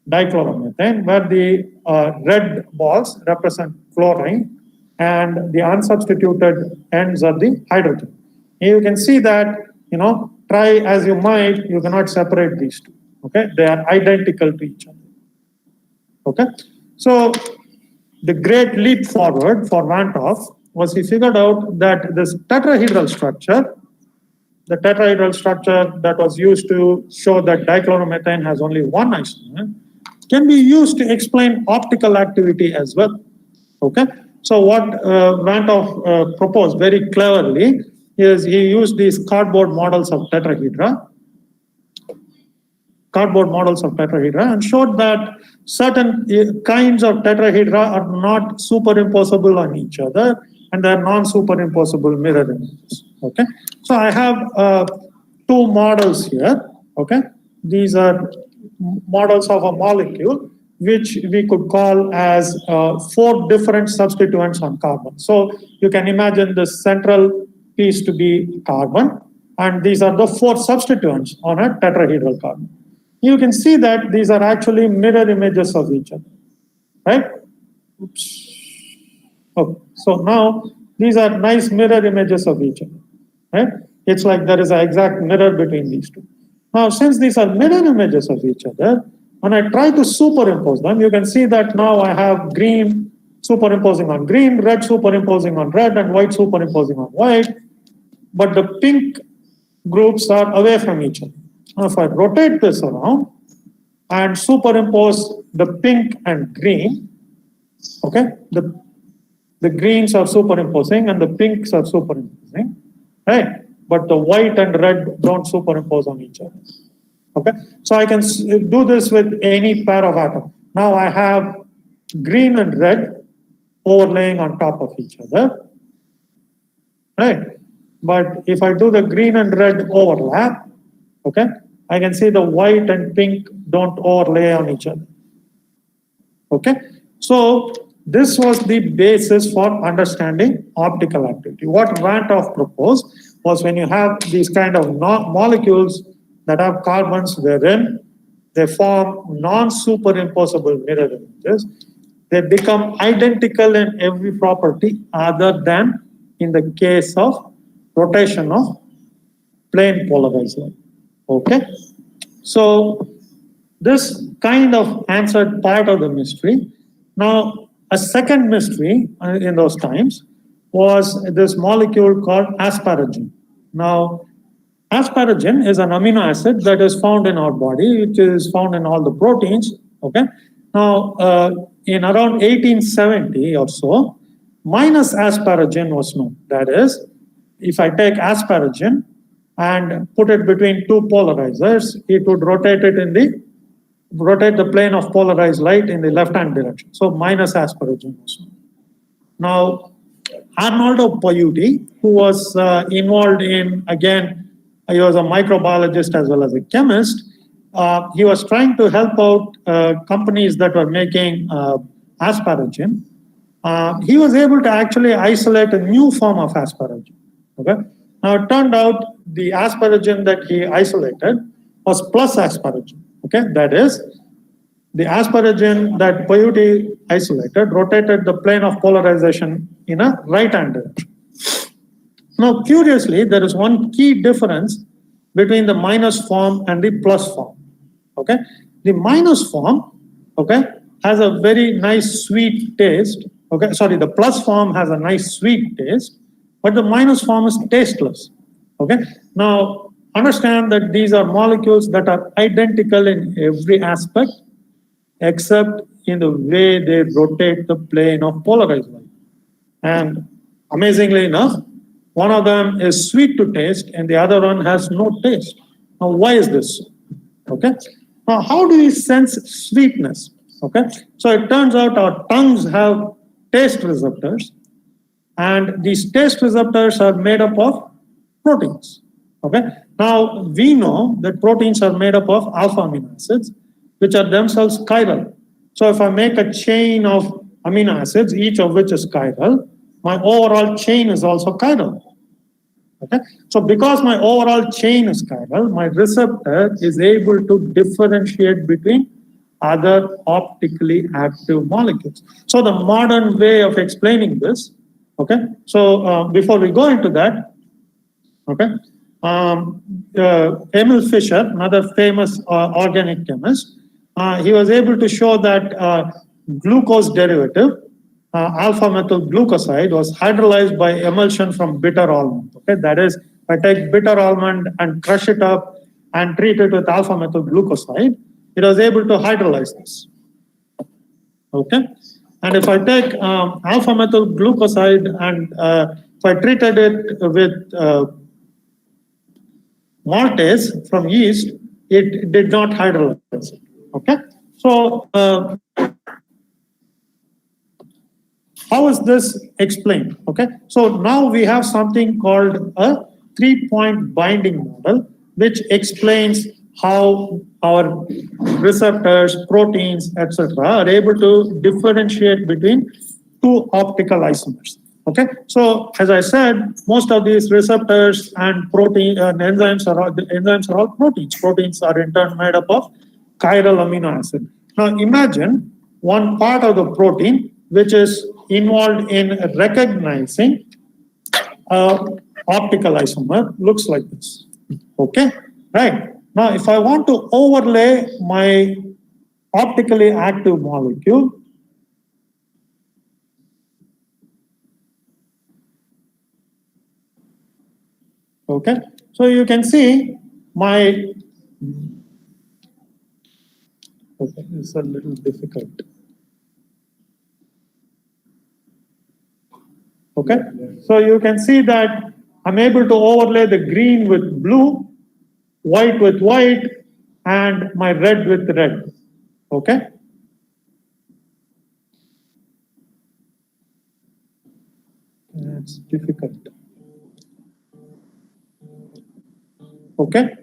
dichloromethane where the red balls represent chlorine and the unsubstituted ends are the hydrogen. You can see that, try as you might, you cannot separate these two. Okay, they are identical to each other. Okay, so the great leap forward for Van 't Hoff was he figured out that this tetrahedral structure, the tetrahedral structure that was used to show that dichloromethane has only one isomer, can be used to explain optical activity as well. Okay, so what Van 't Hoff proposed very cleverly is he used these cardboard models of tetrahedra, and showed that certain kinds of tetrahedra are not superimposable on each other and they're non-superimposable mirror images. Okay, so I have 2 models here. Okay, these are models of a molecule which we could call as 4 different substituents on carbon. So you can imagine the central piece to be carbon, and these are the 4 substituents on a tetrahedral carbon. You can see that these are actually mirror images of each other, right? Oops. Okay, so now these are nice mirror images of each other, right? It's like there is an exact mirror between these two. Now, since these are mirror images of each other, when I try to superimpose them, you can see that now I have green superimposing on green, red superimposing on red, and white superimposing on white, but the pink groups are away from each other. Now, if I rotate this around and superimpose the pink and green, okay, the greens are superimposing and the pinks are superimposing, right? But the white and red don't superimpose on each other. Okay, so I can do this with any pair of atoms. Now I have green and red overlaying on top of each other, right? But if I do the green and red overlap, okay, I can see the white and pink don't overlay on each other. Okay, so this was the basis for understanding optical activity. What Van 't Hoff proposed was when you have these kind of molecules that have carbons wherein they form non-superimposable mirror images. They become identical in every property other than in the case of rotation of plane polarized light. Okay? So this kind of answered part of the mystery. Now, a second mystery in those times was this molecule called asparagine. Now, asparagine is an amino acid that is found in our body, which is found in all the proteins. Okay. Now, in around 1870 or so, minus asparagine was known. That is, if I take asparagine and put it between two polarizers, it would rotate the plane of polarized light in the left-hand direction. So minus asparagine was known. Now, Arnoldo Paiuti, who was involved in, again, he was a microbiologist as well as a chemist. He was trying to help out companies that were making asparagine. He was able to actually isolate a new form of asparagine. Okay. Now, it turned out the asparagine that he isolated was plus asparagine. Okay, that is, the asparagine that Paiuti isolated rotated the plane of polarization in a right-hand direction. Now, curiously, there is one key difference between the minus form and the plus form. Okay, the minus form, okay, has a very nice sweet taste. Okay, sorry, the plus form has a nice sweet taste, but the minus form is tasteless. Okay, now understand that these are molecules that are identical in every aspect except in the way they rotate the plane of polarized light. And amazingly enough, one of them is sweet to taste and the other one has no taste. Now, why is this? Okay. Now, how do we sense sweetness? Okay. So it turns out our tongues have taste receptors, and these taste receptors are made up of proteins. Okay. Now, we know that proteins are made up of alpha amino acids, which are themselves chiral. So if I make a chain of amino acids, each of which is chiral, my overall chain is also chiral. Okay? So because my overall chain is chiral, my receptor is able to differentiate between other optically active molecules. So the modern way of explaining this, okay? So before we go into that, okay, Emil Fischer, another famous organic chemist, he was able to show that glucose derivative, alpha methyl glucoside, was hydrolyzed by emulsion from bitter almond. Okay, that is, if I take bitter almond and crush it up and treat it with alpha methyl glucoside, it was able to hydrolyze this. Okay, and if I take alpha methyl glucoside and if I treated it with maltase from yeast, it did not hydrolyze it. Okay, so how is this explained? Okay, so now we have something called a 3-point binding model, which explains how our receptors, proteins, etc., are able to differentiate between two optical isomers. Okay, so as I said, most of these receptors and protein and enzymes are all proteins. Proteins are in turn made up of chiral amino acid. Now imagine one part of the protein which is involved in recognizing optical isomer looks like this. Okay, right. Now if I want to overlay my optically active molecule, okay, so you can see my, okay, it's a little difficult. Okay, so you can see that I'm able to overlay the green with blue, white with white, and my red with red. Okay. That's difficult. Okay.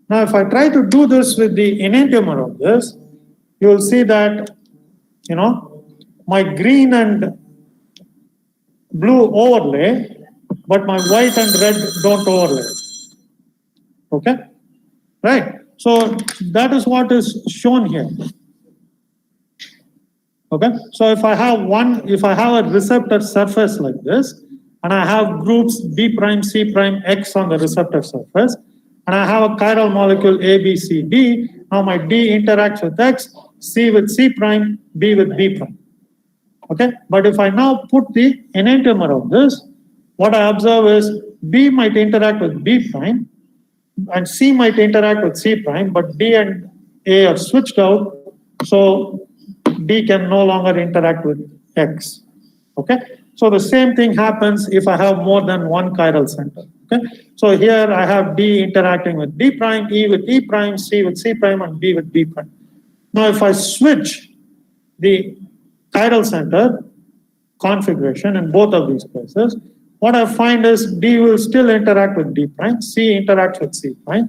Now, if I try to do this with the enantiomer of this, you will see that, you know, my green and blue overlay, but my white and red don't overlay. Okay. right? So that is what is shown here. Okay, so if I have a receptor surface like this, and I have groups B prime, C prime, X on the receptor surface, and I have a chiral molecule A, B, C, D, now my D interacts with X, C with C prime, B with B prime. Okay, but if I now put the enantiomer of this, what I observe is B might interact with B prime, and C might interact with C prime, but D and A are switched out, so D can no longer interact with X. Okay, so the same thing happens if I have more than one chiral center. Okay, so here I have D interacting with D prime, E with E prime, C with C prime, and B with B prime. Now, if I switch the chiral center configuration in both of these places, what I find is D will still interact with D prime, C interacts with C prime,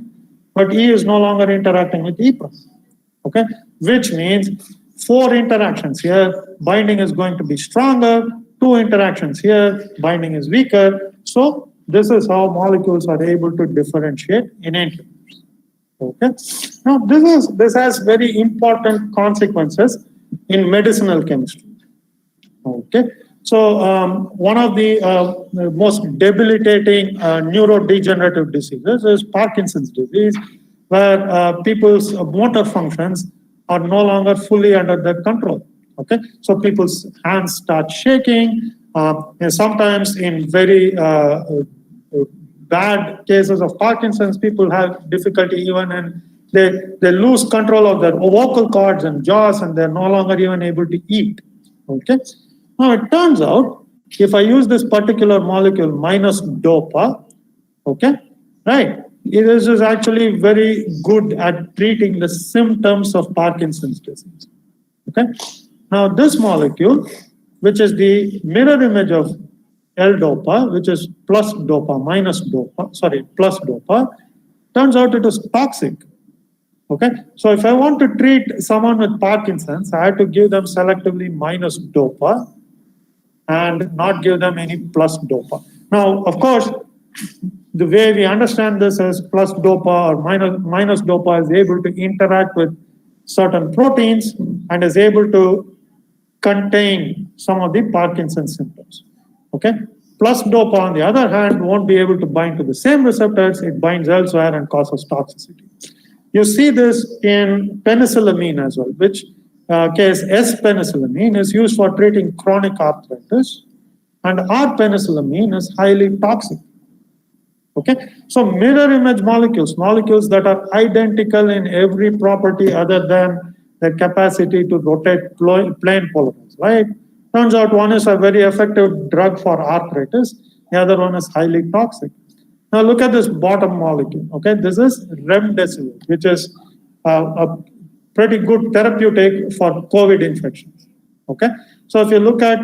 but E is no longer interacting with E prime. Okay, which means 4 interactions here, binding is going to be stronger, 2 interactions here, binding is weaker. So this is how molecules are able to differentiate enantiomers. Okay, now this has very important consequences in medicinal chemistry. Okay, so one of the most debilitating neurodegenerative diseases is Parkinson's disease, where people's motor functions are no longer fully under their control. Okay, so people's hands start shaking, and sometimes in very bad cases of Parkinson's, people have difficulty even in they lose control of their vocal cords and jaws, and they're no longer even able to eat. Okay, now it turns out if I use this particular molecule minus dopa, okay, right, it is actually very good at treating the symptoms of Parkinson's disease. Okay, now this molecule, which is the mirror image of L-dopa, which is plus dopa, plus dopa, turns out it is toxic. Okay, so if I want to treat someone with Parkinson's, I have to give them selectively minus dopa and not give them any plus dopa. Now, of course, the way we understand this is plus dopa or minus dopa is able to interact with certain proteins and is able to contain some of the Parkinson's symptoms. Okay, plus dopa on the other hand won't be able to bind to the same receptors, it binds elsewhere and causes toxicity. You see this in penicillamine as well, which case S-penicillamine is used for treating chronic arthritis, and R-penicillamine is highly toxic. Okay, so mirror image molecules that are identical in every property other than their capacity to rotate plane polarized, right? Turns out one is a very effective drug for arthritis, the other one is highly toxic. Now look at this bottom molecule, okay? This is remdesivir, which is a pretty good therapeutic for COVID infections, okay? So if you look at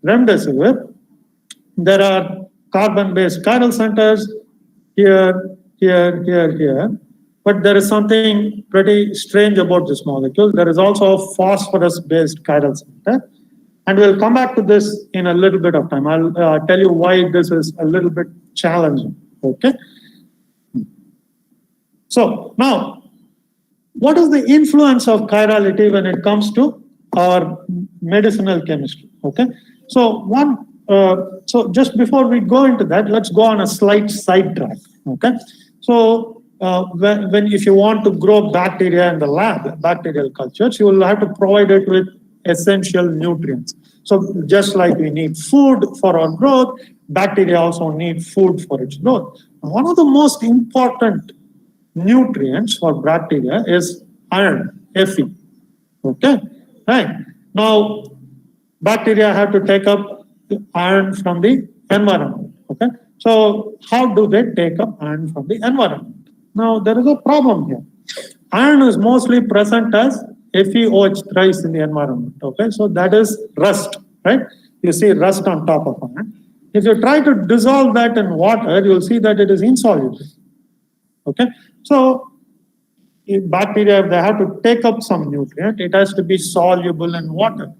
remdesivir, there are carbon-based chiral centers here, but there is something pretty strange about this molecule. There is also a phosphorus-based chiral center, and we'll come back to this in a little bit of time. I'll tell you why this is a little bit challenging, okay? So now, what is the influence of chirality when it comes to our medicinal chemistry, okay? So so just before we go into that, let's go on a slight sidetrack, okay? So if you want to grow bacteria in the lab, bacterial cultures, you will have to provide it with essential nutrients. So just like we need food for our growth, bacteria also need food for its growth. And one of the most important nutrients for bacteria is iron, Fe. Okay, right. Now, bacteria have to take up iron from the environment. Okay, so how do they take up iron from the environment? Now, there is a problem here. Iron is mostly present as FeOH thrice in the environment. Okay, so that is rust, right? You see rust on top of iron. If you try to dissolve that in water, you'll see that it is insoluble. Okay, so if bacteria, if they have to take up some nutrient, it has to be soluble in water.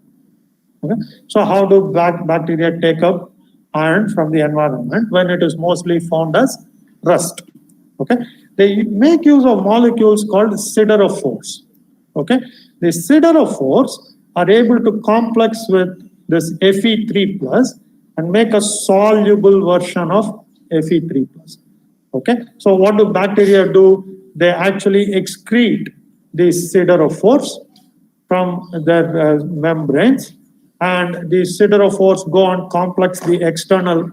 Okay, so how do bacteria take up iron from the environment when it is mostly found as rust? Okay, they make use of molecules called siderophores. Okay, the siderophores are able to complex with this Fe3 plus and make a soluble version of Fe3 plus. Okay, so what do bacteria do? They actually excrete these siderophores from their membranes, and these siderophores go and complex the external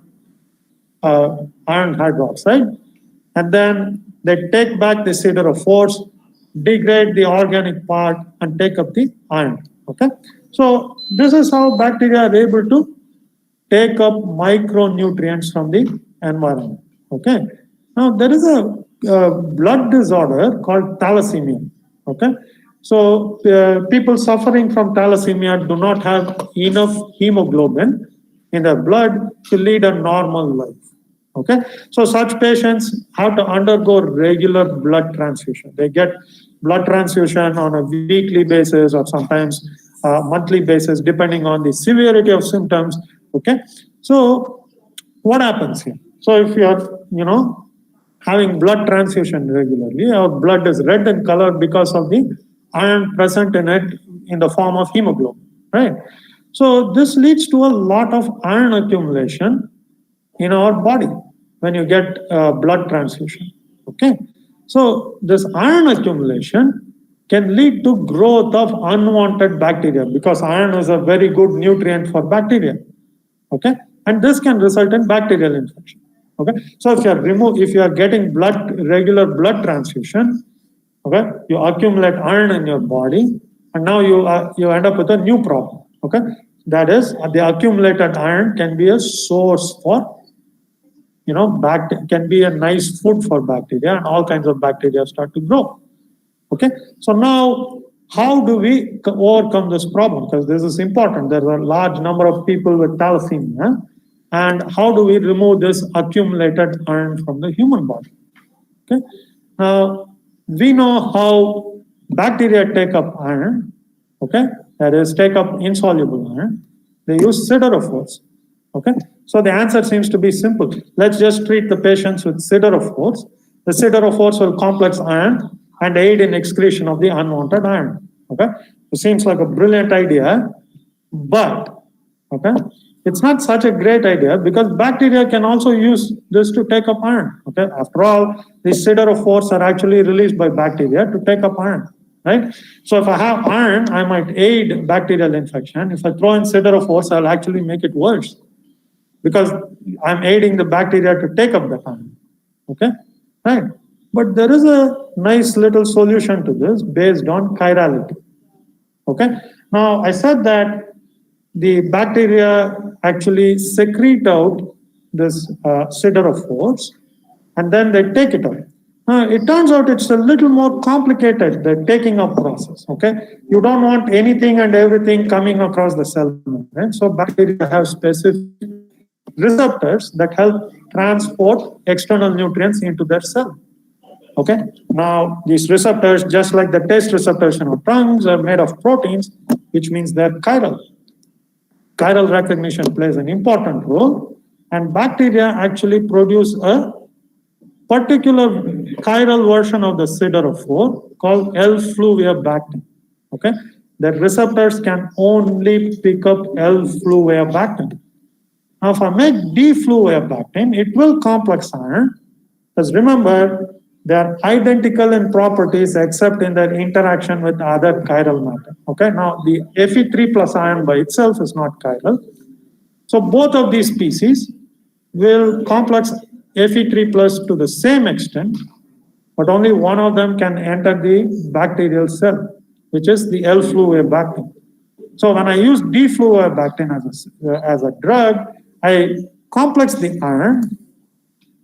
iron hydroxide, and then they take back the siderophores, degrade the organic part, and take up the iron. Okay, so this is how bacteria are able to take up micronutrients from the environment. Okay, now there is a blood disorder called thalassemia. Okay, so people suffering from thalassemia do not have enough hemoglobin in their blood to lead a normal life. Okay, so such patients have to undergo regular blood transfusion. They get blood transfusion on a weekly basis or sometimes monthly basis, depending on the severity of symptoms. Okay, so what happens here? So if you are, having blood transfusion regularly, our blood is red in color because of the iron present in it in the form of hemoglobin, right? So this leads to a lot of iron accumulation in our body when you get blood transfusion. Okay, so this iron accumulation can lead to growth of unwanted bacteria because iron is a very good nutrient for bacteria. Okay, and this can result in bacterial infection. Okay, so if you are getting regular blood transfusion, okay, you accumulate iron in your body, and now you end up with a new problem. Okay, that is the accumulated iron can be a source for can be a nice food for bacteria, and all kinds of bacteria start to grow. Okay, so now how do we overcome this problem? Because this is important. There are a large number of people with thalassemia, and how do we remove this accumulated iron from the human body? Okay, now we know how bacteria take up iron. Okay, that is, take up insoluble iron. They use siderophores. Okay, so the answer seems to be simple. Let's just treat the patients with siderophores. The siderophores will complex iron and aid in excretion of the unwanted iron. Okay, it seems like a brilliant idea, but okay, it's not such a great idea because bacteria can also use this to take up iron. Okay, after all, these siderophores are actually released by bacteria to take up iron. Right? So if I have iron, I might aid bacterial infection. If I throw in siderophores, I'll actually make it worse, because I'm aiding the bacteria to take up the iron. Okay, right? But there is a nice little solution to this based on chirality. Okay, now I said that the bacteria actually secrete out this siderophores, and then they take it out. It turns out it's a little more complicated, the taking up process. Okay, you don't want anything and everything coming across the cell membrane. So bacteria have specific receptors that help transport external nutrients into their cell. Okay, now these receptors, just like the taste receptors in our tongues, are made of proteins, which means they're chiral. Chiral recognition plays an important role, and bacteria actually produce a particular chiral version of the siderophore called L-fluviabactin. Okay, the receptors can only pick up L-fluviabactin. Now, if I make D-fluviabactin, it will complex iron, because remember, they are identical in properties except in their interaction with other chiral matter. Okay, now the Fe3 plus ion by itself is not chiral. So both of these species will complex Fe3 plus to the same extent, but only one of them can enter the bacterial cell, which is the L-fluviabactin. So when I use D-fluviabactin as a drug, I complex the iron,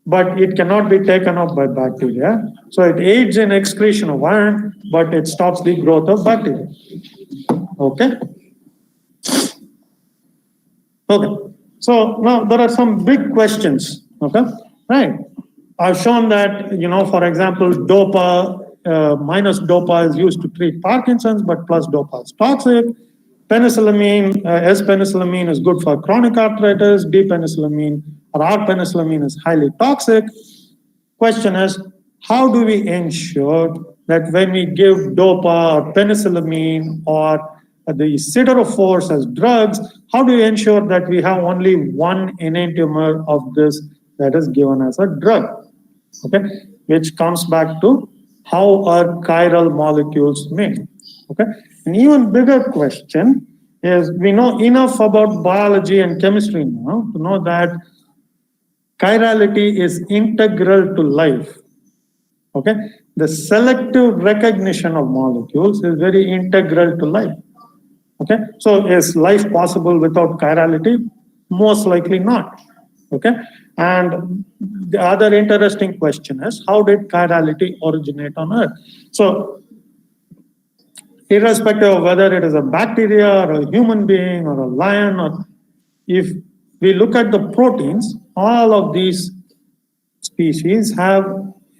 but it cannot be taken up by bacteria. So it aids in excretion of iron, but it stops the growth of bacteria. Okay? Okay. So now there are some big questions. Okay? Right. I've shown that, for example, DOPA, minus DOPA is used to treat Parkinson's, but plus DOPA is toxic. Penicillamine, S-penicillamine is good for chronic arthritis. D-penicillamine or R-penicillamine is highly toxic. Question is, how do we ensure that when we give dopa or penicillamine or the siderophores as drugs, how do we ensure that we have only one enantiomer of this that is given as a drug? Okay, which comes back to how are chiral molecules made? Okay, an even bigger question is, we know enough about biology and chemistry now to know that chirality is integral to life. Okay, the selective recognition of molecules is very integral to life. Okay, so is life possible without chirality? Most likely not. Okay, and the other interesting question is, how did chirality originate on Earth? So, irrespective of whether it is a bacteria or a human being or a lion, or if we look at the proteins, all of these species have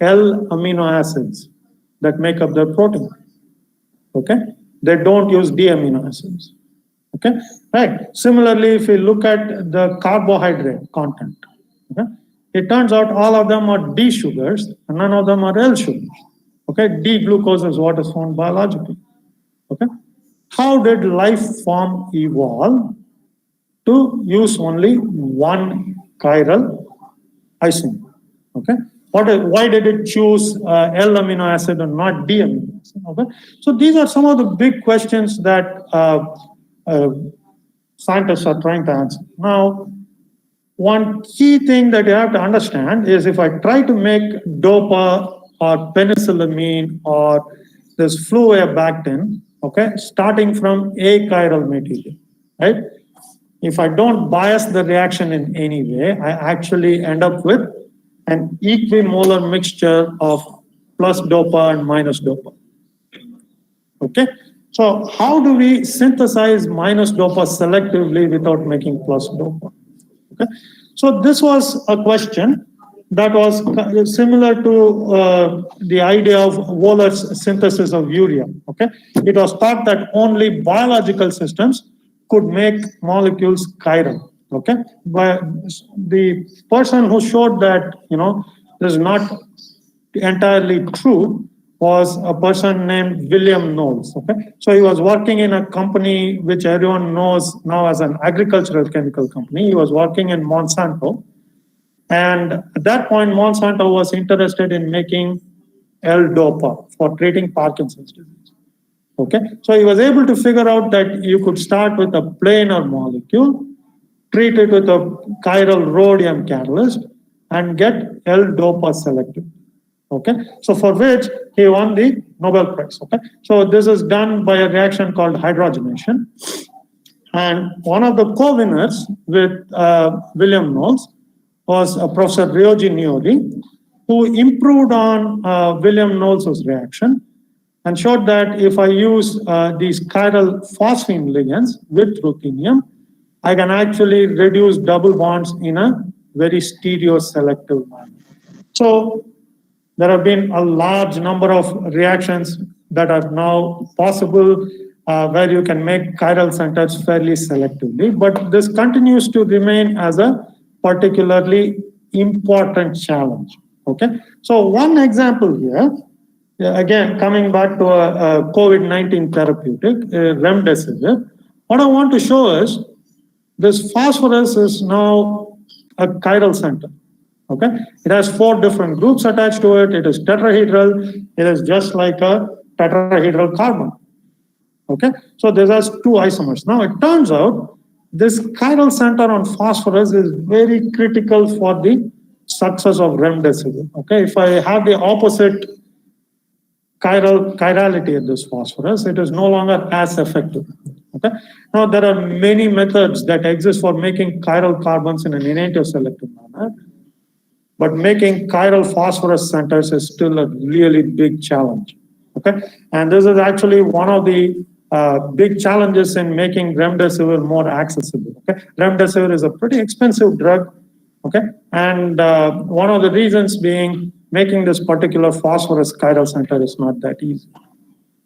L amino acids that make up their protein. Okay, they don't use D amino acids. Okay, right. Similarly, if we look at the carbohydrate content, okay, it turns out all of them are D sugars and none of them are L sugars. Okay, D glucose is what is found biologically. Okay, how did life form evolve to use only one chiral isomer? Okay, why did it choose L amino acid and not D amino acid? Okay, so these are some of the big questions that scientists are trying to answer. Now, one key thing that you have to understand is, if I try to make dopa or penicillamine or this fluobactin, okay, starting from a chiral material, right? If I don't bias the reaction in any way, I actually end up with an equimolar mixture of plus dopa and minus dopa. Okay, so how do we synthesize minus dopa selectively without making plus dopa? Okay, so this was a question that was similar to the idea of Woller's synthesis of urea. Okay, it was thought that only biological systems could make molecules chiral. Okay, but the person who showed that, this is not entirely true was a person named William Knowles. Okay, so he was working in a company which everyone knows now as an agricultural chemical company. He was working in Monsanto, and at that point, Monsanto was interested in making L-Dopa for treating Parkinson's disease. Okay, so he was able to figure out that you could start with a planar molecule, treat it with a chiral rhodium catalyst, and get L-Dopa selective. Okay, so for which he won the Nobel Prize. Okay, so this is done by a reaction called hydrogenation, and one of the co-winners with William Knowles was Professor Ryoji Niori, who improved on William Knowles' reaction and showed that if I use these chiral phosphine ligands with ruthenium, I can actually reduce double bonds in a very stereoselective manner. So there have been a large number of reactions that are now possible where you can make chiral centers fairly selectively, but this continues to remain as a particularly important challenge. Okay, so one example here, again, coming back to a COVID-19 therapeutic, remdesivir, what I want to show is this phosphorus is now a chiral center. Okay, it has 4 different groups attached to it. It is tetrahedral. It is just like a tetrahedral carbon. Okay, so this has 2 isomers. Now it turns out this chiral center on phosphorus is very critical for the success of remdesivir. Okay, if I have the opposite chirality of this phosphorus, it is no longer as effective. Okay, now there are many methods that exist for making chiral carbons in an enantioselective manner, but making chiral phosphorus centers is still a really big challenge. Okay, and this is actually one of the big challenges in making remdesivir more accessible. Okay, remdesivir is a pretty expensive drug. Okay, and one of the reasons being making this particular phosphorus chiral center is not that easy.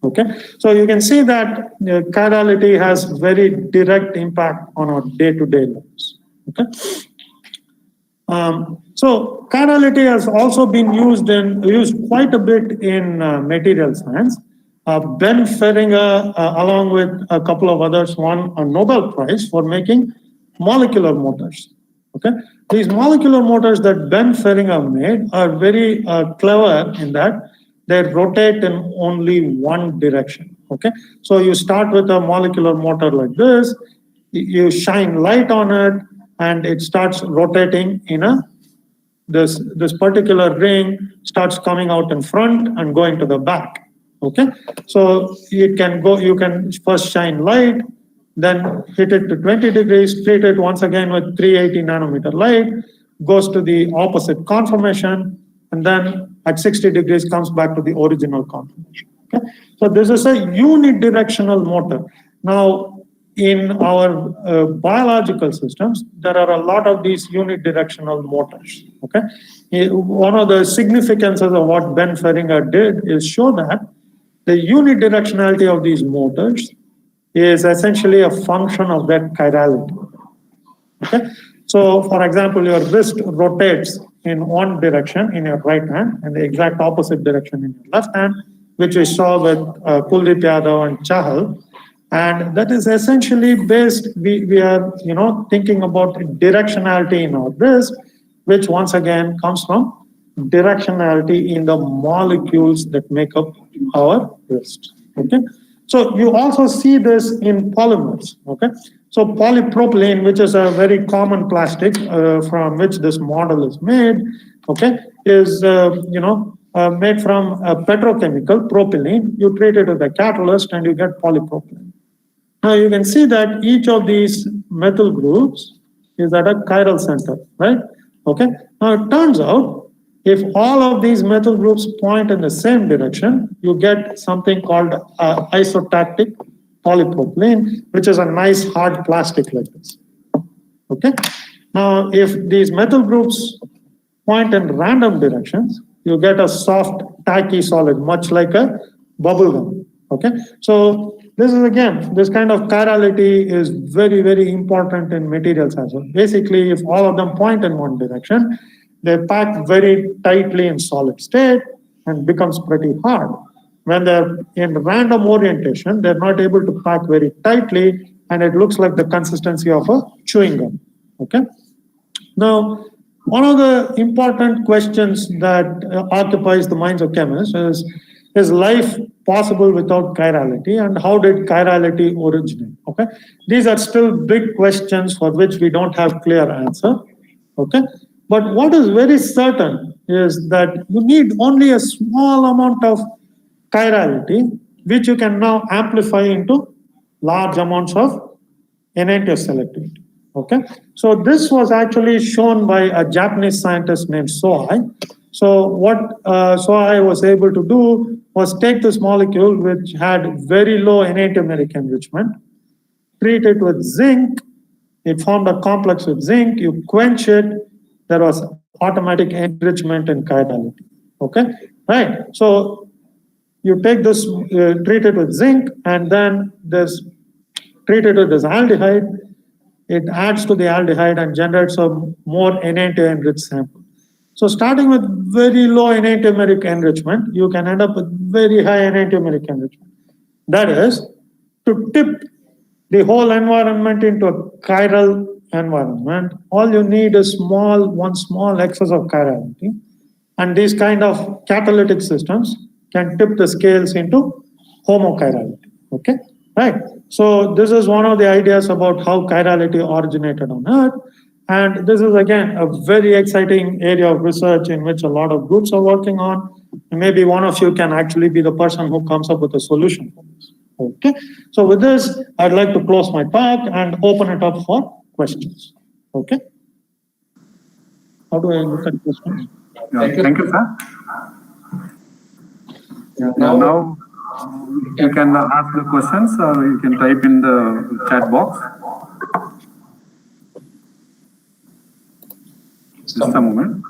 Okay, so you can see that chirality has very direct impact on our day-to-day lives. Okay. So chirality has also been used quite a bit in material science. Ben Feringa, along with a couple of others, won a Nobel Prize for making molecular motors. Okay, these molecular motors that Ben Feringa made are very clever in that they rotate in only one direction. Okay, so you start with a molecular motor like this, you shine light on it, and it starts rotating in this particular ring starts coming out in front and going to the back. Okay, so it can go. You can first shine light, then hit it to 20 degrees, treat it once again with 380 nanometer light, goes to the opposite conformation, and then at 60 degrees comes back to the original conformation. Okay, so this is a unidirectional motor. Now, in our biological systems, there are a lot of these unidirectional motors. Okay, one of the significances of what Ben Feringa did is show that the unidirectionality of these motors is essentially a function of that chirality. Okay, so for example, your wrist rotates in one direction in your right hand and the exact opposite direction in your left hand, which we saw with Kuldeep Yadav and Chahal. And that is essentially based, we are thinking about directionality in our wrist, which once again comes from directionality in the molecules that make up our wrist. Okay, so you also see this in polymers. Okay, so polypropylene, which is a very common plastic from which this model is made, okay, is made from a petrochemical propylene. You treat it with a catalyst and you get polypropylene. Now you can see that each of these methyl groups is at a chiral center, right? Okay. Now it turns out if all of these methyl groups point in the same direction, you get something called isotactic polypropylene, which is a nice hard plastic like this. Okay. Now if these methyl groups point in random directions, you get a soft tacky solid, much like a bubble gum. Okay. So this is again, this kind of chirality is very, very important in material science. So basically, if all of them point in one direction, they pack very tightly in solid state and becomes pretty hard. When they're in random orientation, they're not able to pack very tightly and it looks like the consistency of a chewing gum. Okay. Now, one of the important questions that occupies the minds of chemists is life possible without chirality, and how did chirality originate? Okay, these are still big questions for which we don't have clear answer. Okay, but what is very certain is that you need only a small amount of chirality, which you can now amplify into large amounts of enantioselectivity selectivity. Okay, so this was actually shown by a Japanese scientist named Sohei. So what Sohei was able to do was take this molecule, which had very low enantiomeric enrichment, treat it with zinc. It formed a complex with zinc. You quench it. There was automatic enrichment in chirality. Okay, right. So you take this, treat it with zinc, and then treat it with this aldehyde. It adds to the aldehyde and generates a more enantiomer-enriched sample. So starting with very low enantiomeric enrichment, you can end up with very high enantiomeric enrichment. That is, to tip the whole environment into a chiral environment, all you need is one small excess of chirality. And these kind of catalytic systems can tip the scales into homochirality. Okay, right? So this is one of the ideas about how chirality originated on Earth. And this is again a very exciting area of research in which a lot of groups are working on. And maybe one of you can actually be the person who comes up with a solution for this. Okay. So with this, I'd like to close my talk and open it up for questions. Okay. How do I look at questions? Thank you, sir. Now you can ask the questions or you can type in the chat box. Just a moment.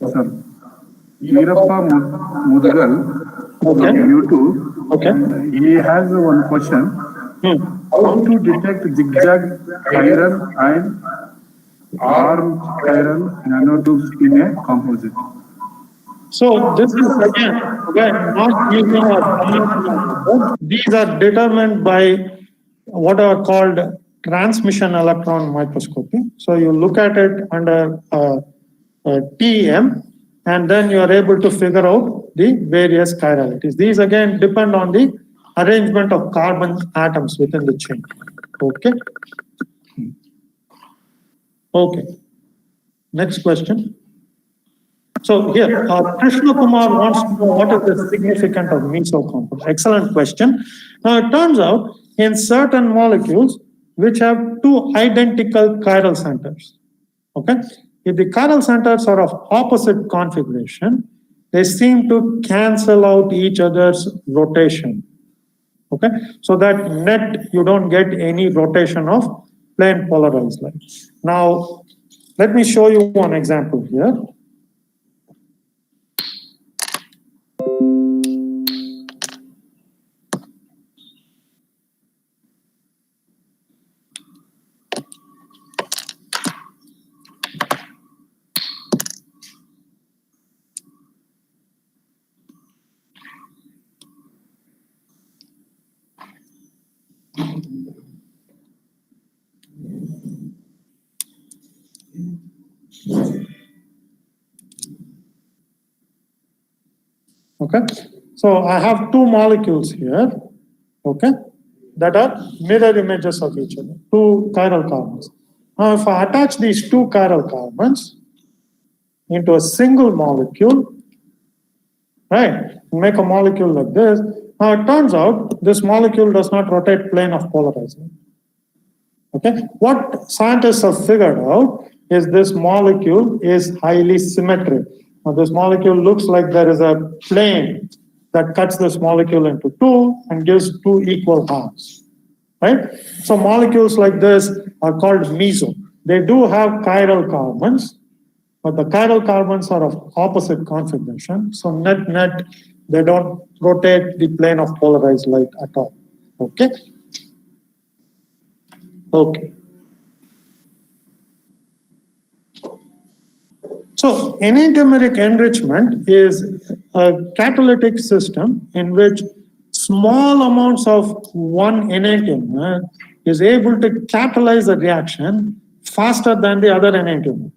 Sir, Veerappa Mudugal Okay. YouTube. Okay. He has one question. How to detect zigzag chiral and arm chiral nanotubes in a composite? So this is again not using a conventional method. These are determined by what are called transmission electron microscopy. So you look at it under TEM, and then you are able to figure out the various chiralities. These again depend on the arrangement of carbon atoms within the chain. Okay. Okay. Next question. So here, Krishna Kumar wants to know what is the significance of meso compounds. Excellent question. Now it turns out in certain molecules which have two identical chiral centers, okay, if the chiral centers are of opposite configuration, they seem to cancel out each other's rotation. Okay, so that net you don't get any rotation of plane polarized light. Now, let me show you one example here. Okay, so I have two molecules here, okay, that are mirror images of each other, two chiral carbons. Now, if I attach these two chiral carbons into a single molecule, right, make a molecule like this, now it turns out this molecule does not rotate plane of polarization. Okay, what scientists have figured out is this molecule is highly symmetric. Now, this molecule looks like there is a plane that cuts this molecule into two and gives two equal halves, right? So molecules like this are called meso. They do have chiral carbons, but the chiral carbons are of opposite configuration. So net, they don't rotate the plane of polarized light at all, okay? Okay. So enantiomeric enrichment is a catalytic system in which small amounts of one enantiomer is able to catalyze a reaction faster than the other enantiomer.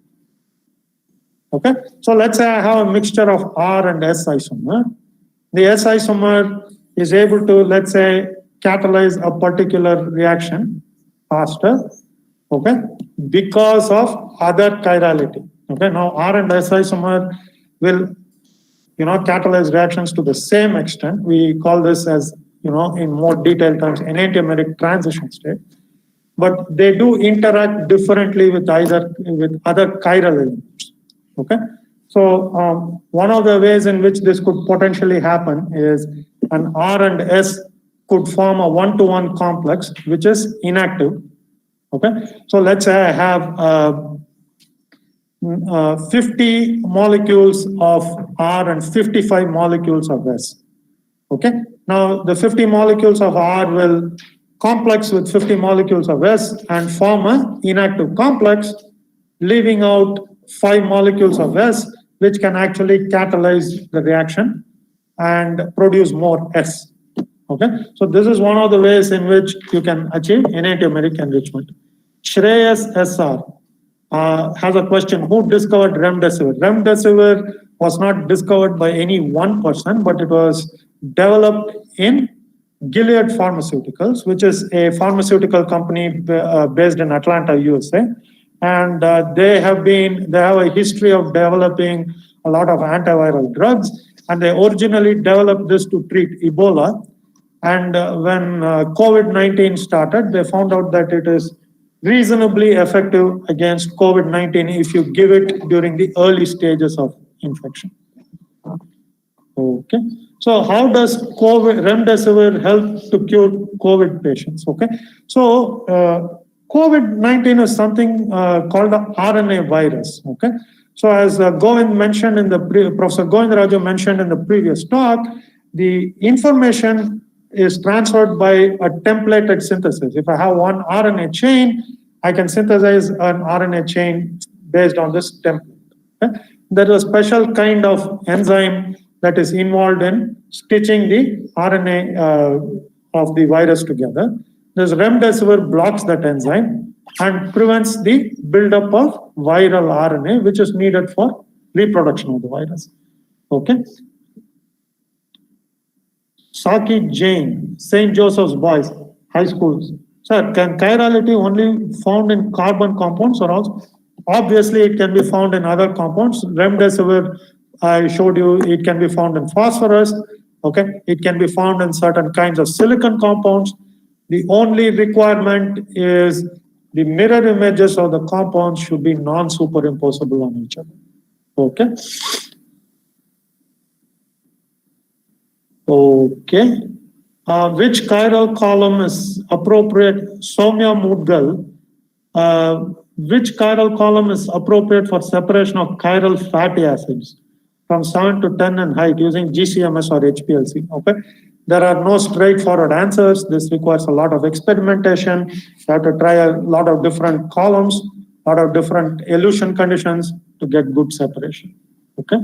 Okay, so let's say I have a mixture of R and S isomer. The S isomer is able to, let's say, catalyze a particular reaction faster, okay, because of other chirality. Okay, now R and S isomer will, catalyze reactions to the same extent. We call this as, in more detailed terms, enantiomeric transition state. But they do interact differently with other chiral elements. Okay, so one of the ways in which this could potentially happen is an R and S could form a one-to-one complex, which is inactive. Okay, so let's say I have 50 molecules of R and 55 molecules of S. Okay, now the 50 molecules of R will complex with 50 molecules of S and form an inactive complex, leaving out 5 molecules of S, which can actually catalyze the reaction and produce more S. Okay, so this is one of the ways in which you can achieve enantiomeric enrichment. Shreyas SR has a question: who discovered remdesivir? Remdesivir was not discovered by any one person, but it was developed in Gilead Pharmaceuticals, which is a pharmaceutical company based in Atlanta, USA. And they have a history of developing a lot of antiviral drugs. And they originally developed this to treat Ebola. And when COVID-19 started, they found out that it is reasonably effective against COVID-19 if you give it during the early stages of infection. Okay, so how does remdesivir help to cure COVID patients? Okay, so COVID-19 is something called the RNA virus. Okay, so as Professor Govind Raju mentioned in the previous talk, the information is transferred by a templated synthesis. If I have one RNA chain, I can synthesize an RNA chain based on this template. Okay? There is a special kind of enzyme that is involved in stitching the RNA of the virus together. This remdesivir blocks that enzyme and prevents the buildup of viral RNA, which is needed for reproduction of the virus. Okay. Saki Jain, St. Joseph's Boys High Schools. Sir, can chirality only found in carbon compounds or also? Obviously, it can be found in other compounds. Remdesivir, I showed you, it can be found in phosphorus. Okay, it can be found in certain kinds of silicon compounds. The only requirement is the mirror images of the compounds should be non-superimposable on each other. Okay. Okay. Which chiral column is appropriate? Soumya Mudgal. Which chiral column is appropriate for separation of chiral fatty acids from 7 to 10 in height using GCMS or HPLC? Okay. There are no straightforward answers. This requires a lot of experimentation. You have to try a lot of different columns, a lot of different elution conditions to get good separation. Okay.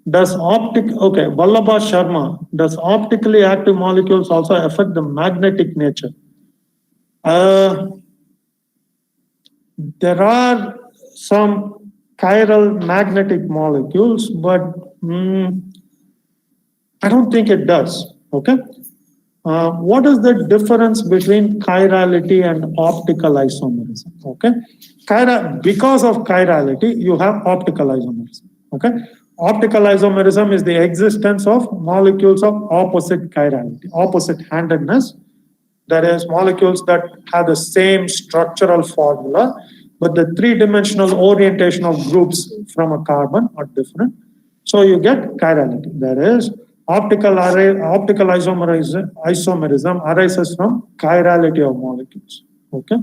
Vallabha Sharma, does optically active molecules also affect the magnetic nature? There are some chiral magnetic molecules, but I don't think it does. Okay. What is the difference between chirality and optical isomerism? Okay. Because of chirality, you have optical isomerism. Okay. Optical isomerism is the existence of molecules of opposite chirality, opposite handedness. That is, molecules that have the same structural formula, but the three-dimensional orientation of groups from a carbon are different. So you get chirality. That is, optical isomerism arises from chirality of molecules. Okay.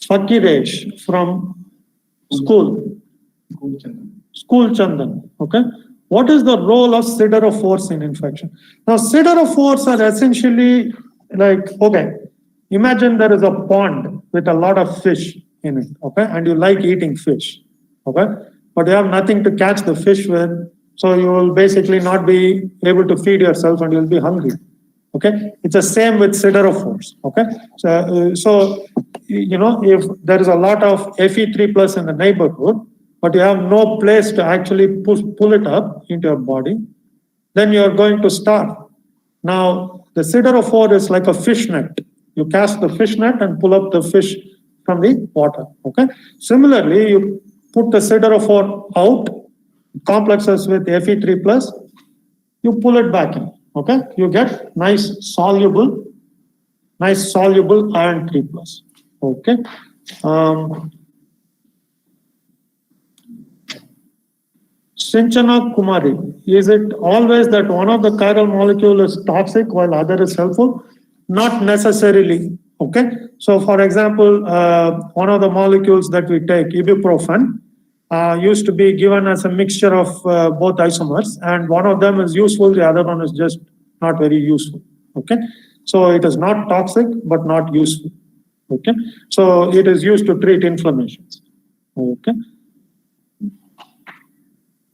Fakiresh from School Chandan. Okay. What is the role of siderophores in infection? Now, siderophores are essentially like, okay, imagine there is a pond with a lot of fish in it. Okay. And you like eating fish. Okay. But you have nothing to catch the fish with. So you will basically not be able to feed yourself and you'll be hungry. Okay. It's the same with siderophores. Okay. So you know, if there is a lot of Fe3 plus in the neighborhood, but you have no place to actually pull it up into your body, then you're going to starve. Now, the siderophore is like a fish net. You cast the fish net and pull up the fish from the water. Okay. Similarly, you put the siderophore out, complexes with Fe3 plus, you pull it back in. Okay. You get nice soluble iron 3 plus. Okay. Sinchana Kumari, is it always that one of the chiral molecule is toxic while other is helpful? Not necessarily. Okay. So for example, one of the molecules that we take, ibuprofen, used to be given as a mixture of both isomers, and one of them is useful, the other one is just not very useful. Okay. So it is not toxic, but not useful. Okay. So it is used to treat inflammations. Okay.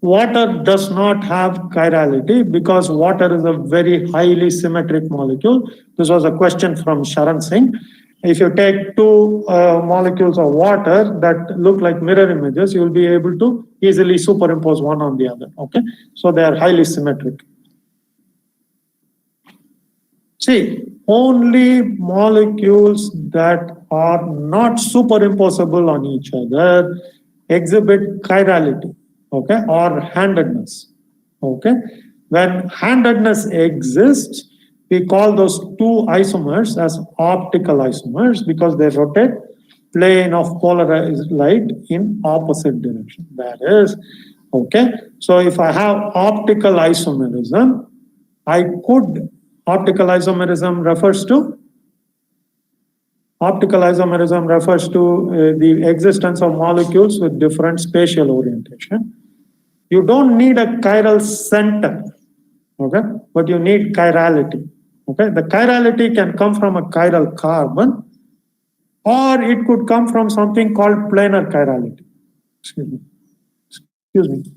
Water does not have chirality because water is a very highly symmetric molecule. This was a question from Sharan Singh. If you take two molecules of water that look like mirror images, you will be able to easily superimpose one on the other. Okay, so they are highly symmetric. See, only molecules that are not superimposable on each other exhibit chirality. Okay, or handedness. Okay, when handedness exists, we call those two isomers as optical isomers because they rotate plane of polarized light in opposite direction. That is, okay. So if I have optical isomerism, optical isomerism refers to the existence of molecules with different spatial orientation. You don't need a chiral center okay? But you need chirality, okay? The chirality can come from a chiral carbon, or it could come from something called planar chirality. Excuse me. Excuse me.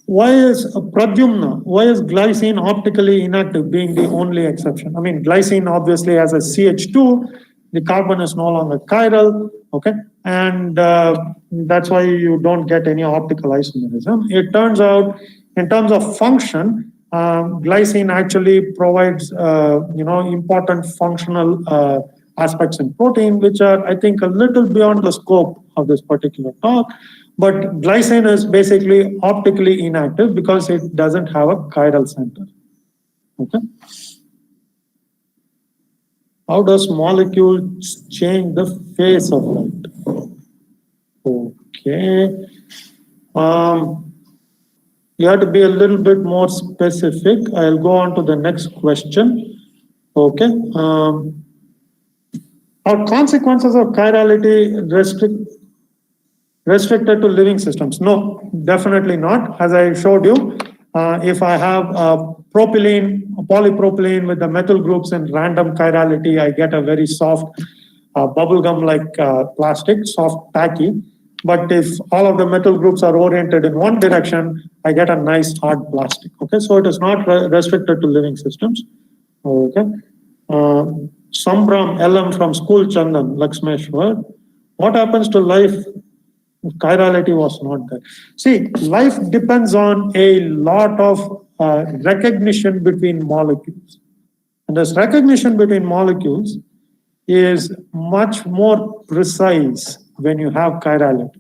Why is pradyumna, why is glycine optically inactive being the only exception? I mean, glycine obviously has a CH2, the carbon is no longer chiral, okay? And that's why you don't get any optical isomerism. It turns out, in terms of function, glycine actually provides, important functional aspects in protein, which are, I think, a little beyond the scope of this particular talk. But glycine is basically optically inactive because it doesn't have a chiral center. Okay. How does molecules change the phase of light? Okay. You have to be a little bit more specific. I'll go on to the next question. Okay. Are consequences of chirality restricted to living systems? No, definitely not. As I showed you, if I have propylene, polypropylene with the methyl groups in random chirality, I get a very soft bubblegum-like plastic, soft, tacky. But if all of the methyl groups are oriented in one direction, I get a nice hard plastic. Okay, so it is not restricted to living systems. Okay. Sambram LM from School Chandan, Lakshmeshwar. What happens to life if chirality was not there? See, life depends on a lot of recognition between molecules. And this recognition between molecules is much more precise when you have chirality.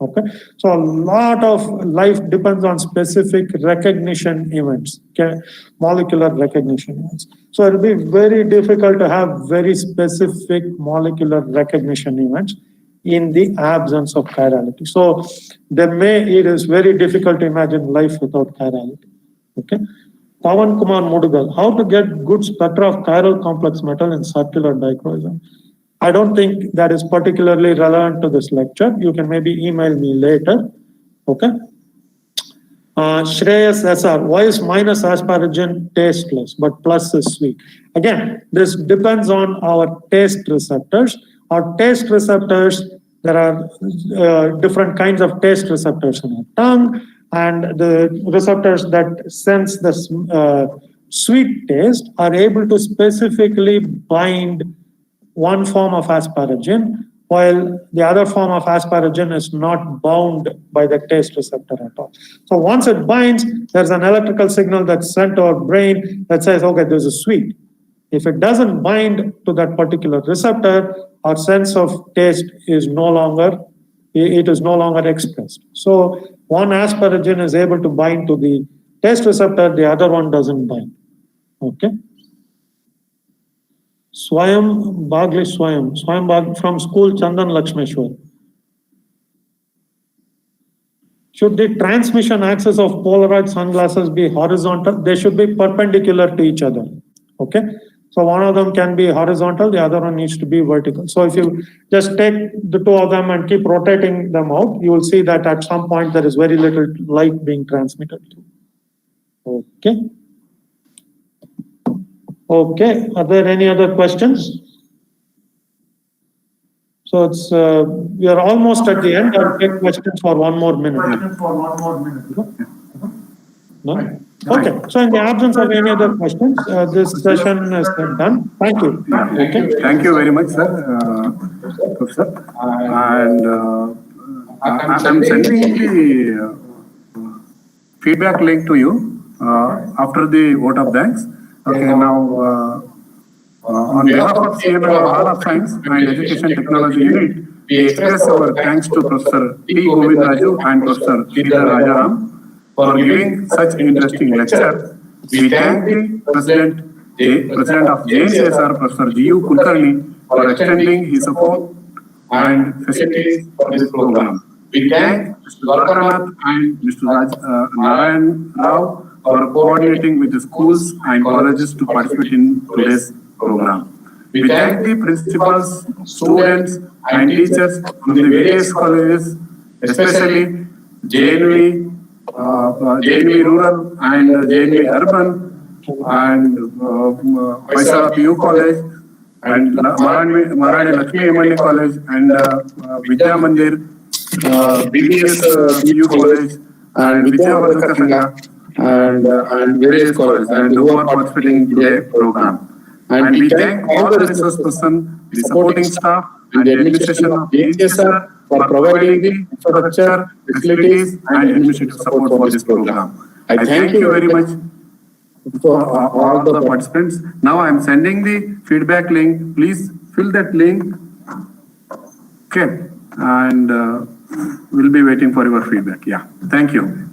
Okay, so a lot of life depends on specific recognition events, okay? Molecular recognition events. So it will be very difficult to have very specific molecular recognition events in the absence of chirality. So it is very difficult to imagine life without chirality. Okay. Pawan Kumar Mudugal, how to get good spectra of chiral complex metal in circular dichroism? I don't think that is particularly relevant to this lecture. You can maybe email me later. Okay. Shreyas SR, why is minus asparagine tasteless but plus is sweet? Again, this depends on our taste receptors. Our taste receptors, there are different kinds of taste receptors in our tongue, and the receptors that sense the sweet taste are able to specifically bind one form of asparagine, while the other form of asparagine is not bound by the taste receptor at all. So once it binds, there's an electrical signal that's sent to our brain that says, okay, this is sweet. If it doesn't bind to that particular receptor, our sense of taste is no longer expressed. So one asparagine is able to bind to the taste receptor, the other one doesn't bind. Okay. Swayam Bagli from School Chandan Lakshmeshwar. Should the transmission axis of Polaroid sunglasses be horizontal? They should be perpendicular to each other. Okay. So one of them can be horizontal, the other one needs to be vertical. So if you just take the two of them and keep rotating them out, you will see that at some point there is very little light being transmitted through. Okay. Okay, are there any other questions? So it's we are almost at the end. I'll take questions for one more minute. No? Okay, so in the absence of any other questions, this session is done. Thank you. Okay. Thank you very much, sir. Professor. And I'm sending the feedback link to you after the vote of thanks. Okay, now on behalf of CML Hall of Science and Education Technology Unit, we express our thanks to Professor P. Govindaju and Professor Sridhar Rajaram for giving such interesting lecture. We thank the President of JNCASR, Professor G.U. Kulkarni, for extending his support and facilities for this program. We thank Mr. Dwarkanath and Mr. Narayan Rao for coordinating with the schools and colleges to participate in today's program. We thank the principals, students, and teachers from the various colleges, especially JNV, JNV Rural and JNV Urban and Vaisala PU College and Maradi Lakshmi MND College and Vidya Mandir, BTS PU College and Vidyavardhaka Sangha and various colleges and who are participating in today's program. And we thank all the resource persons, the supporting staff and the administration of JNCASR for providing the infrastructure, facilities and administrative support for this program. I thank you very much for all the participants. Now I am sending the feedback link. Please fill that link. Okay. And we'll be waiting for your feedback. Yeah. Thank you.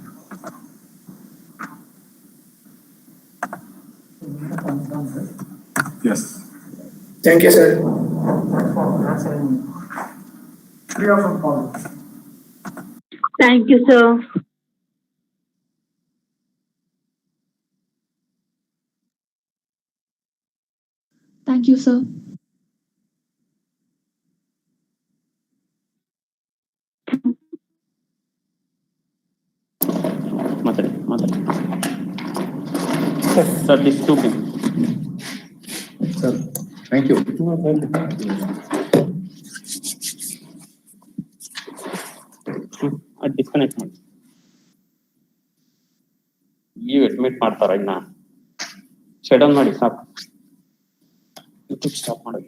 Yes. Thank you, sir. Thank you, sir. Thank you, sir. Sir, this two things. Sir, thank you. Disconnect ಮಾಡಿ. ನೀವು admit ಮಾಡ್ತಾರ ಇನ್ನ shut down ಮಾಡಿ ಸಾಕು. YouTube stop ಮಾಡಿ.